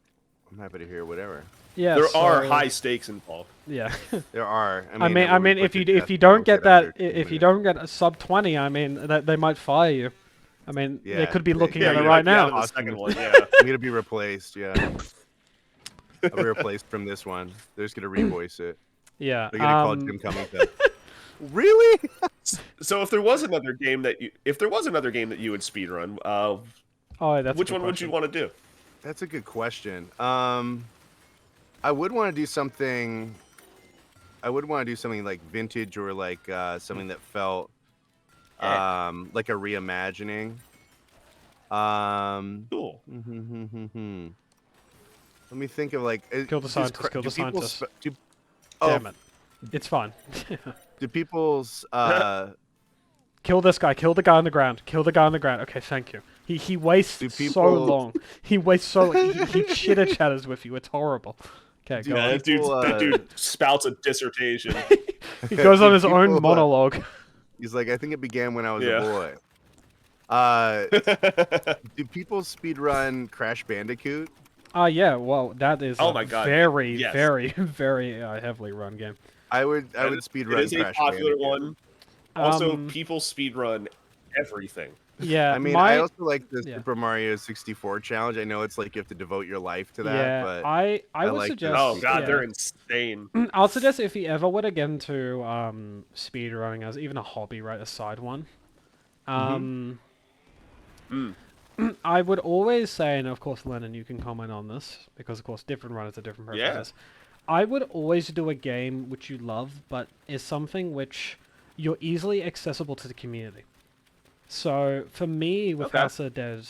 Speaker 2: happy to hear whatever.
Speaker 1: Yeah.
Speaker 3: There are
Speaker 1: so-
Speaker 3: high stakes involved.
Speaker 1: Yeah.
Speaker 2: There are.
Speaker 1: I mean, if you don't get that, if you don't get a sub 20, I mean, they might fire you. I mean, they
Speaker 2: Yeah,
Speaker 1: could be looking
Speaker 3: Yeah,
Speaker 1: at
Speaker 3: you
Speaker 1: it
Speaker 3: might
Speaker 1: right
Speaker 3: be out
Speaker 1: now.
Speaker 3: of the second one, yeah.
Speaker 2: I'm gonna be replaced. Yeah, I'll be replaced from this one. They're just gonna revoice it.
Speaker 1: Yeah.
Speaker 2: They're gonna call it Jim Cummings. Really?
Speaker 3: So if there was another game that you would speedrun,
Speaker 1: Oh, that's a
Speaker 3: which
Speaker 1: good
Speaker 3: one would you
Speaker 1: question.
Speaker 3: want to do?
Speaker 2: That's a good question. I would want to do something. I would want to do something like vintage or like something that felt like a reimagining.
Speaker 3: Cool.
Speaker 2: Let me think of like
Speaker 1: Kill the scientist, kill the scientist.
Speaker 2: Oh,
Speaker 1: Damn it. It's fine.
Speaker 2: do people's
Speaker 1: Kill this guy. Kill the guy on the ground. Kill the guy on the ground. Okay, thank you. He wastes
Speaker 2: Do
Speaker 1: so
Speaker 2: people-
Speaker 1: long. He wastes so he chitter chatters with you. It's horrible. Okay, go
Speaker 3: Yeah,
Speaker 1: on.
Speaker 3: that dude spouts a dissertation.
Speaker 1: He goes on his
Speaker 2: people,
Speaker 1: own monologue.
Speaker 2: he's like, I think it began when I was
Speaker 3: Yeah.
Speaker 2: a boy. Do people speedrun Crash Bandicoot?
Speaker 1: Yeah, well, that is
Speaker 3: Oh
Speaker 1: a
Speaker 3: my God,
Speaker 1: very,
Speaker 3: yes.
Speaker 1: very, very heavily run game.
Speaker 2: I would
Speaker 3: It
Speaker 2: speedrun
Speaker 3: is a
Speaker 2: Crash
Speaker 3: popular
Speaker 2: Bandicoot.
Speaker 3: one. Also,
Speaker 1: Um,
Speaker 3: people speedrun everything.
Speaker 1: Yeah,
Speaker 2: I mean,
Speaker 1: my,
Speaker 2: I also like the
Speaker 1: yeah.
Speaker 2: Super Mario 64 challenge. I know it's like you have to devote your life to that,
Speaker 1: yeah,
Speaker 2: but
Speaker 1: I
Speaker 2: I
Speaker 1: would
Speaker 2: like
Speaker 1: suggest.
Speaker 2: this.
Speaker 3: Oh god,
Speaker 1: yeah.
Speaker 3: they're insane.
Speaker 1: I'll suggest if you ever were to get into speedrunning as even a hobby, right, a side one. I would always say, and of course, Lennon, you can comment on this because, of course, different runners have different
Speaker 3: Yeah.
Speaker 1: preferences. I would always do a game which you love, but is something which you're easily accessible to the community. So for me, with
Speaker 3: Okay.
Speaker 1: House of the Dead,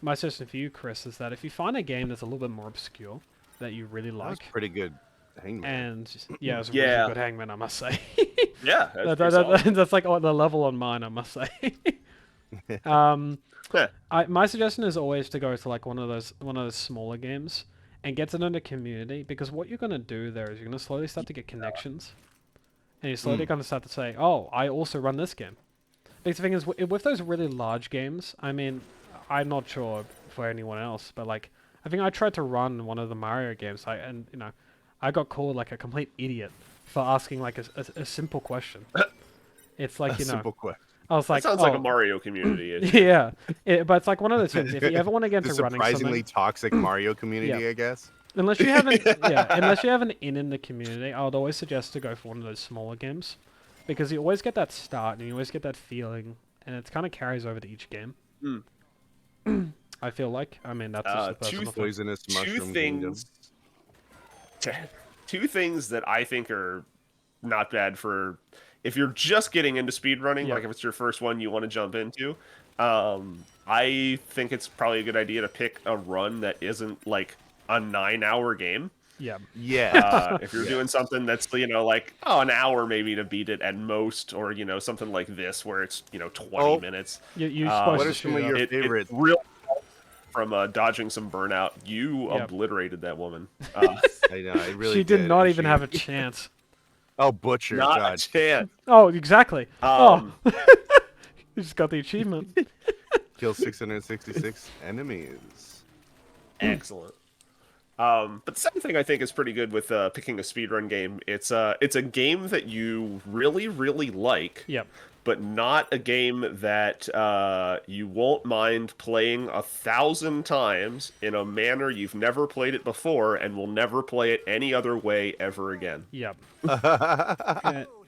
Speaker 1: my suggestion for you, Chris, is that if you find a game that's a little bit more obscure that you really
Speaker 2: that was
Speaker 1: like,
Speaker 2: pretty good. Hangman.
Speaker 1: and yeah, it's a
Speaker 3: Yeah.
Speaker 1: really good Hangman, I must say.
Speaker 3: Yeah, that's pretty solid.
Speaker 1: That's like the level on mine, I must say.
Speaker 3: Heh.
Speaker 1: My suggestion is always to go to like one of those smaller games and get to know the community, because what you're gonna do there is you're gonna slowly start to get connections, and you're slowly gonna start to say, "Oh, I also run this game." Because the thing is, with those really large games, I mean, I'm not sure for anyone else, but like, I think I tried to run one of the Mario games, and I got called like a complete idiot for asking like a simple question. It's like,
Speaker 2: A simple question.
Speaker 1: I was like,
Speaker 3: That sounds like
Speaker 1: "Oh,
Speaker 3: a Mario community.
Speaker 1: yeah, but it's like one of those things. If you ever want to get
Speaker 2: The
Speaker 1: into running
Speaker 2: surprisingly
Speaker 1: something,
Speaker 2: toxic Mario community,
Speaker 1: Yeah.
Speaker 2: I guess.
Speaker 1: Unless you have unless you have an in the community, I would always suggest to go for one of those smaller games, because you always get that start and you always get that feeling, and it kind of carries over to each game.
Speaker 3: Mm.
Speaker 1: I feel like. I mean, that's just a personal thing.
Speaker 2: Poisonous
Speaker 3: Two
Speaker 2: mushroom kingdom.
Speaker 3: Two things that I think are not bad for if you're just getting into speedrunning, like if it's your first one you want to jump into. I think it's probably a good idea to pick a run that isn't like a 9-hour game.
Speaker 1: Yeah.
Speaker 2: Yeah.
Speaker 3: If you're doing something that's, like, an hour maybe to beat it at most, or, something like this where it's, 20 minutes.
Speaker 1: You
Speaker 2: what are some of your favorites?
Speaker 3: Real from dodging some burnout. You obliterated that woman.
Speaker 2: I know, I really
Speaker 1: She did not even have a chance.
Speaker 2: Oh, Butcher.
Speaker 3: Not
Speaker 2: God.
Speaker 3: a chance.
Speaker 1: Oh, exactly. You just got the achievement.
Speaker 2: Kill 666 enemies.
Speaker 3: Excellent. But the second thing I think is pretty good with picking a speedrun game, it's a game that you really, really like.
Speaker 1: Yep.
Speaker 3: But not a game that you won't mind playing 1,000 times in a manner you've never played it before and will never play it any other way ever again.
Speaker 1: Yep.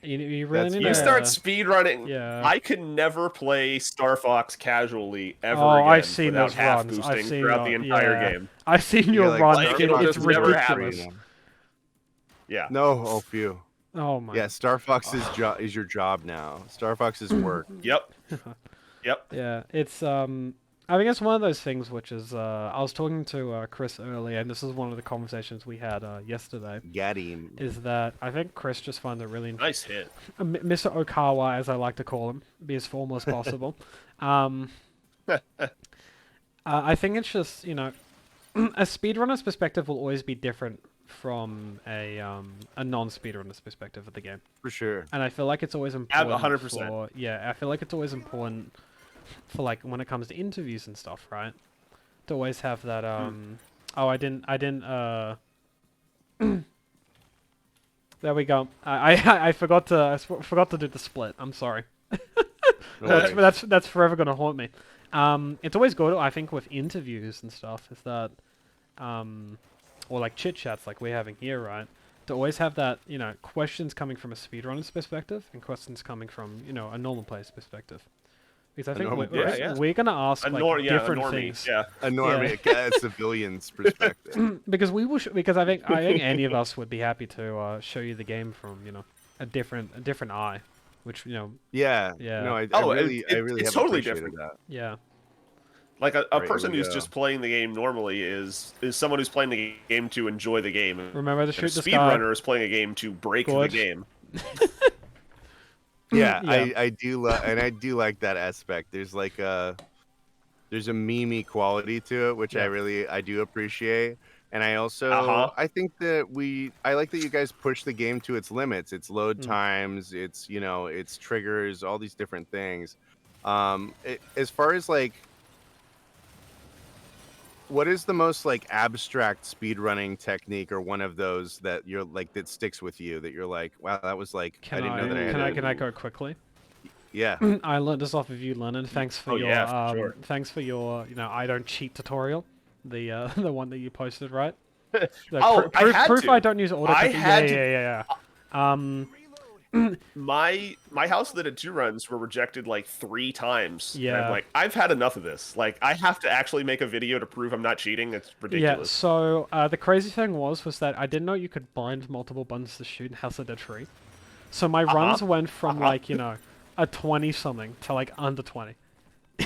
Speaker 1: You really need
Speaker 3: You
Speaker 1: to
Speaker 3: start speedrunning.
Speaker 1: Yeah.
Speaker 3: I can never play Star Fox casually ever
Speaker 1: Oh,
Speaker 3: again
Speaker 1: I've seen
Speaker 3: without
Speaker 1: those
Speaker 3: half
Speaker 1: runs.
Speaker 3: boosting
Speaker 1: I've seen
Speaker 3: throughout the entire game.
Speaker 1: I've seen your
Speaker 2: like,
Speaker 1: run.
Speaker 3: it'll
Speaker 1: It's
Speaker 3: just never
Speaker 1: ridiculous.
Speaker 3: happen. Yeah.
Speaker 2: No, oh phew.
Speaker 1: Oh my.
Speaker 2: Yeah, Star Fox's job is your job now. Star Fox's work.
Speaker 3: Yep. Yep.
Speaker 1: Yeah, it's I think it's one of those things which is I was talking to Chris earlier, and this is one of the conversations we had yesterday.
Speaker 2: Gadim.
Speaker 1: Is that I think Chris just found it really
Speaker 3: Nice hit.
Speaker 1: Mr. Okawa, as I like to call him, be as formal as possible. I think it's just, a speedrunner's perspective will always be different from a non-speedrunner's perspective of the game.
Speaker 2: For sure.
Speaker 1: And I feel like it's always important
Speaker 3: 100%.
Speaker 1: I feel like it's always important for, like, when it comes to interviews and stuff, right? To always have that oh, I didn't there we go. I forgot to do the split. I'm sorry. That's forever gonna haunt me. It's always good, I think, with interviews and stuff, is that or like chit chats like we're having here, right? To always have that, questions coming from a speedrunner's perspective and questions coming from, a normal player's perspective. Because I think we're gonna ask different things.
Speaker 3: Yeah.
Speaker 2: A normie, a civilian's perspective.
Speaker 1: Because because I think any of us would be happy to show you the game from, a different eye, which
Speaker 2: Yeah.
Speaker 1: Yeah.
Speaker 2: No, I really
Speaker 3: it's
Speaker 2: have
Speaker 3: totally
Speaker 2: appreciated
Speaker 3: different.
Speaker 2: that.
Speaker 1: yeah.
Speaker 3: Like a
Speaker 2: Right,
Speaker 3: person
Speaker 2: here we
Speaker 3: who's
Speaker 2: go.
Speaker 3: just playing the game normally is someone who's playing the game to enjoy the game.
Speaker 1: Remember to
Speaker 3: And a
Speaker 1: shoot the
Speaker 3: speedrunner is playing a game to break
Speaker 1: Good.
Speaker 3: the game.
Speaker 2: Yeah,
Speaker 1: Yeah.
Speaker 2: I do and I do like that aspect. There's like there's a meme quality to it, which I do appreciate. And I also I think that I like that you guys push the game to its limits, its load times, its its triggers, all these different things. As far as like, what is the most like abstract speedrunning technique, or one of those that you're like that sticks with you, that you're like, wow, that was like I didn't know that I had
Speaker 1: Can I go quickly?
Speaker 2: Yeah.
Speaker 1: I learned this off of you, Lennon. Thanks for your thanks for your I don't cheat tutorial. The the one that you posted, right? Proof I don't use auto. Yeah.
Speaker 3: My house that had 2 runs were rejected like 3 times.
Speaker 1: Yeah.
Speaker 3: And I'm like, I've had enough of this. Like, I have to actually make a video to prove I'm not cheating. It's ridiculous.
Speaker 1: Yeah, so the crazy thing was that I didn't know you could bind multiple buttons to shoot in House of Dead 3. So my runs went from like, a 20 something to like under 20.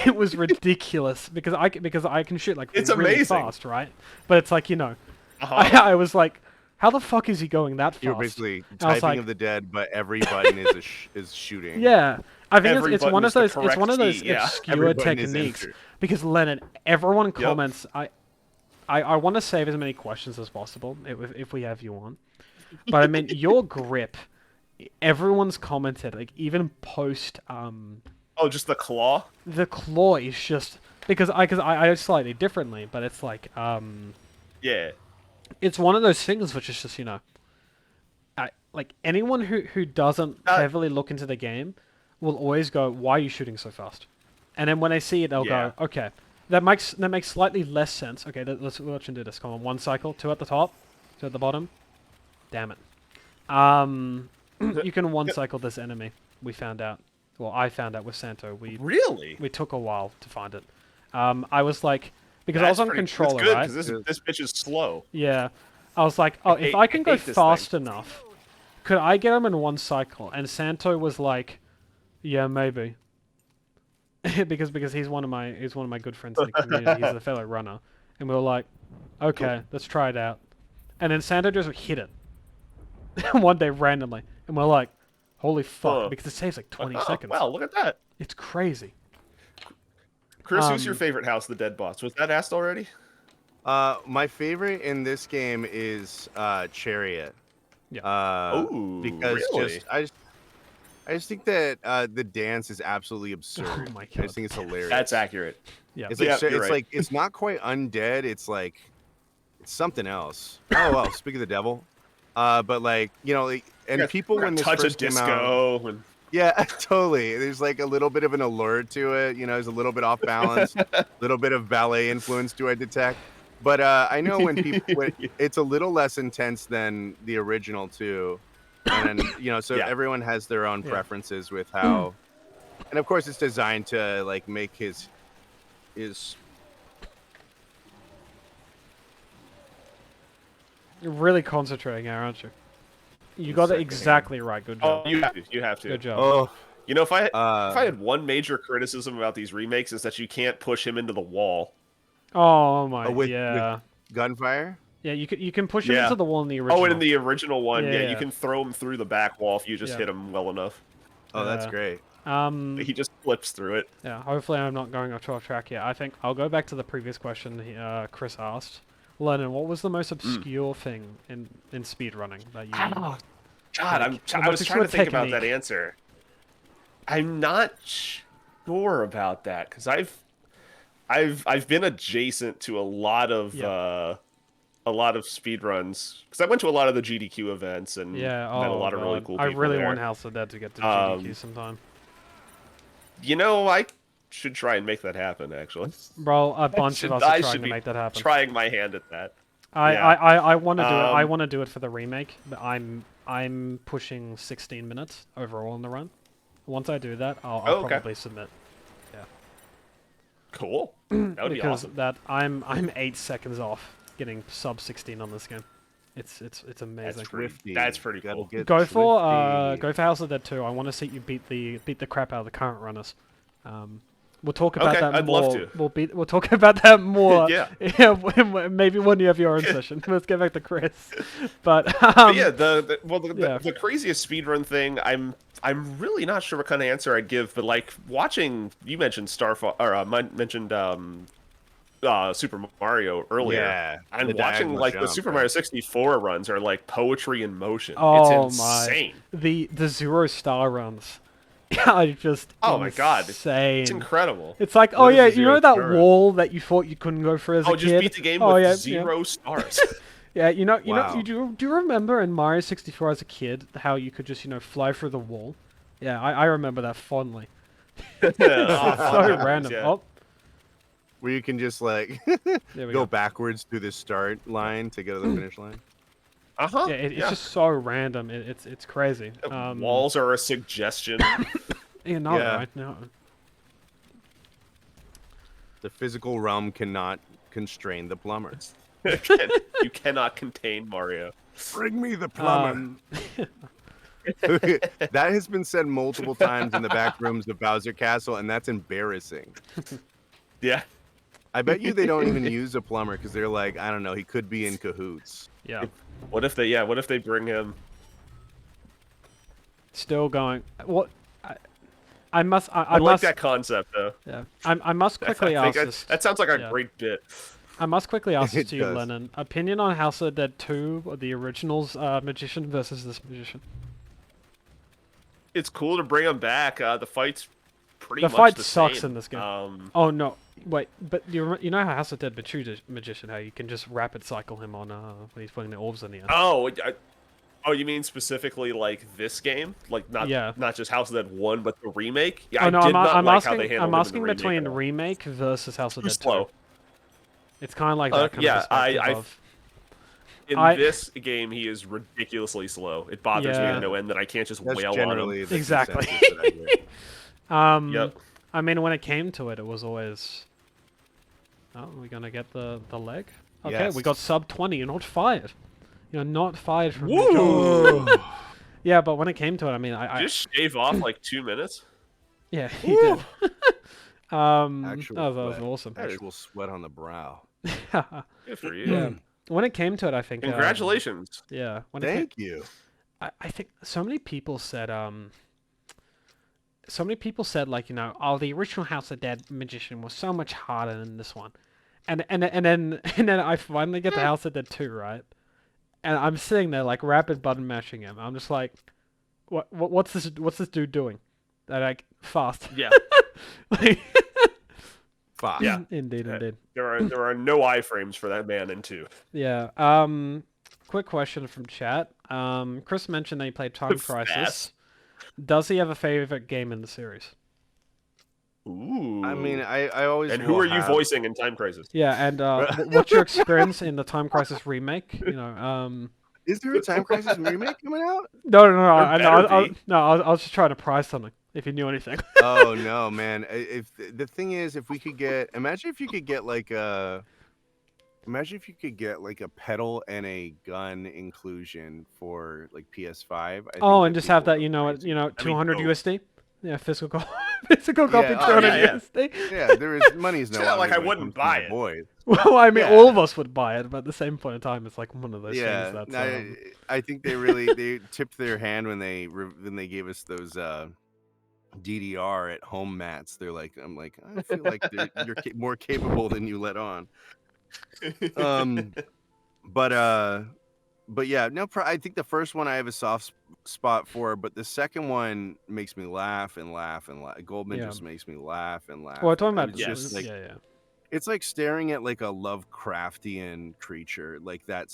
Speaker 1: It was ridiculous because I can shoot like
Speaker 3: It's
Speaker 1: really
Speaker 3: amazing.
Speaker 1: fast, right? But it's like, I was like, how the fuck is he going that fast?
Speaker 2: You're basically
Speaker 1: I was
Speaker 2: typing
Speaker 1: like-
Speaker 2: of the dead, but every button is shooting.
Speaker 1: Yeah, I think
Speaker 3: Every
Speaker 1: it's
Speaker 3: button
Speaker 1: one
Speaker 3: is
Speaker 1: of
Speaker 3: the
Speaker 1: those. It's one of
Speaker 3: correct
Speaker 1: those
Speaker 3: key, yeah.
Speaker 1: obscure
Speaker 2: Every button is
Speaker 1: techniques.
Speaker 2: enter.
Speaker 1: Because Lennon, everyone comments. I want to save as many questions as possible if we have you on. But I mean, your grip. Everyone's commented, like even post.
Speaker 3: Oh, just the claw?
Speaker 1: The claw is just because I slightly differently, but it's like
Speaker 3: Yeah.
Speaker 1: it's one of those things which is just like anyone who doesn't heavily look into the game will always go, why are you shooting so fast? And then when they see it, they'll go, okay, That makes slightly less sense. Okay, let's do this. Come on, 1 cycle, 2 at the top, 2 at the bottom. Damn it. You can 1 cycle this enemy. We found out. Well, I found out with Santo.
Speaker 3: Really?
Speaker 1: We took a while to find it. I was like, because I was on controller,
Speaker 3: that's good,
Speaker 1: right?
Speaker 3: because this bitch is slow.
Speaker 1: Yeah. I was like, oh, if I can go fast enough, could I get him in 1 cycle? And Santo was like, yeah, maybe. because he's one of my good friends in the community. He's a fellow runner, and we were like, okay, let's try it out. And then Santo just hit it one day randomly, and we're like, holy fuck, because it saves like 20 seconds.
Speaker 3: Wow, look at that.
Speaker 1: It's crazy.
Speaker 3: Chris, who's your favorite House of the Dead boss? Was that asked already?
Speaker 2: My favorite in this game is Chariot.
Speaker 1: Yeah.
Speaker 2: Because
Speaker 3: really?
Speaker 2: I just think that the dance is absolutely absurd.
Speaker 1: Oh my
Speaker 2: I
Speaker 1: God.
Speaker 2: just think it's hilarious.
Speaker 3: That's accurate.
Speaker 1: Yeah.
Speaker 2: It's
Speaker 3: Yeah,
Speaker 2: like
Speaker 3: you're
Speaker 2: it's
Speaker 3: right.
Speaker 2: like it's not quite undead. It's like it's something else. Oh well, speak of the devil. But like like, and people when this
Speaker 3: touch a
Speaker 2: first came out,
Speaker 3: disco and...
Speaker 2: yeah, totally. There's like a little bit of an allure to it. There's a little bit off balance, a little bit of ballet influence do I detect. But I know when it's a little less intense than the original too. And then, so everyone has their own preferences with how, and of course it's designed to like make his
Speaker 1: You're really concentrating here, aren't you? You got it exactly right. Good job.
Speaker 3: Oh, you have to.
Speaker 1: Good job.
Speaker 2: oh
Speaker 3: If I had one major criticism about these remakes is that you can't push him into the wall.
Speaker 1: Oh my,
Speaker 2: with gunfire.
Speaker 1: Yeah, you can push him into the wall in the original.
Speaker 3: Oh, and in the original one,
Speaker 1: Yeah.
Speaker 3: you can throw him through the back wall if you just hit him well enough.
Speaker 2: Oh, that's great.
Speaker 3: He just flips through it.
Speaker 1: Yeah, hopefully I'm not going off track here. I think I'll go back to the previous question Chris asked. Lennon, what was the most obscure thing in speedrunning that you...
Speaker 3: Oh, God, I was trying to think about that answer. I'm not sure about that, because I've been adjacent to a lot of speedruns, because I went to a lot of the GDQ events and met a lot of really cool people.
Speaker 1: I really
Speaker 3: there.
Speaker 1: want House of Dead to get to GDQ sometime.
Speaker 3: I should try and make that happen, actually.
Speaker 1: Bro, a bunch of us are trying to make that happen.
Speaker 3: Trying my hand at that.
Speaker 1: I want to do it. I want to do it for the remake, but I'm pushing 16 minutes overall in the run. Once I do that, I'll probably submit. Yeah.
Speaker 3: Cool. That would be awesome.
Speaker 1: Because I'm 8 seconds off getting sub 16 on this game. It's amazing.
Speaker 3: That's pretty cool.
Speaker 1: Go for House of Dead 2. I want to see you beat the crap out of the current runners. We'll talk about that
Speaker 3: I'd
Speaker 1: more.
Speaker 3: Love to.
Speaker 1: We'll talk about that more.
Speaker 3: Yeah.
Speaker 1: Maybe when you have your own session. Let's get back to Chris. But
Speaker 3: yeah, the craziest speedrun thing, I'm really not sure what kind of answer I'd give, but like watching, you mentioned mentioned Super Mario earlier.
Speaker 2: Yeah.
Speaker 3: And watching like the Super Mario 64 runs are like poetry in motion.
Speaker 1: Oh
Speaker 3: it's insane.
Speaker 1: The 0-star runs. I just
Speaker 3: my God,
Speaker 1: insane.
Speaker 3: It's incredible.
Speaker 1: It's like, you know that wall that you thought you couldn't go for as a kid?
Speaker 3: Just beat the game with 0 stars.
Speaker 1: Yeah, you know, do you remember in Mario 64 as a kid how you could just fly through the wall? Yeah, I remember that fondly. It's so random.
Speaker 2: Yeah. Where you can just like go backwards through the start line to go to the finish line.
Speaker 1: Yeah, it's just so random. It's crazy.
Speaker 3: Walls are a suggestion.
Speaker 1: Right? No.
Speaker 2: The physical realm cannot constrain the plumber.
Speaker 3: You cannot contain Mario.
Speaker 2: Bring me the plumber. That has been said multiple times in the back rooms of Bowser Castle, and that's embarrassing.
Speaker 3: Yeah.
Speaker 2: I bet you they don't even use a plumber because they're like, I don't know, he could be in cahoots.
Speaker 1: Yeah.
Speaker 3: What if they bring him?
Speaker 1: Still going. What? I
Speaker 3: like that concept though.
Speaker 1: Yeah. I must quickly ask this.
Speaker 3: That sounds like a great bit.
Speaker 1: I must quickly ask this to you,
Speaker 2: does.
Speaker 1: Lennon. Opinion on House of Dead 2, or the original's magician versus this magician?
Speaker 3: It's cool to bring him back. The fight's pretty much
Speaker 1: the fight
Speaker 3: the
Speaker 1: sucks
Speaker 3: same.
Speaker 1: in this game. Oh no, wait, but you know how House of Dead magician, how you can just rapid cycle him on when he's putting the orbs in the air.
Speaker 3: Oh, Oh, you mean specifically like this game? Like
Speaker 1: Yeah.
Speaker 3: not just House of the Dead 1, but the remake? Yeah,
Speaker 1: Oh
Speaker 3: I
Speaker 1: no,
Speaker 3: did not
Speaker 1: I'm
Speaker 3: like how
Speaker 1: asking.
Speaker 3: they handled
Speaker 1: I'm
Speaker 3: him in the
Speaker 1: asking
Speaker 3: remake
Speaker 1: between
Speaker 3: at all.
Speaker 1: remake versus House of
Speaker 3: Too
Speaker 1: Dead 2.
Speaker 3: slow.
Speaker 1: It's kind of like that kind of
Speaker 3: Yeah,
Speaker 1: perspective
Speaker 3: I
Speaker 1: of.
Speaker 3: in
Speaker 1: I
Speaker 3: this game he is ridiculously slow. It bothers me to
Speaker 1: yeah,
Speaker 3: no end that I can't just
Speaker 2: That's
Speaker 3: wail on him.
Speaker 2: generally the
Speaker 1: exactly.
Speaker 2: consensus that I hear.
Speaker 1: um,
Speaker 3: Yep.
Speaker 1: I mean, when it came to it, it was always. Oh, we're gonna get the leg. Okay, we
Speaker 2: Yes.
Speaker 1: got sub 20. You're not fired. You're not fired from your
Speaker 3: Woo!
Speaker 1: job. Yeah, but when it came to it, I mean, I
Speaker 3: Just shave off like 2 minutes.
Speaker 1: yeah, he did.
Speaker 2: Actual
Speaker 1: that was
Speaker 2: sweat.
Speaker 1: awesome.
Speaker 2: Actual sweat on the brow.
Speaker 3: Good for you.
Speaker 1: Yeah. When it came to it, I think.
Speaker 3: Congratulations.
Speaker 1: Yeah. When
Speaker 2: Thank you.
Speaker 1: I think so many people said so many people said like, you know, oh, the original House of Dead Magician was so much harder than this one. And then I finally get to House of Dead 2, right? And I'm sitting there like rapid button mashing him. I'm just like, what's this dude doing? That like fast.
Speaker 3: Yeah.
Speaker 1: Like,
Speaker 2: Fuck.
Speaker 3: Yeah.
Speaker 1: indeed.
Speaker 3: There are no iframes for that man in 2.
Speaker 1: Yeah. Quick question from chat. Chris mentioned that he played Time Crisis.
Speaker 3: Fast.
Speaker 1: Does he have a favorite game in the series?
Speaker 3: Ooh.
Speaker 2: I mean, I always.
Speaker 3: And who
Speaker 2: will
Speaker 3: are you
Speaker 2: have-
Speaker 3: voicing in Time Crisis?
Speaker 1: Yeah, and what's your experience in the Time Crisis remake? You know,
Speaker 2: Is there a Time Crisis remake coming out?
Speaker 1: no,
Speaker 3: better be.
Speaker 1: I was just trying to prize something. If you knew anything.
Speaker 2: Oh no, man! If the thing is, if we could get, imagine if you could get like a pedal and a gun inclusion for like PS5. I think
Speaker 1: Oh, and
Speaker 2: that
Speaker 1: just have
Speaker 2: people
Speaker 1: that,
Speaker 2: would
Speaker 1: you know,
Speaker 3: That'd be
Speaker 1: 200
Speaker 3: dope.
Speaker 1: USD. Yeah, physical physical copy,
Speaker 2: Yeah,
Speaker 1: 200
Speaker 3: yeah.
Speaker 1: USD.
Speaker 2: Yeah, there is money's no
Speaker 3: It's not like
Speaker 2: object
Speaker 3: I
Speaker 2: when it
Speaker 3: wouldn't
Speaker 2: comes to my
Speaker 3: buy it.
Speaker 2: boys.
Speaker 1: Well, I mean,
Speaker 2: Yeah.
Speaker 1: all of us would buy it, but at the same point in time, it's like one of those
Speaker 2: Yeah,
Speaker 1: things that's.
Speaker 2: I think they tipped their hand when they gave us those DDR at home mats. They're like, I'm like, I feel like you're more capable than you let on. But yeah, no, I think the first one I have a soft spot for, but the second one makes me laugh and laugh and laugh. Goldman
Speaker 1: Yeah.
Speaker 2: just makes me laugh and laugh.
Speaker 1: Well, we're talking
Speaker 2: and
Speaker 1: about
Speaker 2: it's just like
Speaker 1: yeah.
Speaker 2: it's like staring at like a Lovecraftian creature, like that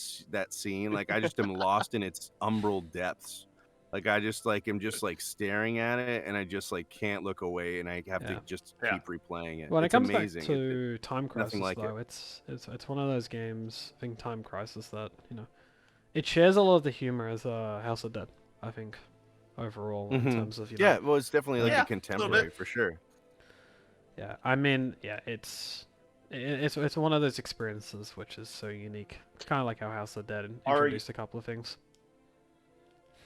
Speaker 2: scene. Like I just am lost in its umbral depths. Like I just like am just like staring at it, and I just like can't look away, and I have to just keep replaying it.
Speaker 1: When
Speaker 2: It's
Speaker 1: it comes
Speaker 2: amazing.
Speaker 1: back to Time Crisis,
Speaker 2: nothing like
Speaker 1: though, it's one of those games. I think Time Crisis that, you know, it shares a lot of the humor as House of Dead. I think overall in terms of, you know,
Speaker 2: yeah, well, it's definitely like
Speaker 3: Yeah,
Speaker 2: a contemporary for sure.
Speaker 1: yeah. I mean, yeah, it's one of those experiences which is so unique. It's kind of like how House of Dead introduced a couple of things.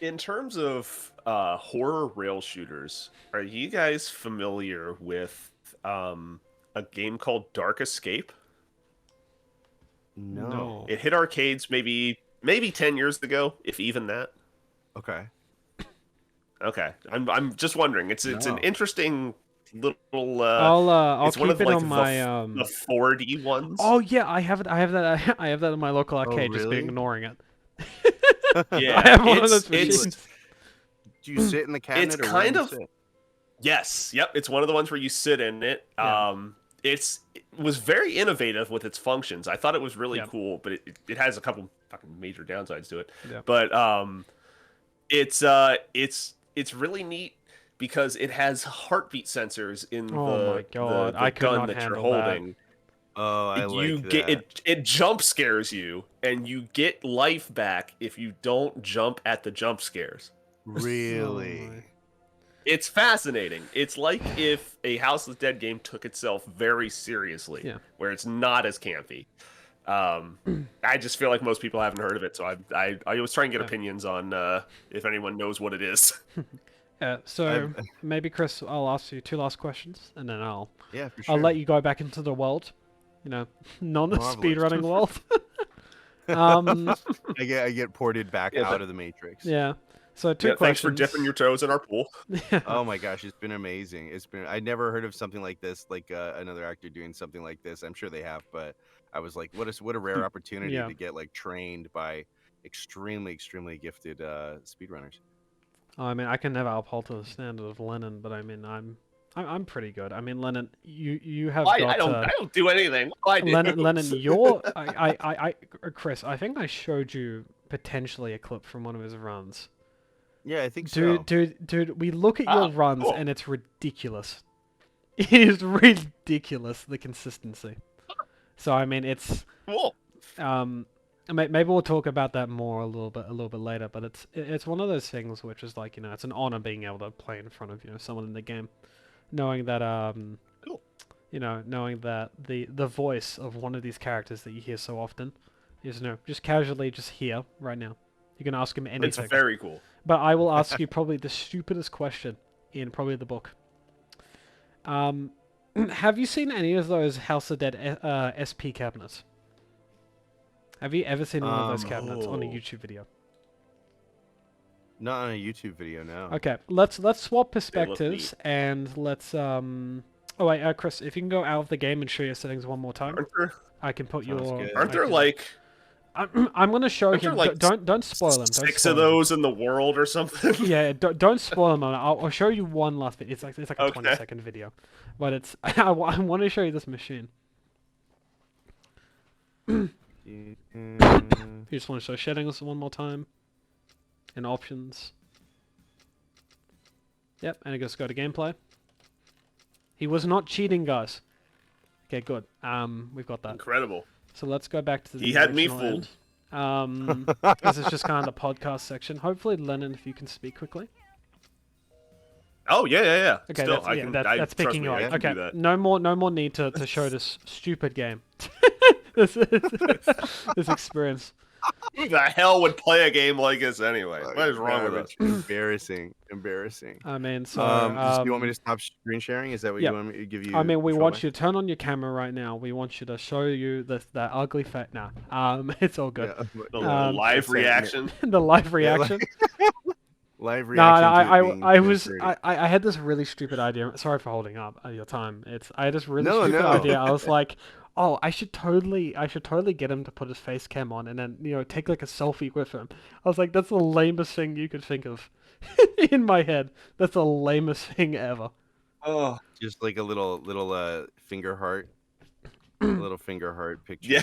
Speaker 3: In terms of horror rail shooters, are you guys familiar with a game called Dark Escape?
Speaker 2: No.
Speaker 3: It hit arcades maybe 10 years ago, if even that.
Speaker 2: Okay.
Speaker 3: Okay, I'm just wondering. It's an interesting little.
Speaker 1: I'll
Speaker 3: it's
Speaker 1: keep
Speaker 3: one of
Speaker 1: it
Speaker 3: like
Speaker 1: on my
Speaker 3: the 4D ones.
Speaker 1: Oh yeah, I have it. I have that. I have that in my local arcade. Just been
Speaker 2: really?
Speaker 1: ignoring it.
Speaker 3: Yeah,
Speaker 1: I have one of those
Speaker 3: it's
Speaker 1: machines.
Speaker 2: Do you sit in the cabinet?
Speaker 3: It's
Speaker 2: or where
Speaker 3: kind
Speaker 2: do you
Speaker 3: of
Speaker 2: sit?
Speaker 3: yes, yep. It's one of the ones where you sit in it.
Speaker 1: Yeah.
Speaker 3: It was very innovative with its functions. I thought it was really
Speaker 1: Yeah.
Speaker 3: cool, but it has a couple fucking major downsides to it.
Speaker 1: Yeah.
Speaker 3: But it's really neat because it has heartbeat sensors in
Speaker 1: Oh my God,
Speaker 3: the
Speaker 1: I could
Speaker 3: gun
Speaker 1: not
Speaker 3: that you're
Speaker 1: handle that.
Speaker 3: holding.
Speaker 2: Oh, I
Speaker 3: You
Speaker 2: like
Speaker 3: get
Speaker 2: that.
Speaker 3: it jump scares you, and you get life back if you don't jump at the jump scares.
Speaker 2: Really?
Speaker 1: my.
Speaker 3: It's fascinating. It's like if a House of the Dead game took itself very seriously,
Speaker 1: Yeah.
Speaker 3: where it's not as campy. I just feel like most people haven't heard of it, so I always try and get opinions on if anyone knows what it is.
Speaker 1: Yeah. So maybe Chris, I'll ask you two last questions, and then
Speaker 2: Yeah, for sure.
Speaker 1: I'll let you go back into the world. You know, non
Speaker 2: Marvelous.
Speaker 1: speedrunning world.
Speaker 2: I get ported back
Speaker 3: Yeah,
Speaker 2: out of the Matrix.
Speaker 1: Yeah. So two
Speaker 3: Yeah, thanks for
Speaker 1: questions.
Speaker 3: dipping your toes in our pool.
Speaker 2: Oh my gosh, it's been amazing. I never heard of something like this, like another actor doing something like this. I'm sure they have, but I was like, what a rare opportunity
Speaker 1: Yeah.
Speaker 2: to get like trained by extremely gifted speedrunners.
Speaker 1: I mean, I can never uphold to the standard of Lennon, but I mean, I'm pretty good. I mean, Lennon, you have got.
Speaker 3: I don't do anything. What do I do?
Speaker 1: Lennon, you're. Chris, I think I showed you potentially a clip from one of his runs.
Speaker 2: Yeah, I think so.
Speaker 1: Dude, we look at your runs
Speaker 3: cool.
Speaker 1: and it's ridiculous. It is ridiculous, the consistency. So I mean, it's
Speaker 3: Cool.
Speaker 1: maybe we'll talk about that more a little bit later. But it's one of those things which is like, it's an honor being able to play in front of someone in the game, knowing that
Speaker 3: Cool.
Speaker 1: knowing that the voice of one of these characters that you hear so often is just casually just here right now. You can ask him anything.
Speaker 3: It's very cool.
Speaker 1: But I will ask you probably the stupidest question in probably the book. Have you seen any of those House of Dead SP cabinets? Have you ever seen one of those cabinets on a YouTube video?
Speaker 2: Not on a YouTube video, no.
Speaker 1: Okay, let's swap perspectives and let's Oh wait, Chris, if you can go out of the game and show your settings one more time, I can put
Speaker 2: Sounds
Speaker 1: your.
Speaker 2: good.
Speaker 3: Aren't there like
Speaker 1: I'm gonna show him.
Speaker 3: like
Speaker 1: Don't spoil them.
Speaker 3: six of those in the world or something?
Speaker 1: Yeah, don't spoil them. I'll show you one last bit. It's like a 20-second video, but it's I want to show you this machine. You just want to show settings one more time, and options. Yep, and it goes go to gameplay. He was not cheating, guys. Okay, good. We've got that.
Speaker 3: Incredible.
Speaker 1: So let's go back to the.
Speaker 3: He had me
Speaker 1: original
Speaker 3: fooled.
Speaker 1: end. This is just kind of the podcast section. Hopefully, Lennon, if you can speak quickly.
Speaker 3: Oh yeah.
Speaker 1: Okay,
Speaker 3: Still,
Speaker 1: that's
Speaker 3: trust
Speaker 1: picking
Speaker 3: me,
Speaker 1: you
Speaker 3: I
Speaker 1: up.
Speaker 3: can do
Speaker 1: Okay,
Speaker 3: that.
Speaker 1: no more need to show this stupid game. this experience.
Speaker 3: Who the hell would play a game like this anyway? What is wrong with us?
Speaker 2: Embarrassing.
Speaker 1: I mean, so
Speaker 2: Do you want me to stop screen sharing? Is that what you want me to give you?
Speaker 1: I mean, we
Speaker 2: control
Speaker 1: want
Speaker 2: back?
Speaker 1: you to turn on your camera right now. We want you to show you that ugly face. Nah, it's all good.
Speaker 2: Yeah,
Speaker 3: The
Speaker 2: that's
Speaker 3: live
Speaker 2: it,
Speaker 3: reaction.
Speaker 1: The live reaction.
Speaker 2: live
Speaker 1: No,
Speaker 2: reaction.
Speaker 1: I had this really stupid idea. Sorry for holding up your time. I had this really
Speaker 2: No,
Speaker 1: stupid
Speaker 2: no.
Speaker 1: idea. I was like, oh, I should totally get him to put his face cam on and then take like a selfie with him. I was like, that's the lamest thing you could think of. In my head, that's the lamest thing ever.
Speaker 3: Oh,
Speaker 2: Just like a little finger heart, a little finger heart picture.
Speaker 3: yeah.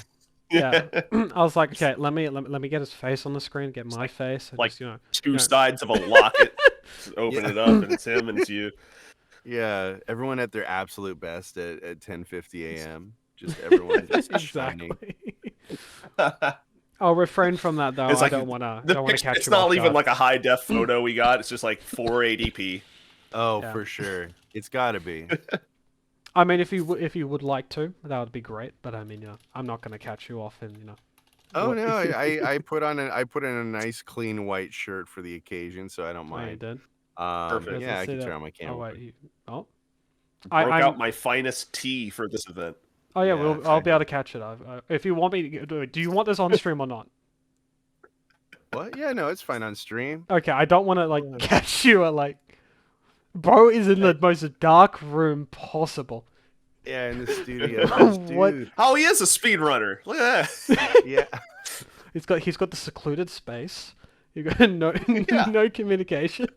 Speaker 1: Yeah, I was like, okay, let me get his face on the screen, get my face, and
Speaker 3: like
Speaker 1: just,
Speaker 3: two sides of a locket. Just open it up, and it's him and it's you.
Speaker 2: Yeah, everyone at their absolute best at 10:50 a.m. Just everyone just shining.
Speaker 1: exactly. I'll refrain from that though.
Speaker 3: It's
Speaker 1: I
Speaker 3: like
Speaker 1: don't want to. catch
Speaker 3: It's
Speaker 1: you
Speaker 3: not
Speaker 1: off
Speaker 3: even
Speaker 1: guard.
Speaker 3: like a high def photo we got. It's just like 480p.
Speaker 2: Oh,
Speaker 1: Yeah.
Speaker 2: for sure. It's got to be.
Speaker 1: I mean, if you would like to, that would be great. But I mean, I'm not going to catch you off, and
Speaker 2: Oh
Speaker 1: what-
Speaker 2: no, I put in a nice clean white shirt for the occasion, so I don't
Speaker 1: Oh, you
Speaker 2: mind.
Speaker 1: did.
Speaker 3: Perfect.
Speaker 2: Yeah, I
Speaker 1: Let's see
Speaker 2: can
Speaker 1: that.
Speaker 2: turn on my camera.
Speaker 1: Oh wait,
Speaker 3: Broke
Speaker 1: I'm-
Speaker 3: out my finest tee for this event.
Speaker 1: Oh yeah,
Speaker 2: Yeah,
Speaker 1: I'll be able to catch it. If you want me to do it, do you want this on stream or not?
Speaker 2: What? Yeah, no, it's fine on stream.
Speaker 1: Okay, I don't want to catch you at bro is in the most dark room possible.
Speaker 2: Yeah, in the studio.
Speaker 1: What?
Speaker 2: Dude.
Speaker 3: Oh, he is a speedrunner. Look at that.
Speaker 2: Yeah.
Speaker 1: He's got the secluded space. You got no communication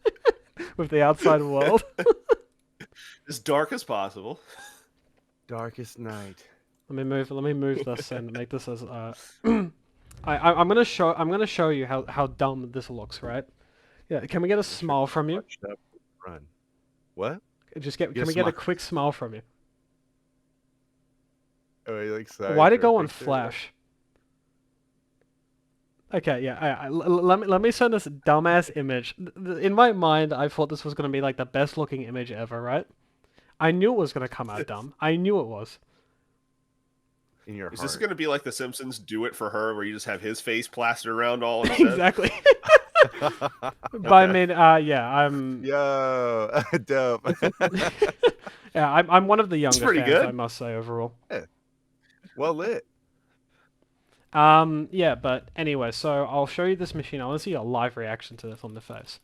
Speaker 1: with the outside world.
Speaker 3: As dark as possible.
Speaker 2: Darkest night.
Speaker 1: Let me move this and make this as I'm gonna show you how dumb this looks, right? Yeah, can we get a smile from you?
Speaker 2: Run. What?
Speaker 1: Can we get a quick smile from you?
Speaker 2: Oh, you like side
Speaker 1: Why'd it
Speaker 2: for a
Speaker 1: go on
Speaker 2: picture?
Speaker 1: flash? Okay, yeah. Let me send this dumbass image. In my mind, I thought this was gonna be like the best looking image ever, right? I knew it was gonna come out dumb. I knew it was.
Speaker 2: In your
Speaker 3: Is
Speaker 2: heart.
Speaker 3: this going to be like The Simpsons Do It For Her, where you just have his face plastered around all instead?
Speaker 1: Exactly. But I mean, yeah, I'm.
Speaker 2: Yo, dope.
Speaker 1: Yeah, I'm one of the younger
Speaker 3: pretty
Speaker 1: fans,
Speaker 3: good.
Speaker 1: I must say overall.
Speaker 2: Well lit.
Speaker 1: Yeah, but anyway, so I'll show you this machine. I want to see a live reaction to this on the face.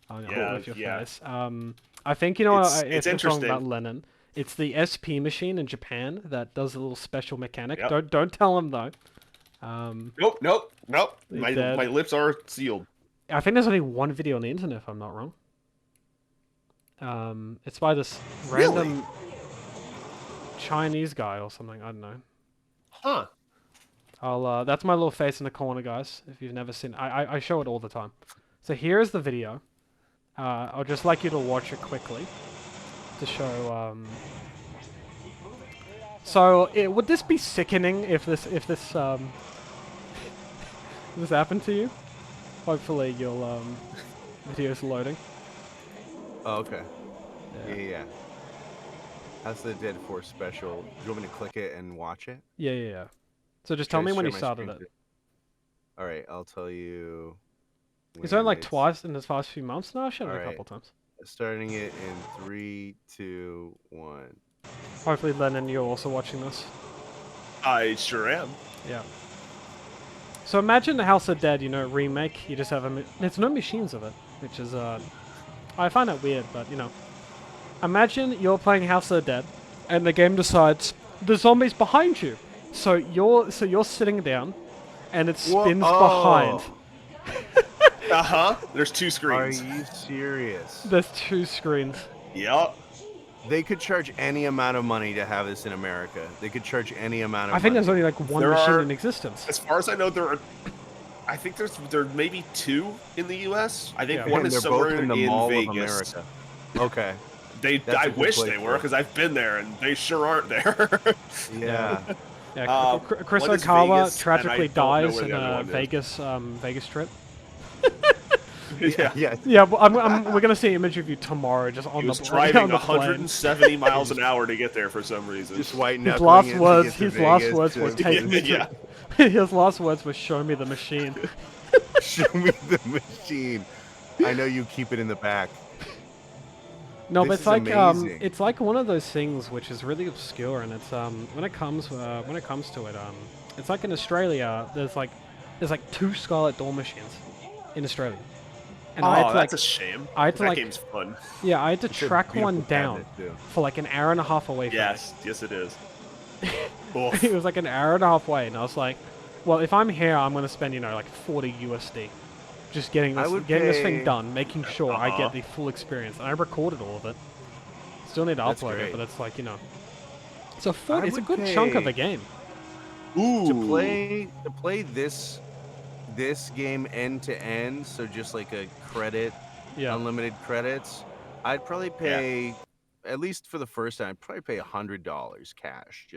Speaker 3: Yeah,
Speaker 1: with your
Speaker 3: yeah.
Speaker 1: face. I think if
Speaker 3: It's
Speaker 1: you're talking
Speaker 3: interesting.
Speaker 1: about Lennon, it's the SP machine in Japan that does a little special mechanic.
Speaker 3: Yep.
Speaker 1: Don't tell him though.
Speaker 3: Nope.
Speaker 1: He's
Speaker 3: My
Speaker 1: dead.
Speaker 3: lips are sealed.
Speaker 1: I think there's only one video on the internet, if I'm not wrong. It's by this random Chinese guy or something. I don't know.
Speaker 3: Huh.
Speaker 1: That's my little face in the corner, guys. If you've never seen, I show it all the time. So here is the video. I'll just like you to watch it quickly to show. Would this be sickening if this this happened to you? Hopefully, your video's loading.
Speaker 2: Oh, okay. Yeah. House of the Dead 4 special. Do you want me to click it and watch it?
Speaker 1: Yeah. So just
Speaker 2: Should
Speaker 1: tell
Speaker 2: I
Speaker 1: me when
Speaker 2: share
Speaker 1: you
Speaker 2: my
Speaker 1: started
Speaker 2: screen
Speaker 1: it.
Speaker 2: too? All right, I'll tell you.
Speaker 1: It's only
Speaker 2: when
Speaker 1: like
Speaker 2: it's-
Speaker 1: twice in the past few months now. I've shown it a
Speaker 2: Alright.
Speaker 1: couple times.
Speaker 2: Starting it in 3, 2, 1.
Speaker 1: Hopefully, Lennon, you're also watching this.
Speaker 3: I sure am.
Speaker 1: Yeah. So imagine the House of Dead, remake. You just have there's no machines of it, which is I find that weird, but imagine you're playing House of the Dead, and the game decides the zombies behind you. So you're sitting down, and it spins behind.
Speaker 3: There's 2
Speaker 2: Are
Speaker 3: screens.
Speaker 2: you serious?
Speaker 1: There's 2 screens.
Speaker 3: Yep.
Speaker 2: They could charge any amount of money to have this in America. They could charge any amount of
Speaker 1: I think
Speaker 2: money.
Speaker 1: there's only like one
Speaker 3: There
Speaker 1: machine
Speaker 3: are-
Speaker 1: in existence.
Speaker 3: As far as I know, I think there may be 2 in the U.S. I think
Speaker 1: Yeah.
Speaker 3: one
Speaker 2: And
Speaker 3: is
Speaker 2: they're
Speaker 3: somewhere
Speaker 2: both in the
Speaker 3: in
Speaker 2: Mall
Speaker 3: Vegas.
Speaker 2: of America. Okay. That's
Speaker 3: I
Speaker 2: a good
Speaker 3: wish
Speaker 2: place
Speaker 3: they
Speaker 2: for
Speaker 3: were,
Speaker 2: it.
Speaker 3: because I've been there and they sure aren't there.
Speaker 2: Yeah.
Speaker 1: Yeah, Chris
Speaker 3: one is
Speaker 1: Okawa
Speaker 3: Vegas, and I
Speaker 1: tragically
Speaker 3: don't know
Speaker 1: dies
Speaker 3: where
Speaker 1: in
Speaker 3: the other
Speaker 1: a
Speaker 3: one is.
Speaker 1: Vegas trip.
Speaker 3: Yeah.
Speaker 2: Yeah.
Speaker 1: Yeah, but we're gonna see an image of you tomorrow, just on
Speaker 3: He was
Speaker 1: the
Speaker 3: driving
Speaker 1: on the plane.
Speaker 3: 170 miles an hour to get there for some reason.
Speaker 2: Just white
Speaker 1: His
Speaker 2: knuckling
Speaker 1: last
Speaker 2: it to
Speaker 1: words,
Speaker 2: get to
Speaker 1: his last
Speaker 2: Vegas
Speaker 1: words
Speaker 2: to-
Speaker 1: were "Take me to."
Speaker 3: Yeah.
Speaker 1: His last words were "Show me the machine."
Speaker 2: Show me the machine. I know you keep it in the back.
Speaker 1: No,
Speaker 2: This
Speaker 1: but
Speaker 2: is
Speaker 1: it's like
Speaker 2: amazing.
Speaker 1: it's like one of those things which is really obscure, and it's when it comes to it, it's like in Australia, there's like 2 Scarlet Dawn machines in Australia, and I had to,
Speaker 3: that's a shame.
Speaker 1: I had to,
Speaker 3: that
Speaker 1: like-
Speaker 3: game's fun.
Speaker 1: I had to
Speaker 2: It's a
Speaker 1: track
Speaker 2: beautiful
Speaker 1: one down
Speaker 2: cabinet, too.
Speaker 1: for like an hour and a half away from
Speaker 3: Yes, it is.
Speaker 1: me. It was like an hour and a half away, and I was like, well, if I'm here, I'm gonna spend like 40 USD. Just getting
Speaker 2: I
Speaker 1: this,
Speaker 2: would
Speaker 1: this thing
Speaker 2: pay-
Speaker 1: done, making sure I
Speaker 3: Uh-huh.
Speaker 1: get the full experience, and I recorded all of it. Still need to
Speaker 2: That's
Speaker 1: upload it,
Speaker 2: great.
Speaker 1: but it's like it's a 40, it's a
Speaker 2: would
Speaker 1: good chunk of
Speaker 2: pay-
Speaker 1: a game.
Speaker 3: Ooh.
Speaker 2: To play this game end to end, so just like a credit,
Speaker 1: Yeah,
Speaker 2: unlimited credits, I'd probably pay at least for the first time. I'd probably pay $100 cash.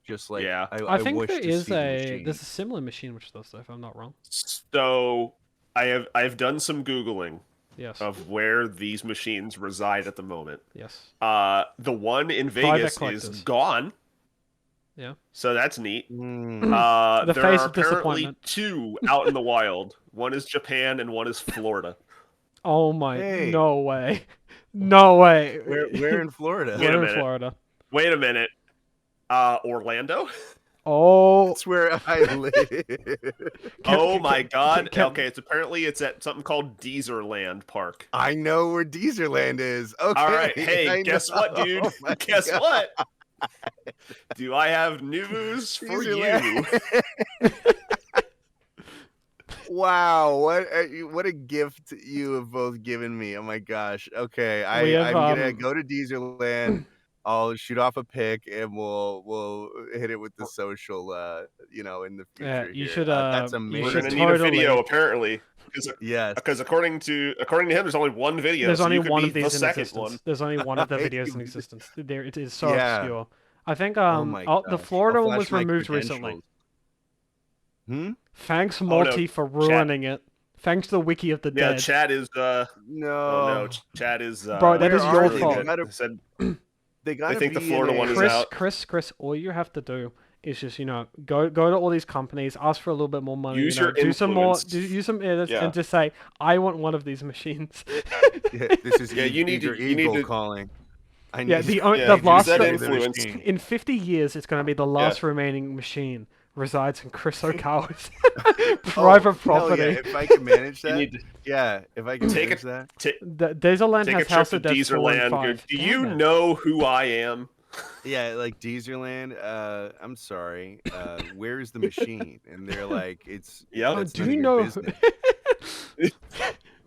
Speaker 2: Just like
Speaker 3: Yeah.
Speaker 1: I think
Speaker 2: wish
Speaker 1: there
Speaker 2: to
Speaker 1: is
Speaker 2: see the machine.
Speaker 1: there's a similar machine which does that, if I'm not wrong.
Speaker 3: So I've done some Googling
Speaker 1: Yes,
Speaker 3: of where these machines reside at the moment.
Speaker 1: yes,
Speaker 3: The one in
Speaker 1: Private
Speaker 3: Vegas is
Speaker 1: collectors.
Speaker 3: gone,
Speaker 1: yeah.
Speaker 3: so that's neat.
Speaker 2: Mm,
Speaker 1: The
Speaker 3: There
Speaker 1: face
Speaker 3: are
Speaker 1: of
Speaker 3: apparently
Speaker 1: disappointment.
Speaker 3: 2 out in the wild. One is Japan and one is Florida.
Speaker 1: Oh my,
Speaker 2: Hey.
Speaker 1: no way, no way.
Speaker 2: where in Florida?
Speaker 3: Wait a
Speaker 1: We're in
Speaker 3: minute.
Speaker 1: Florida.
Speaker 3: Wait a minute. Orlando?
Speaker 1: Oh,
Speaker 2: That's where I live.
Speaker 3: Oh my god.
Speaker 1: can-
Speaker 3: Okay, it's at something called Deezerland Park.
Speaker 2: I know where Deezerland is. Okay.
Speaker 3: All right, hey,
Speaker 2: I
Speaker 3: guess what,
Speaker 2: know.
Speaker 3: dude?
Speaker 2: Oh my
Speaker 3: Guess
Speaker 2: God.
Speaker 3: what? Do I have news for you?
Speaker 2: Deezerland. Wow, what a gift you have both given me. Oh my gosh. Okay,
Speaker 1: We have,
Speaker 2: I'm gonna go to Deezerland. I'll shoot off a pic and we'll hit it with the social in the
Speaker 1: Yeah,
Speaker 2: future.
Speaker 1: you
Speaker 2: here.
Speaker 1: should,
Speaker 2: That's
Speaker 1: you
Speaker 2: amazing.
Speaker 3: We're
Speaker 1: should
Speaker 3: gonna need a video
Speaker 1: totally-
Speaker 3: apparently,
Speaker 2: Yes.
Speaker 3: because according to him, there's only one video.
Speaker 1: There's
Speaker 3: so
Speaker 1: only
Speaker 3: you could
Speaker 1: one
Speaker 3: be
Speaker 1: of these
Speaker 3: the
Speaker 1: in
Speaker 3: second
Speaker 1: existence.
Speaker 3: one.
Speaker 1: There's only one of the
Speaker 2: Right.
Speaker 1: videos in existence. There, it is so
Speaker 2: Yeah.
Speaker 1: obscure. I think
Speaker 2: Oh my
Speaker 1: the
Speaker 2: gosh.
Speaker 1: Florida
Speaker 2: I'll
Speaker 1: one was
Speaker 2: flash my
Speaker 1: removed recently.
Speaker 2: credentials. Hmm?
Speaker 1: Thanks,
Speaker 3: no.
Speaker 1: Morty, for ruining it. Thanks to the Wiki of the
Speaker 3: Yeah,
Speaker 1: Dead.
Speaker 3: chat is.
Speaker 2: No.
Speaker 3: Oh no, chat is.
Speaker 1: Bro, that
Speaker 2: Where
Speaker 1: is
Speaker 2: are
Speaker 1: your
Speaker 2: they?
Speaker 1: fault.
Speaker 2: They gotta-
Speaker 3: Said
Speaker 2: They gotta
Speaker 3: think the
Speaker 2: be
Speaker 3: Florida
Speaker 2: in
Speaker 3: one
Speaker 2: a-
Speaker 3: is
Speaker 1: Chris,
Speaker 3: out.
Speaker 1: all you have to do is just go to all these companies, ask for a little bit more money,
Speaker 3: Use your
Speaker 1: do some more,
Speaker 3: influence.
Speaker 1: use some edits,
Speaker 3: Yeah.
Speaker 1: and just say, I want one of these machines.
Speaker 2: Yeah, this is
Speaker 3: Yeah, you need to-
Speaker 2: Eager
Speaker 3: you need
Speaker 2: Eagle
Speaker 3: to-
Speaker 2: calling. I
Speaker 1: Yeah,
Speaker 2: need
Speaker 1: the
Speaker 2: to-
Speaker 1: o-
Speaker 3: Yeah,
Speaker 1: the
Speaker 3: use
Speaker 1: last
Speaker 3: that
Speaker 1: the-
Speaker 3: influence.
Speaker 1: in 50 years, it's going to be the last remaining machine resides in Chris Okawa's
Speaker 2: Oh,
Speaker 1: private
Speaker 2: hell
Speaker 1: property.
Speaker 2: yeah, if I can manage
Speaker 3: You
Speaker 2: that.
Speaker 3: need to
Speaker 2: Yeah, if I can
Speaker 3: Take
Speaker 2: manage
Speaker 3: it-
Speaker 2: that.
Speaker 1: Deezerland
Speaker 3: take a
Speaker 1: has
Speaker 3: trip
Speaker 1: House
Speaker 3: to
Speaker 1: of Dead 4 and
Speaker 3: Deezerland.
Speaker 1: 5.
Speaker 3: Do
Speaker 1: Damn
Speaker 3: you
Speaker 1: it.
Speaker 3: know who I am?
Speaker 2: Yeah, like Deezerland. I'm sorry. Where is the machine? And they're like, it's.
Speaker 3: Yep.
Speaker 1: Oh,
Speaker 2: that's
Speaker 1: do
Speaker 2: none
Speaker 1: you
Speaker 2: of your
Speaker 1: know?
Speaker 2: business.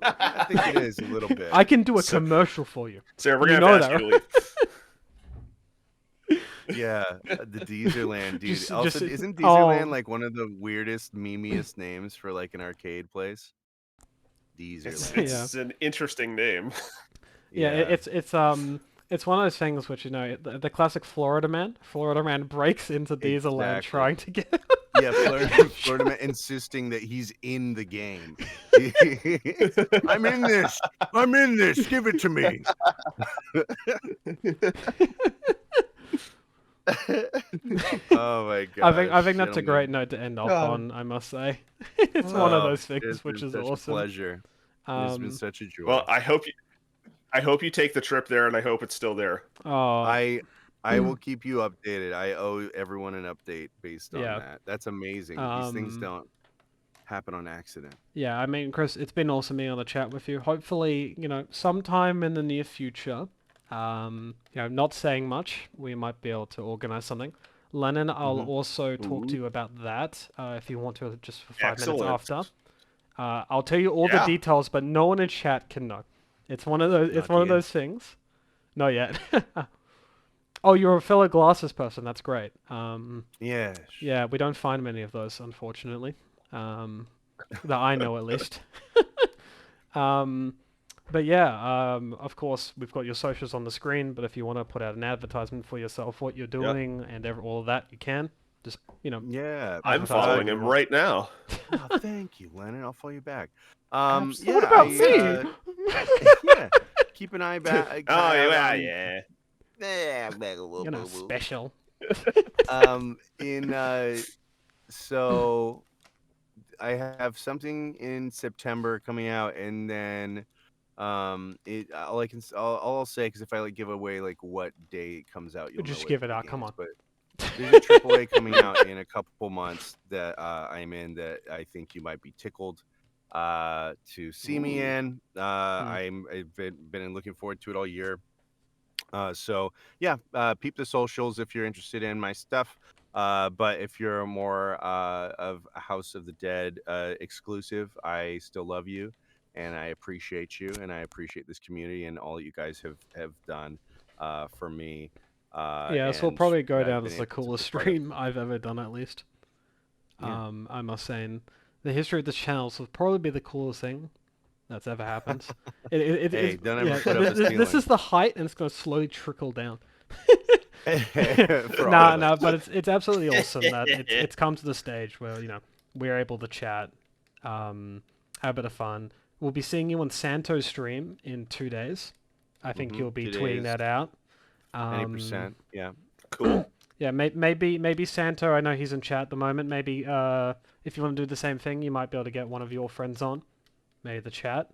Speaker 2: I think it is a little bit.
Speaker 1: I can do a
Speaker 3: So-
Speaker 1: commercial for you.
Speaker 3: Sarah, we're
Speaker 1: You
Speaker 3: gonna
Speaker 1: know
Speaker 3: have to
Speaker 1: that,
Speaker 3: ask you to leave.
Speaker 2: Yeah, the Deezerland, dude.
Speaker 1: Just,
Speaker 2: Also,
Speaker 1: just
Speaker 2: isn't Deezerland
Speaker 1: oh,
Speaker 2: like one of the weirdest, memeiest names for like an arcade place?
Speaker 3: It's
Speaker 2: Deezerland.
Speaker 1: yeah,
Speaker 3: it's an interesting name.
Speaker 1: yeah.
Speaker 2: Yeah,
Speaker 1: It's one of those things which the classic Florida man. Florida man breaks into Dieselland
Speaker 2: exactly.
Speaker 1: trying to get.
Speaker 2: Yeah, Florida man insisting that he's in the game. I'm in this. I'm in this. Give it to me. Oh my gosh,
Speaker 1: I think that's a great
Speaker 2: gentlemen.
Speaker 1: note to end off
Speaker 3: God.
Speaker 1: on. I must say, it's one of
Speaker 2: Oh,
Speaker 1: those
Speaker 2: it's
Speaker 1: things which
Speaker 2: been
Speaker 1: is
Speaker 2: such a
Speaker 1: awesome.
Speaker 2: pleasure. It's been such a
Speaker 3: Well,
Speaker 2: joy.
Speaker 3: I hope you take the trip there, and I hope it's still there.
Speaker 1: Oh,
Speaker 2: I will keep you updated. I owe everyone an update based on
Speaker 1: yeah.
Speaker 2: that. That's amazing. These things
Speaker 1: Um,
Speaker 2: don't happen on accident.
Speaker 1: yeah. I mean, Chris, it's been awesome being on the chat with you. Hopefully, sometime in the near future. Not saying much, we might be able to organize something. Lennon, I'll
Speaker 2: Mhm.
Speaker 1: also talk to
Speaker 3: Ooh.
Speaker 1: you about that if you want to, just for 5 minutes
Speaker 3: Excellent.
Speaker 1: after. I'll tell you all the
Speaker 3: Yeah.
Speaker 1: details, but no one in chat can know. It's one of those. It's
Speaker 2: Not
Speaker 1: one of
Speaker 2: yet.
Speaker 1: those things. Not yet. Oh, you're a fellow glasses person. That's great.
Speaker 2: Yes.
Speaker 1: Yeah, we don't find many of those, unfortunately. That I know at least. Um, but yeah, of course, we've got your socials on the screen. But if you want to put out an advertisement for yourself, what you're
Speaker 3: Yep.
Speaker 1: doing, and all of that, you can. Just
Speaker 2: Yeah.
Speaker 3: I'm
Speaker 1: advertise
Speaker 3: following
Speaker 2: you
Speaker 3: him
Speaker 2: want-
Speaker 3: right now.
Speaker 2: Oh, thank you, Lennon. I'll follow you back.
Speaker 1: What
Speaker 2: Yeah,
Speaker 1: about me?
Speaker 2: yeah. Keep an eye back.
Speaker 3: Oh yeah, yeah.
Speaker 1: You're not special.
Speaker 2: In so I have something in September coming out, and then all I can all I'll say, because if I like give away like what day it comes out, you'll know
Speaker 1: Just
Speaker 2: what
Speaker 1: give it
Speaker 2: the
Speaker 1: out.
Speaker 2: game
Speaker 1: Come
Speaker 2: is.
Speaker 1: on.
Speaker 2: But there's a AAA coming out in a couple months that I'm in, that I think you might be tickled to see me
Speaker 3: Ooh.
Speaker 2: in. I've been looking forward to it all year. So yeah, peep the socials if you're interested in my stuff. But if you're more of a House of the Dead exclusive, I still love you, and I appreciate you, and I appreciate this community and all that you guys have done for me.
Speaker 1: Yeah, this will
Speaker 2: And
Speaker 1: probably go
Speaker 2: that I've
Speaker 1: down
Speaker 2: been
Speaker 1: as the
Speaker 2: able to be
Speaker 1: coolest
Speaker 2: a part of.
Speaker 1: stream I've ever done, at least.
Speaker 2: Yeah.
Speaker 1: I must say, in the history of this channel, will probably be the coolest thing that's ever happened.
Speaker 2: Hey,
Speaker 1: it's,
Speaker 2: don't ever
Speaker 1: yeah,
Speaker 2: put up a
Speaker 1: this
Speaker 2: ceiling
Speaker 1: is the height, and it's going to slowly trickle down.
Speaker 2: for all
Speaker 1: Nah,
Speaker 2: of
Speaker 1: nah,
Speaker 2: us.
Speaker 1: but it's absolutely awesome that it's come to the stage where we're able to chat, have a bit of fun. We'll be seeing you on Santo's stream in 2 days. I think you'll be
Speaker 2: 2
Speaker 1: tweeting
Speaker 2: days,
Speaker 1: that out.
Speaker 2: 90%. Yeah.
Speaker 3: Cool.
Speaker 1: Yeah, maybe Santo. I know he's in chat at the moment. Maybe if you want to do the same thing, you might be able to get one of your friends on, maybe the chat.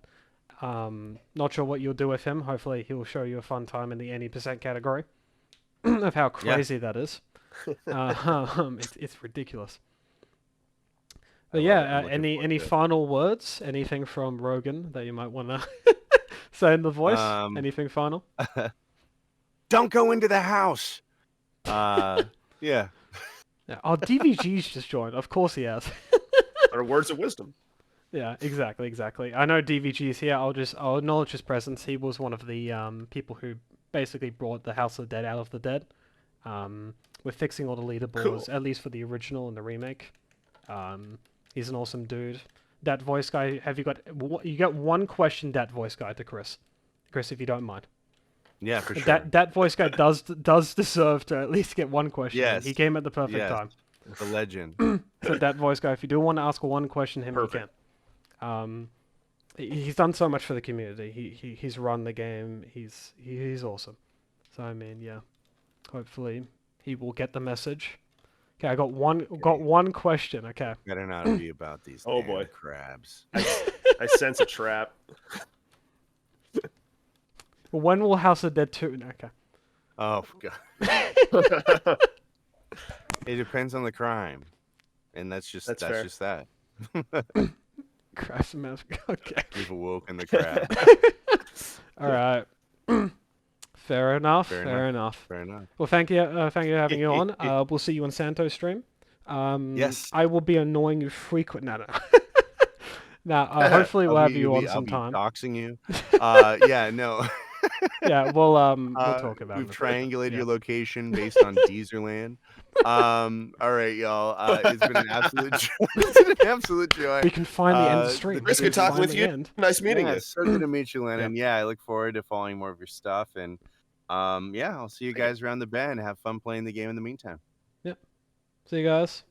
Speaker 1: Not sure what you'll do with him. Hopefully, he'll show you a fun time in the any percent category of how crazy that is. It's ridiculous. But
Speaker 2: I'm
Speaker 1: yeah,
Speaker 2: looking
Speaker 1: any
Speaker 2: forward to it.
Speaker 1: final words? Anything from Rogan that you might want to say in the voice? Anything final?
Speaker 2: Don't go into the house. Yeah.
Speaker 1: Yeah. Oh, DVG's just joined. Of course he has.
Speaker 3: Or words of wisdom.
Speaker 1: Yeah, exactly. I know DVG's here. I'll acknowledge his presence. He was one of the people who basically brought the House of the Dead out of the dead. We're fixing all the leaderboards,
Speaker 3: Cool.
Speaker 1: at least for the original and the remake. He's an awesome dude. That voice guy, you got one question, that voice guy, to Chris. Chris, if you don't mind.
Speaker 2: Yeah, for sure.
Speaker 1: That voice guy does deserve to at least get one question.
Speaker 2: Yes.
Speaker 1: He came at the perfect
Speaker 2: Yes.
Speaker 1: time.
Speaker 2: The legend.
Speaker 1: So that voice guy, if you do want to ask one question, him
Speaker 3: Perfect.
Speaker 1: you can. He's done so much for the community. He's run the game. He's awesome. So I mean, yeah. Hopefully he will get the message. Okay, I got one question. Okay.
Speaker 2: Better not be about these
Speaker 3: Oh,
Speaker 2: damn
Speaker 3: boy.
Speaker 2: crabs.
Speaker 3: I sense a trap.
Speaker 1: When will House of Dead 2? No, okay.
Speaker 2: Oh god. It depends on the crime, and that's
Speaker 3: That's fair.
Speaker 2: just that.
Speaker 1: Christ, man. Okay.
Speaker 2: We've awoken the crab.
Speaker 1: All right. Fair enough.
Speaker 2: Fair
Speaker 1: Fair enough.
Speaker 2: Fair enough.
Speaker 1: Well, thank you for having you on. We'll see you on Santo's stream.
Speaker 2: Yes.
Speaker 1: I will be annoying you frequent. No. Now, hopefully we'll have you on
Speaker 2: I'll be
Speaker 1: sometime.
Speaker 2: doxing you. Yeah, no.
Speaker 1: Yeah, we'll talk about
Speaker 2: We've
Speaker 1: it.
Speaker 2: triangulated
Speaker 1: Yeah.
Speaker 2: your location based on Deezerland. All right, y'all. It's been an absolute joy. It's been an absolute joy.
Speaker 1: We can finally end the stream.
Speaker 3: Chris, good talking with you.
Speaker 1: End.
Speaker 3: Nice meeting
Speaker 2: Yeah,
Speaker 3: you.
Speaker 2: so good to meet you, Lennon.
Speaker 1: Yeah.
Speaker 2: Yeah, I look forward to following more of your stuff, and yeah, I'll see you guys around the bend. Have fun playing the game in the meantime.
Speaker 1: Yep. See you guys.